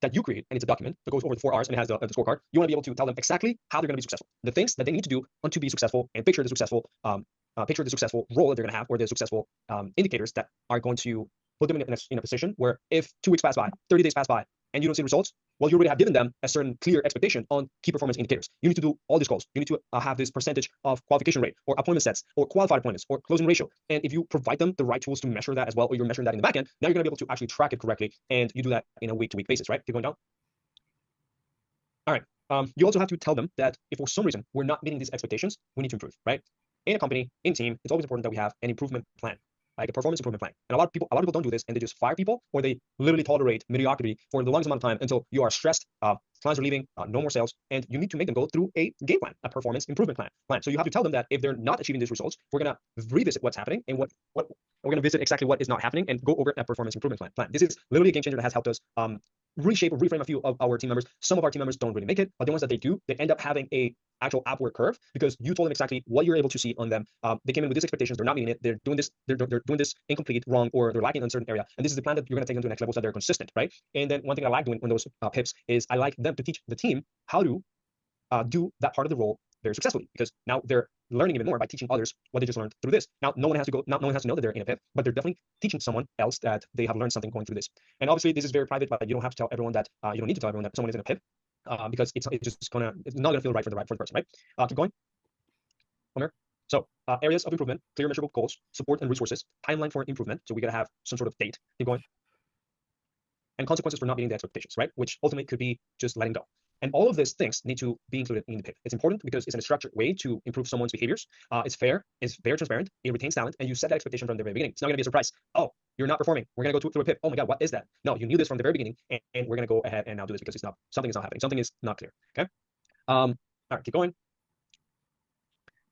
Speaker 3: that you create, and it's a document that goes over the 4 R's and it has the scorecard, you want to be able to tell them exactly how they're going to be successful, the things that they need to do to be successful, and picture the successful role that they're going to have, or the successful indicators that are going to put them in a position where if 2 weeks pass by, 30 days pass by, and you don't see results, well, you already have given them a certain clear expectation on key performance indicators. You need to do all these goals. You need to have this percentage of qualification rate, or appointment sets, or qualified appointments, or closing ratio. And if you provide them the right tools to measure that as well, or you're measuring that in the back end, now you're going to be able to actually track it correctly, and you do that in a week-to-week basis, right? Keep going down. All right. You also have to tell them that if for some reason we're not meeting these expectations, we need to improve, right? In a company, in team, it's always important that we have an improvement plan, like a performance improvement plan. And a lot of people don't do this, and they just fire people, or they literally tolerate mediocrity for the longest amount of time until you are stressed, clients are leaving, no more sales, and you need to make them go through a game plan, a performance improvement plan. So you have to tell them that if they're not achieving these results, we're going to revisit what's happening, and what we're going to visit exactly what is not happening, and go over that performance improvement plan. This is literally a game changer that has helped us reshape or reframe a few of our team members. Some of our team members don't really make it, but the ones that they do, they end up having a actual upward curve, because you told them exactly what you're able to see on them. They came in with these expectations, they're not meeting it, they're doing this incomplete, wrong, or they're lacking in a certain area. And this is the plan that you're going to take them to the next level, so that they're consistent, right? And then one thing I like doing when those pips is I like them to teach the team how to do that part of the role very successfully, because now they're learning even more by teaching others what they just learned through this. Now, no one has to know that they're in a pip, but they're definitely teaching someone else that they have learned something going through this. And obviously, this is very private, but you don't have to tell everyone that. You don't need to tell everyone that someone is in a pip, because it's not gonna feel right for the person, right? Keep going, Omer. So areas of improvement, clear measurable goals, support and resources, timeline for improvement. So we gotta have some sort of date. Keep going. And consequences for not meeting the expectations, right? Which ultimately could be just letting go. And all of these things need to be included in the PIP. It's important because it's a structured way to improve someone's behaviors. It's fair, it's very transparent, it retains talent, and you set that expectation from the very beginning. It's not going to be a surprise. Oh, you're not performing. We're going to go through a PIP. Oh my God, what is that? No, you knew this from the very beginning, and we're going to go ahead and now do this because something is not happening. Something is not clear. Okay. All right, keep going.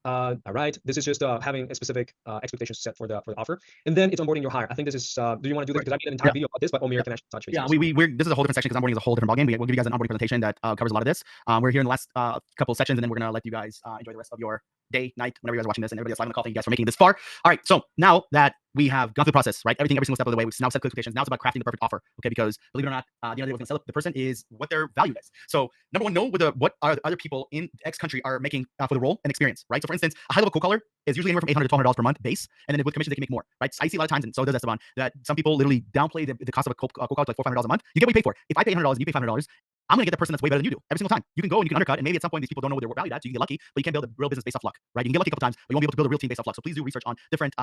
Speaker 3: All right, this is just having a specific expectations set for the offer, and then it's onboarding your hire. I think this is. Do you want to do this? Because I made an entire video about this, but Omer can actually touch base.
Speaker 2: Yeah, this is a whole different section, because onboarding is a whole different ballgame. We'll give you guys an onboarding presentation that covers a lot of this. We're here in the last couple of sections, and then we're gonna let you guys enjoy the rest of your day, night, whenever you guys are watching this, and everybody else live on the call. Thank you guys for making it this far. All right, so now that we have gone through the process, right? Every single step of the way. We've now set clear expectations. Now it's about crafting the perfect offer, okay? Because believe it or not, the end of the day, what's going to sell the person is what their value is. So number one, know what other people in X country are making for the role and experience, right? So for instance, a high level cold caller is usually anywhere from $800 to $1,200 per month base, and then with commission they can make more, right? So I see a lot of times, and so does Esteban, that some people literally downplay the cost of a cold call to like $400-$500 a month. You get what you pay for. If I pay $800 and you pay $500, I'm going to get the person that's way better than you do every single time. You can go and you can undercut, and maybe at some point these people don't know what they're valued at, so you can get lucky, but you can't build a real business based off luck, right? You can get lucky a couple times, but you won't be able to build a real team based off luck. So please do research on different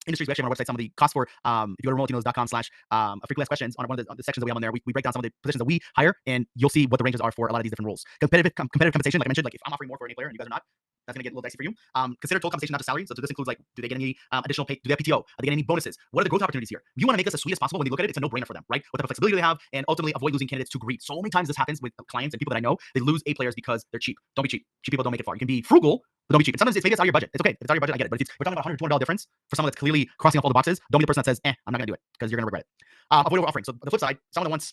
Speaker 2: industries. We actually have on our website some of the costs for, if you go to remotelatinos.com/frequently asked questions, on one of the sections that we have on there, we break down some of the positions that we hire, and you'll see what the ranges are for a lot of these different roles. Competitive compensation, like I mentioned, like if I'm offering more for any player and you guys are not, that's going to get a little dicey for you. Consider total compensation, not just salary. So this includes, like, do they get any additional pay? Do they have PTO? Do they get any bonuses? What are the growth opportunities here? You want to make this as sweet as possible. When you look at it, it's a no-brainer for them, right? What type of flexibility they have, and ultimately avoid losing candidates to greed. So many times this happens with clients and people that I know. They lose A players because they're cheap. Don't be cheap. Cheap people don't make it far. You can be frugal, but don't be cheap. And sometimes maybe it's out of your budget. It's okay. If it's out of your budget, I get it. But if we're talking about $100, $200 difference for someone that's clearly crossing off all the boxes, don't be the person that says, I'm not going to do it, because you're going to regret it. Avoid over offering. So the flip side, someone that wants,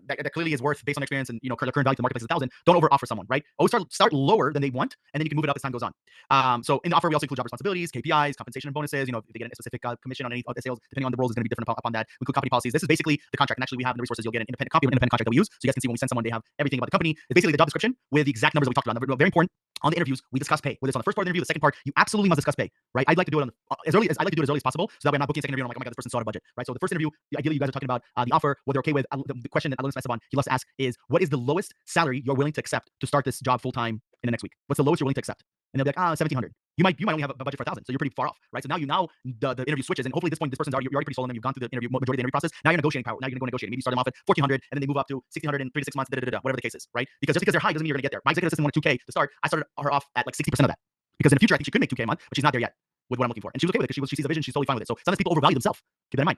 Speaker 2: that clearly is worth based on experience and, current value to the marketplace is 1,000. Don't over offer someone, right? Always start lower than they want, and then you can move it up as time goes on. So in the offer, we also include job responsibilities, KPIs, compensation and bonuses. If they get a specific commission on any of the sales, depending on the roles, is going to be different upon that. We include company policies. This is basically the contract. And actually, we have in the resources, you'll get an independent copy of an independent contract that we use. So you guys can see when we send someone, they have everything about the company. It's basically the job description with the exact numbers that we talked about. Very important. On the interviews, we discuss pay. Whether it's on the first part of the interview, the second part, you absolutely must discuss pay, right? I'd like to do it as early as possible, so that way I'm not booking a second interview and I'm like, oh my God, this person's so out of budget, right? So the first interview, ideally, you guys are talking about the offer, what they're okay with. The question that Esteban, he loves to ask is, what is the lowest salary you're willing to accept to start this job full time in the next week? What's the lowest you're willing to accept? and they'll be like, 1,700. You might only have a budget for 1,000, so you're pretty far off, right? So now the interview switches, and hopefully at this point, this person's you're already pretty sold on them. You've gone through the interview majority of the interview process. Now you're negotiating power. Now you're gonna go negotiate. Maybe you start them off at 1,400, and then they move up to 1,600 in 3 to 6 months, whatever the case is, right? Because just because they're high doesn't mean you're gonna get there. My executive assistant wanted 2K to start. I started her off at like 60% of that, because in the future I think she could make 2K a month, but she's not there yet with what I'm looking for, and she was okay with it because she sees the vision. She's totally fine with it. So sometimes people overvalue themselves. Keep that in mind.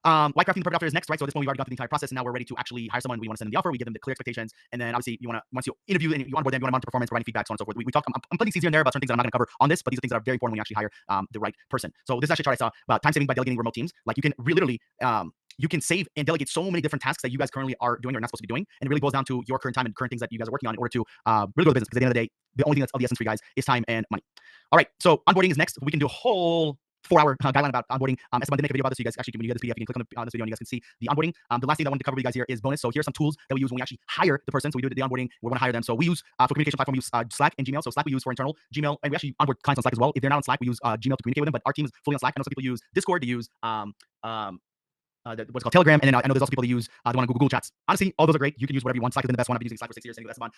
Speaker 2: Why crafting the perfect offer is next, right? So at this point, we've already gone through the entire process, and now we're ready to actually hire someone. We want to send them the offer. We give them the clear expectations, and then obviously once you interview and you onboard them, you want to monitor performance, providing feedback, so on and so forth. We talk. I'm putting things here and there about certain things that I'm not going to cover on this, but these are things that are very important when you actually hire the right person. So this is actually a chart I saw about time saving by delegating remote teams. Like you can literally you can save and delegate so many different tasks that you guys currently are doing or not supposed to be doing, and it really boils down to your current time and current things that you guys are working on in order to really grow the business. Because at the end of the day, the only thing that's of the essence for you guys is time and money. All right, so onboarding is next. We can do a whole 4-hour guideline about onboarding. Esteban did make a video about this, so you guys actually, when you get this PDF, you can click on this video and you guys can see the onboarding. The last thing that I wanted to cover with you guys here is bonus. So here's some tools that we use when we actually hire the person. So we do the onboarding, we want to hire them. So we use for communication platform, we use Slack and Gmail. So Slack we use for internal, Gmail, and we actually onboard clients on Slack as well. If they're not on Slack, we use Gmail to communicate with them, but our team is fully on Slack. I know some people use Discord to use what's called Telegram, and then I know there's also people that use the one on Google Chats. Honestly, all those are great. You can use whatever you want. Slack has been the best one. I've been using Slack for 6 years. Esteban.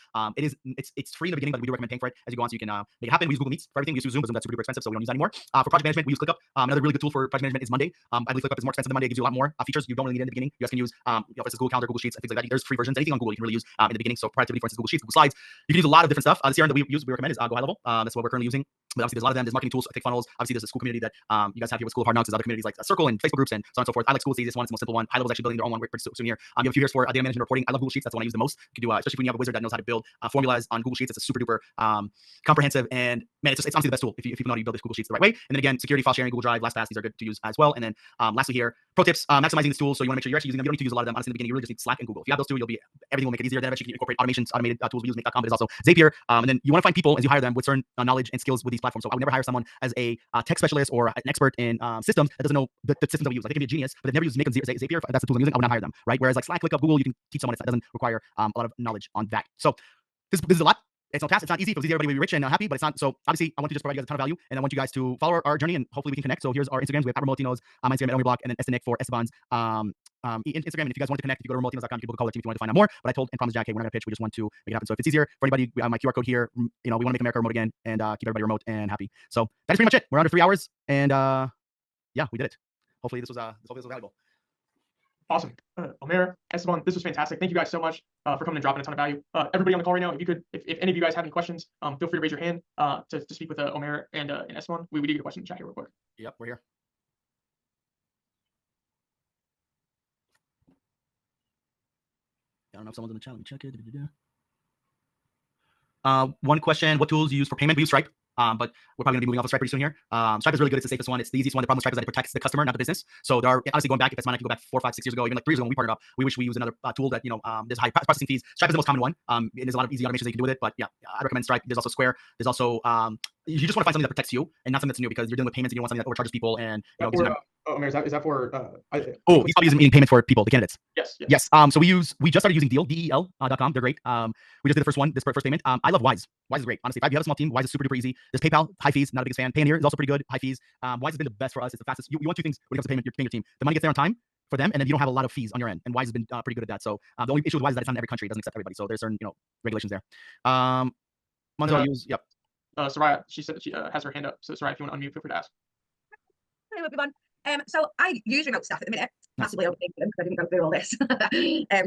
Speaker 2: It's free in the beginning, but we do recommend paying for it as you go on, so you can make it happen. We use Google Meets for everything. We use Zoom, but Zoom that's super duper expensive, so we don't use that anymore. For project management, we use ClickUp. Another really good tool for project management is Monday. I believe ClickUp is more expensive than Monday. It gives you a lot more features you don't really need in the beginning. You guys can use Google Calendar, Google Sheets, and things like that. There's free versions. Anything on Google you can really use in the beginning. So productivity, for instance, Google Sheets, Google Slides. You can use a lot of different stuff. The CRM that we recommend is Go High Level. That's what we're currently using. But obviously, there's a lot of them. There's marketing tools, ClickFunnels. Obviously, there's a school community that you guys have here with School of Hard Knocks. There's other communities like Circle and Facebook groups and so on and so forth. I like School. It's the easiest one. It's the most simple one. High Level is actually building their own one pretty soon here. You have a few here for data management reporting. I love Google Sheets. That's the one I use the most. You can do, especially when you have a wizard that knows how to build formulas on Google Sheets. It's a super duper comprehensive, and man, it's honestly the best tool if you know how to build this Google Sheets the right way. And then again, security, file sharing, Google Drive, LastPass, these are good to use as well. And then lastly here, pro tips, maximizing this tool. So you want to make sure you're actually using them. You don't need to use a lot of them. Honestly, in the beginning, you really just need Slack and Google. If you have those two, everything will make it easier. Then eventually you can incorporate automations, automated tools. We use Make.com, but it's also Zapier. And then you want to find people as you hire them with certain knowledge and skills with these platforms. So I would never hire someone as a tech specialist or an expert in systems that doesn't know the systems that we use. Like they can be a genius, but they've never used Make and Zapier. If that's the tool I'm using, I would not hire them, right? Whereas like Slack, ClickUp, Google, you can teach someone that doesn't require a lot of knowledge on that. So this is a lot. It's not fast. It's not easy. If it was easy, everybody would be rich and happy, but it's not. So obviously, I want to just provide you guys a ton of value, and I want you guys to follow our journey, and hopefully we can connect. So here's our Instagrams. We have @Remotino's, my Instagram @Omer Bloch, and then Esteban for Esteban's Instagram. And if you guys want to connect, if you go to remotino's.com, you can book a call with our team if you want to find out more. But I told and promised Jack, hey, we're not gonna pitch. We just want to make it happen. So if it's easier for anybody, my QR code here. We want to make America remote again and keep everybody remote and happy. So that is pretty much it. We're under 3 hours, and yeah, we did it. Hopefully this was valuable.
Speaker 1: Awesome. Omer, Esteban, this was fantastic. Thank you guys so much for coming and dropping a ton of value. Everybody on the call right now, if any of you guys have any questions, feel free to raise your hand to speak with Omer and Esteban. We do get a question in the chat here real quick.
Speaker 2: Yep, we're here. I don't know if someone's in the chat. Let me check it. One question: what tools do you use for payment? We use Stripe. But we're probably going to be moving off of Stripe pretty soon here. Stripe is really good. It's the safest one. It's the easiest one. The problem with Stripe is that it protects the customer, not the business. So there are, honestly, going back, if it's mine, I can go back 4, 5, 6 years ago, even like 3 years ago when we partnered up. We wish we used another tool that, there's high processing fees. Stripe is the most common one. And there's a lot of easy automations that you can do with it. But yeah, I recommend Stripe. There's also Square. There's also, you just want to find something that protects you and not something that's new, because you're dealing with payments and you want something that overcharges people. And,
Speaker 1: Omer, is that for?
Speaker 2: He's probably using payments for people, the candidates.
Speaker 1: Yes.
Speaker 2: So we just started using del.com. They're great. We just did the first one, this first payment. I love Wise. Wise is great. Honestly, if you have a small team, Wise is super duper easy. There's PayPal, high fees, not a biggest fan. Payoneer is also pretty good, high fees. Wise has been the best for us. It's the fastest. You want 2 things when it comes to payment, your team. The money gets there on time for them, and then you don't have a lot of fees on your end. And Wise has been pretty good at that. So the only issue with Wise is that it's not in every country. It doesn't accept everybody. So there's certain regulations there. Yep.
Speaker 1: Soraya, she said that she has her hand up. So Soraya, if you want to unmute, feel free to ask.
Speaker 4: Hello everyone. So I use remote staff at the minute, massively overpaying for them because I didn't go through all this.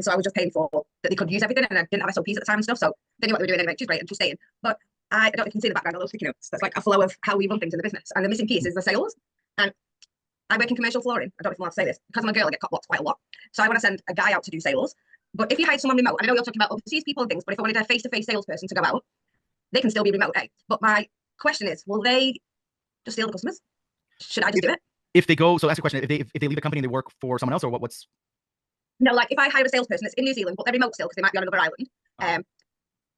Speaker 4: So I was just paying for that they could use everything, and I didn't have SOPs at the time and stuff. So they knew what they were doing anyway, which is great, and she's staying. But I don't know if you can see in the background all those sticky notes. That's like a flow of how we run things in the business. And the missing piece is the sales. And I work in commercial flooring. I don't know if I'm allowed to say this. Because I'm a girl, I get blocked quite a lot. So I want to send a guy out to do sales. But if you hired someone remote, and I know you're talking about overseas people and things, but if I wanted a face-to-face salesperson to go out, they can still be remote, But my question is, will they just steal the customers? Should I just do it?
Speaker 2: If they go, so that's the question. If they leave the company and they work for someone else, or what's?
Speaker 4: No, like if I hire a salesperson that's in New Zealand, but they're remote still because they might be on another island,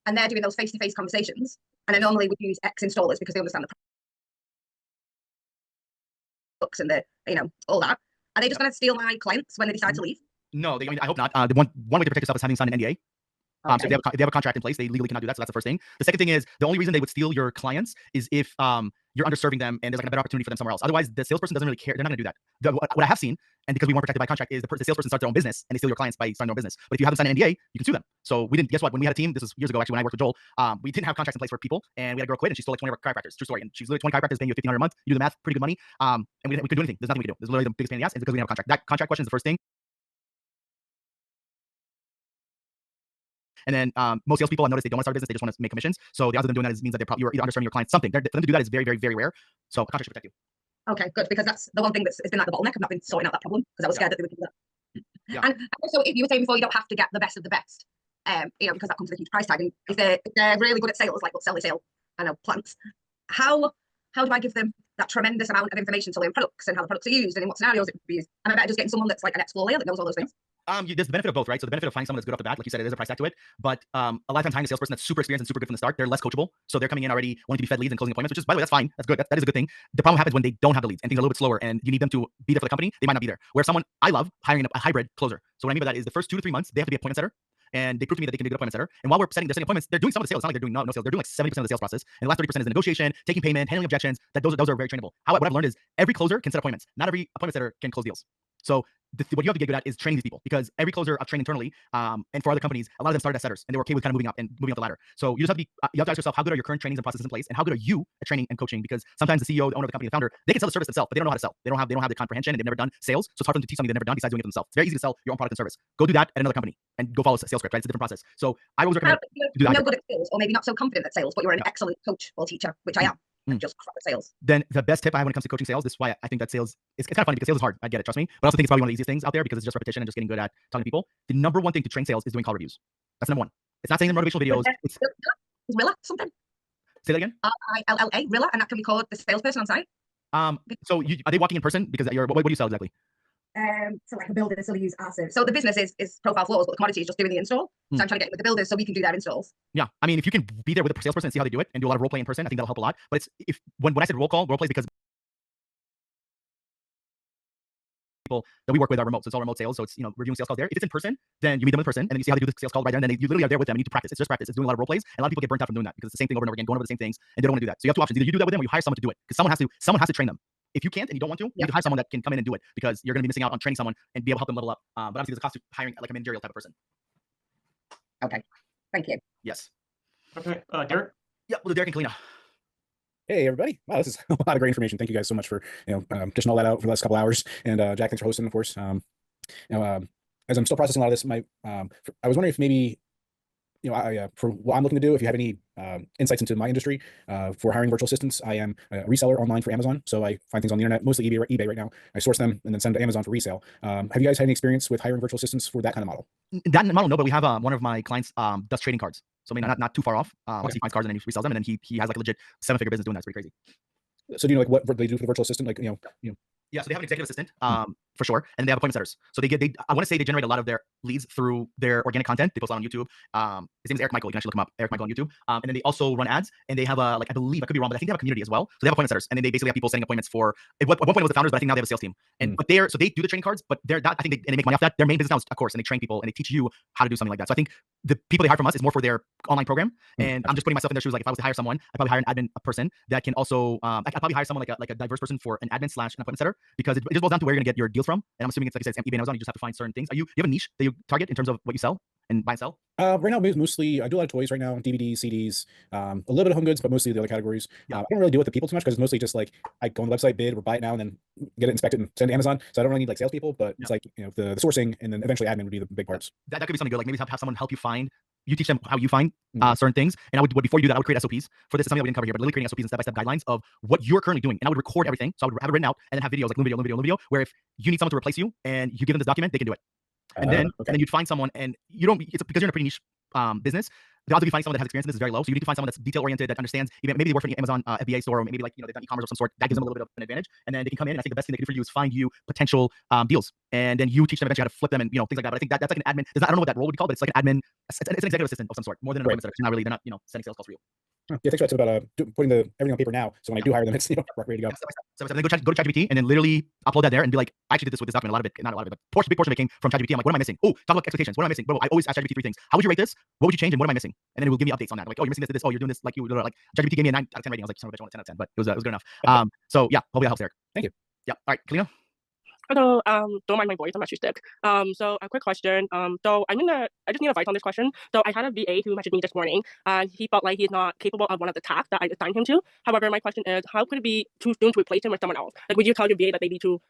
Speaker 4: and they're doing those face-to-face conversations, and I normally would use ex-installers because they understand the products and the all that. Are they just going to steal my clients when they decide to leave?
Speaker 2: No, I hope not. The one way to protect yourself is having signed an NDA. So if they have a contract in place, they legally cannot do that. So that's the first thing. The second thing is, the only reason they would steal your clients is if you're underserving them and there's like a better opportunity for them somewhere else. Otherwise, the salesperson doesn't really care. They're not gonna do that. What I have seen, and because we weren't protected by contract, is the salesperson starts their own business and they steal your clients by starting their own business. But if you have them sign an NDA, you can sue them. So we didn't. Guess what? When we had a team, this was years ago actually, when I worked with Joel, we didn't have contracts in place for people, and we had a girl quit, and she stole like 20 of our chiropractors. True story. And she's literally 20 chiropractors paying you $1,500 a month. You do the math, pretty good money. And we couldn't do anything. There's nothing we could do. There's literally the biggest pain in the ass, and because we didn't have a contract. That contract question is the first thing. And then most salespeople, I noticed they don't want to start a business; they just want to make commissions. So the odds of them doing that means that you're either underserving your clients something. For them to do that is very, very, very rare. So a contract should protect you.
Speaker 4: Okay, good, because that's the one thing that's been like the bottleneck. I've not been sorting out that problem because I was scared that they would do that.
Speaker 2: Yeah.
Speaker 4: And also, if you were saying before, you don't have to get the best of the best, because that comes with a huge price tag. And if they're really good at sales, like what sell they sell, I know plants. How do I give them that tremendous amount of information to learn products and how the products are used and in what scenarios it would be used? And I bet just getting someone that's like an ex-floor layer that knows all those things.
Speaker 2: There's the benefit of both, right? So the benefit of finding someone that's good off the bat, like you said, it is a price tag to it. But a lot of times, the salesperson that's super experienced and super good from the start, they're less coachable. So they're coming in already wanting to be fed leads and closing appointments, which is, by the way, that's fine. That's good. That is a good thing. The problem happens when they don't have the leads and things are a little bit slower, and you need them to be there for the company. They might not be there. Where someone I love hiring a hybrid closer. So what I mean by that is the first 2 to 3 months they have to be appointment setter. And they prove to me that they can be a good appointment setter. And while they're setting appointments, they're doing some of the sales. It's not like they're doing no sales. They're doing like 70% of the sales process. And the last 30% is the negotiation, taking payment, handling objections. Those are very trainable. What I've learned is every closer can set appointments. Not every appointment setter can close deals. So what you have to get good at is training these people, because every closer I've trained internally, and for other companies, a lot of them started as setters and they were okay with kind of moving up the ladder. So you just have to ask yourself, how good are your current trainings and processes in place, and how good are you at training and coaching? Because sometimes the CEO, the owner of the company, the founder, they can sell the service themselves, but they don't know how to sell. They don't have the comprehension, and they've never done sales, so it's hard for them to teach something they've never done besides doing it themselves. It's very easy to sell your own product and service. Go do that at another company and go follow a sales script, right? It's a different process. So I always recommend
Speaker 4: do that. No good at sales, or maybe not so confident at sales, but you're an excellent coach or teacher, which I am. Just crap at sales. Then
Speaker 2: the best tip I have when it comes to coaching sales, this is why I think that sales it's kind of funny, because sales is hard. I get it, trust me. But I also think it's probably one of the easiest things out there, because it's just repetition and just getting good at talking to people. The number one thing to train sales is doing call reviews. That's number one. It's not saying in motivational videos. It's
Speaker 4: Rilla something.
Speaker 2: Say that again.
Speaker 4: RILLA, Rilla, and that can be called the salesperson on site.
Speaker 2: So are they walking in person? Because what do you sell exactly?
Speaker 4: So like a builder, so they use our service. So the business is profile floors, but the commodity is just doing the install. So I'm trying to get with the builders so we can do their installs.
Speaker 2: Yeah, I mean, if you can be there with the salesperson and see how they do it, and do a lot of role play in person, I think that'll help a lot. But it's when I said role play is because people that we work with are remote, so it's all remote sales. So it's reviewing sales calls there. If it's in person, then you meet them in person, and then you see how they do the sales call right there, and then you literally are there with them. You need to practice. It's just practice. It's doing a lot of role plays, and a lot of people get burnt out from doing that, because it's the same thing over and over again, going over the same things, and they don't want to do that. So you have two options: either you do that with them, or you hire someone to do it, because someone has to train them. If you can't and you don't want to, you can hire someone that can come in and do it, because you're going to be missing out on training someone and be able to help them level up. But obviously, there's a cost to hiring like a managerial type of person.
Speaker 4: Okay, thank you.
Speaker 2: Yes.
Speaker 1: Okay, Derek.
Speaker 2: Yeah, we'll do Derek and Kalina.
Speaker 5: Hey everybody! Wow, this is a lot of great information. Thank you guys so much for dishing all that out for the last couple hours. And Jack, thanks for hosting, of course. As I'm still processing a lot of this, I was wondering if maybe for what I'm looking to do, if you have any insights into my industry for hiring virtual assistants. I am a reseller online for Amazon, so I find things on the internet, mostly eBay right now. I source them and then send to Amazon for resale. Have you guys had any experience with hiring virtual assistants for that kind of model?
Speaker 2: That model, no, but we have one of my clients does trading cards, so I mean not too far off. He finds cards and then he resells them, and then he has like a legit 7-figure business doing that. It's pretty crazy.
Speaker 5: So do you know like what they do for the virtual assistant? Like
Speaker 2: Yeah, so they have an executive assistant, for sure, and they have appointment setters. So I want to say they generate a lot of their leads through their organic content. They post a lot on YouTube. His name is Eric Michael. You can actually look him up, Eric Michael on YouTube. And then they also run ads, and they have I believe, I could be wrong, but I think they have a community as well. So they have appointment setters, and then they basically have people setting appointments for. At one point it was the founders, but I think now they have a sales team. And but so they do the trading cards, but they're not. I think they make money off that. Their main business now is a course, and they train people and they teach you how to do something like that. So I think the people they hire from us is more for their online program. And I'm just putting myself in their shoes. Like if I was to hire someone, I'd probably hire an admin person that can also. I'd probably hire someone like a diverse person for an admin / an appointment setter, because it just boils down to where you're gonna get your deals from. And I'm assuming it's like I said, eBay and Amazon. You just have to find certain things. Do you have a niche that you target in terms of what you sell and buy and sell?
Speaker 5: Right now, mostly I do a lot of toys right now, DVDs, CDs, a little bit of home goods, but mostly the other categories. I don't really deal with the people too much, because it's mostly just like I go on the website, bid, or buy it now, and then get it inspected and send to Amazon. So I don't really need like salespeople, but it's like the sourcing, and then eventually admin would be the big parts.
Speaker 2: That could be something good. Like maybe have someone help you find. You teach them how you find certain things, and I would before you do that, I would create SOPs for this. Is something that we didn't cover here, but literally creating SOPs and step-by-step guidelines of what you're currently doing, and I would record everything. So I would have it written out and then have videos like loom video, where if you need someone to replace you and you give them this document, they can do it. And then you'd find someone, and you don't. It's because you're in a pretty niche business. The odds of you finding someone that has experience in this is very low. So you need to find someone that's detail oriented, that understands. Maybe they work for an Amazon FBA store, or maybe like they've done e-commerce of some sort. That gives them a little bit of an advantage, and then they can come in. And I think the best thing they can do for you is find you potential deals, and then you teach them eventually how to flip them and things like that. But I think that's like an admin. I don't know what that role would be called, but it's like an admin. It's an executive assistant of some sort, more than an appointment setter. They're not sending sales calls for you.
Speaker 5: Yeah, thanks for that tip about putting everything on paper now. So when I do hire them, it's ready to go.
Speaker 2: So then go to ChatGPT and then literally upload that there and be like, I actually did this with this document. A lot of it, not a lot of it, but big portion of it came from ChatGPT. I'm like, what am I missing? Oh, talk about expectations. What am I missing? Bro, I always ask ChatGPT 3 things. How would you rate this? What would you change? And what am I missing? And then it will give me updates on that. Like, oh, you're missing this. Oh, you're doing this. Like, like ChatGPT gave me a 9 out of 10 rating. I was like, son of a bitch, I want a 10 out of 10, but it was good enough. So yeah, hopefully that helps, Eric.
Speaker 5: Thank you.
Speaker 2: Yeah. All right, Kalina.
Speaker 6: Hello, don't mind my voice, I'm actually sick. So a quick question. So I just need advice on this question. So I had a VA who messaged me this morning, and he felt like he's not capable of one of the tasks that I assigned him to. However, my question is, how could it be too soon to replace him with someone else? Like, would you tell your VA that they need to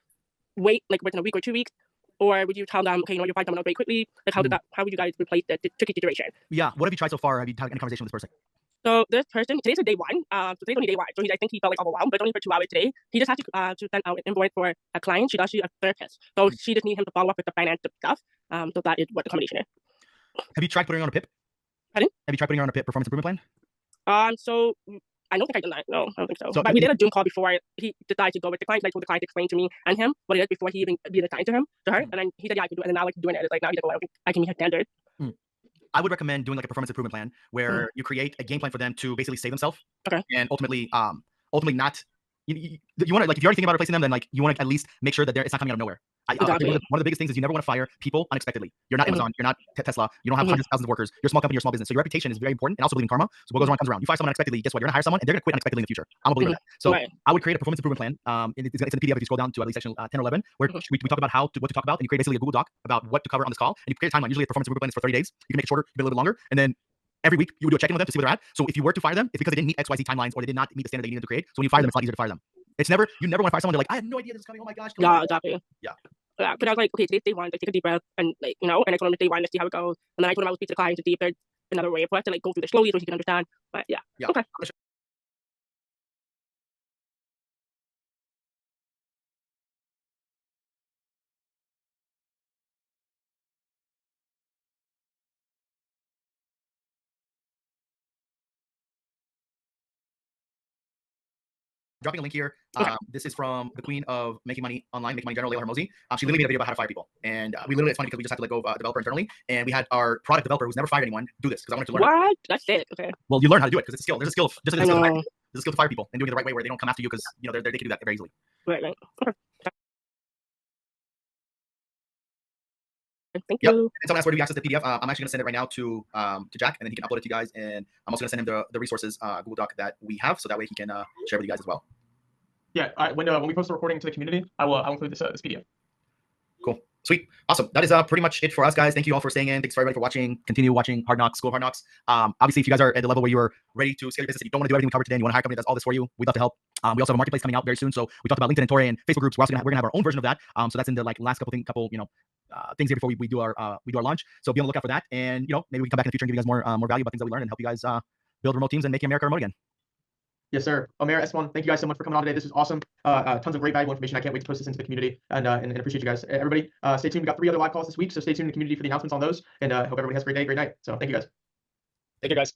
Speaker 6: wait like within a week or 2 weeks? Or would you tell them, okay, you'll find someone else very quickly? Like, how would you guys replace the tricky situation?
Speaker 2: Yeah, what have you tried so far? Have you had any conversation with this person?
Speaker 6: So this person, today's day one. So today's only day one. So I think he felt like overwhelmed, but it's only for 2 hours today. He just had to send out an invoice for a client. She's actually a therapist. So she just needs him to follow up with the finance stuff. So that is what the combination is.
Speaker 2: Have you tried putting her on a PIP?
Speaker 6: Pardon?
Speaker 2: Have you tried putting her on a PIP, performance improvement plan?
Speaker 6: So I don't think I did that. No, I don't think so. But we did a Zoom call before he decided to go with the client. Like, told the client to explain to me and him what it is before he even being assigned to her. And then he said, yeah, I can do it. And now like doing it. It's like, now he's like, well, I don't think I can meet his standard.
Speaker 2: I would recommend doing like a performance improvement plan where you create a game plan for them to basically save themselves.
Speaker 6: Okay.
Speaker 2: And ultimately not. You want to, like, if you're already thinking about replacing them, then like you want to at least make sure that it's not coming out of nowhere.
Speaker 6: Exactly.
Speaker 2: One of the biggest things is you never want to fire people unexpectedly. You're not Amazon, you're not Tesla, you don't have hundreds of thousands of workers. You're a small company, you're a small business. So your reputation is very important, and also believe in karma. So what goes around comes around. You fire someone unexpectedly, guess what? You're gonna hire someone and they're gonna quit unexpectedly in the future. I'm a believer in that. So I would create a performance improvement plan. It's in the PDF if you scroll down to at least section 10 or 11, where we talk about what to talk about, and you create basically a Google Doc about what to cover on this call, and you create a timeline. Usually a performance improvement plan is for 30 days. You can make it shorter, you can make it a little bit longer, and then every week you would do a check-in with them to see where they're at. So if you were to fire them, it's because they didn't meet XYZ timelines or they did not meet the standard that you needed to create. So when you fire them, it's a lot easier to fire them. You never want to fire someone. They're like, I had no idea this was coming. Oh my gosh.
Speaker 6: Yeah, exactly.
Speaker 2: Yeah.
Speaker 6: Yeah, but I was like, okay, today's day one, like, take a deep breath, and like, and I told him day one, let's see how it goes. And then I told him I would speak to the client to see if there's another way for us to like go through this slowly so he can understand. But yeah. Okay.
Speaker 2: Dropping a link here. This is from the queen of making money online, making money general, Layla Hermosi. She literally made a video about how to fire people. And we literally, it's funny because we just had to let go of a developer internally. And we had our product developer who's never fired anyone do this because I wanted to learn.
Speaker 6: What? That's it. Okay.
Speaker 2: Well, you learn how to do it because it's a skill. There's a skill. Just like there's a skill to fire people and doing it the right way where they don't come after you because they can do that very easily.
Speaker 6: Right. Okay. Thank you.
Speaker 2: And someone asked where do we access the PDF. I'm actually going to send it right now to Jack, and then he can upload it to you guys. And I'm also going to send him the resources Google Doc that we have, so that way he can share with you guys as well.
Speaker 1: Yeah. When we post the recording to the community, I'll include this PDF.
Speaker 2: Cool. Sweet. Awesome. That is pretty much it for us, guys. Thank you all for staying in. Thanks for everybody for watching. Continue watching Hard Knocks, School of Hard Knocks. Obviously, if you guys are at the level where you are ready to scale your business and you don't want to do everything we covered today and you want to hire a company that does all this for you, we'd love to help. We also have a marketplace coming out very soon. So we talked about LinkedIn and Torrey and Facebook groups. We're gonna have our own version of that. So that's in the last couple things here before we do our launch. So be on the lookout for that. And maybe we can come back in the future and give you guys more value about things that we learned and help you guys build remote teams and make America remote again.
Speaker 1: Yes, sir. Omer, Esteban, thank you guys so much for coming on today. This was awesome. Tons of great valuable information. I can't wait to post this into the community and appreciate you guys. Everybody, stay tuned. We got 3 other live calls this week, so stay tuned in the community for the announcements on those. And hope everybody has a great day, great night. So thank you guys.
Speaker 3: Thank you, guys.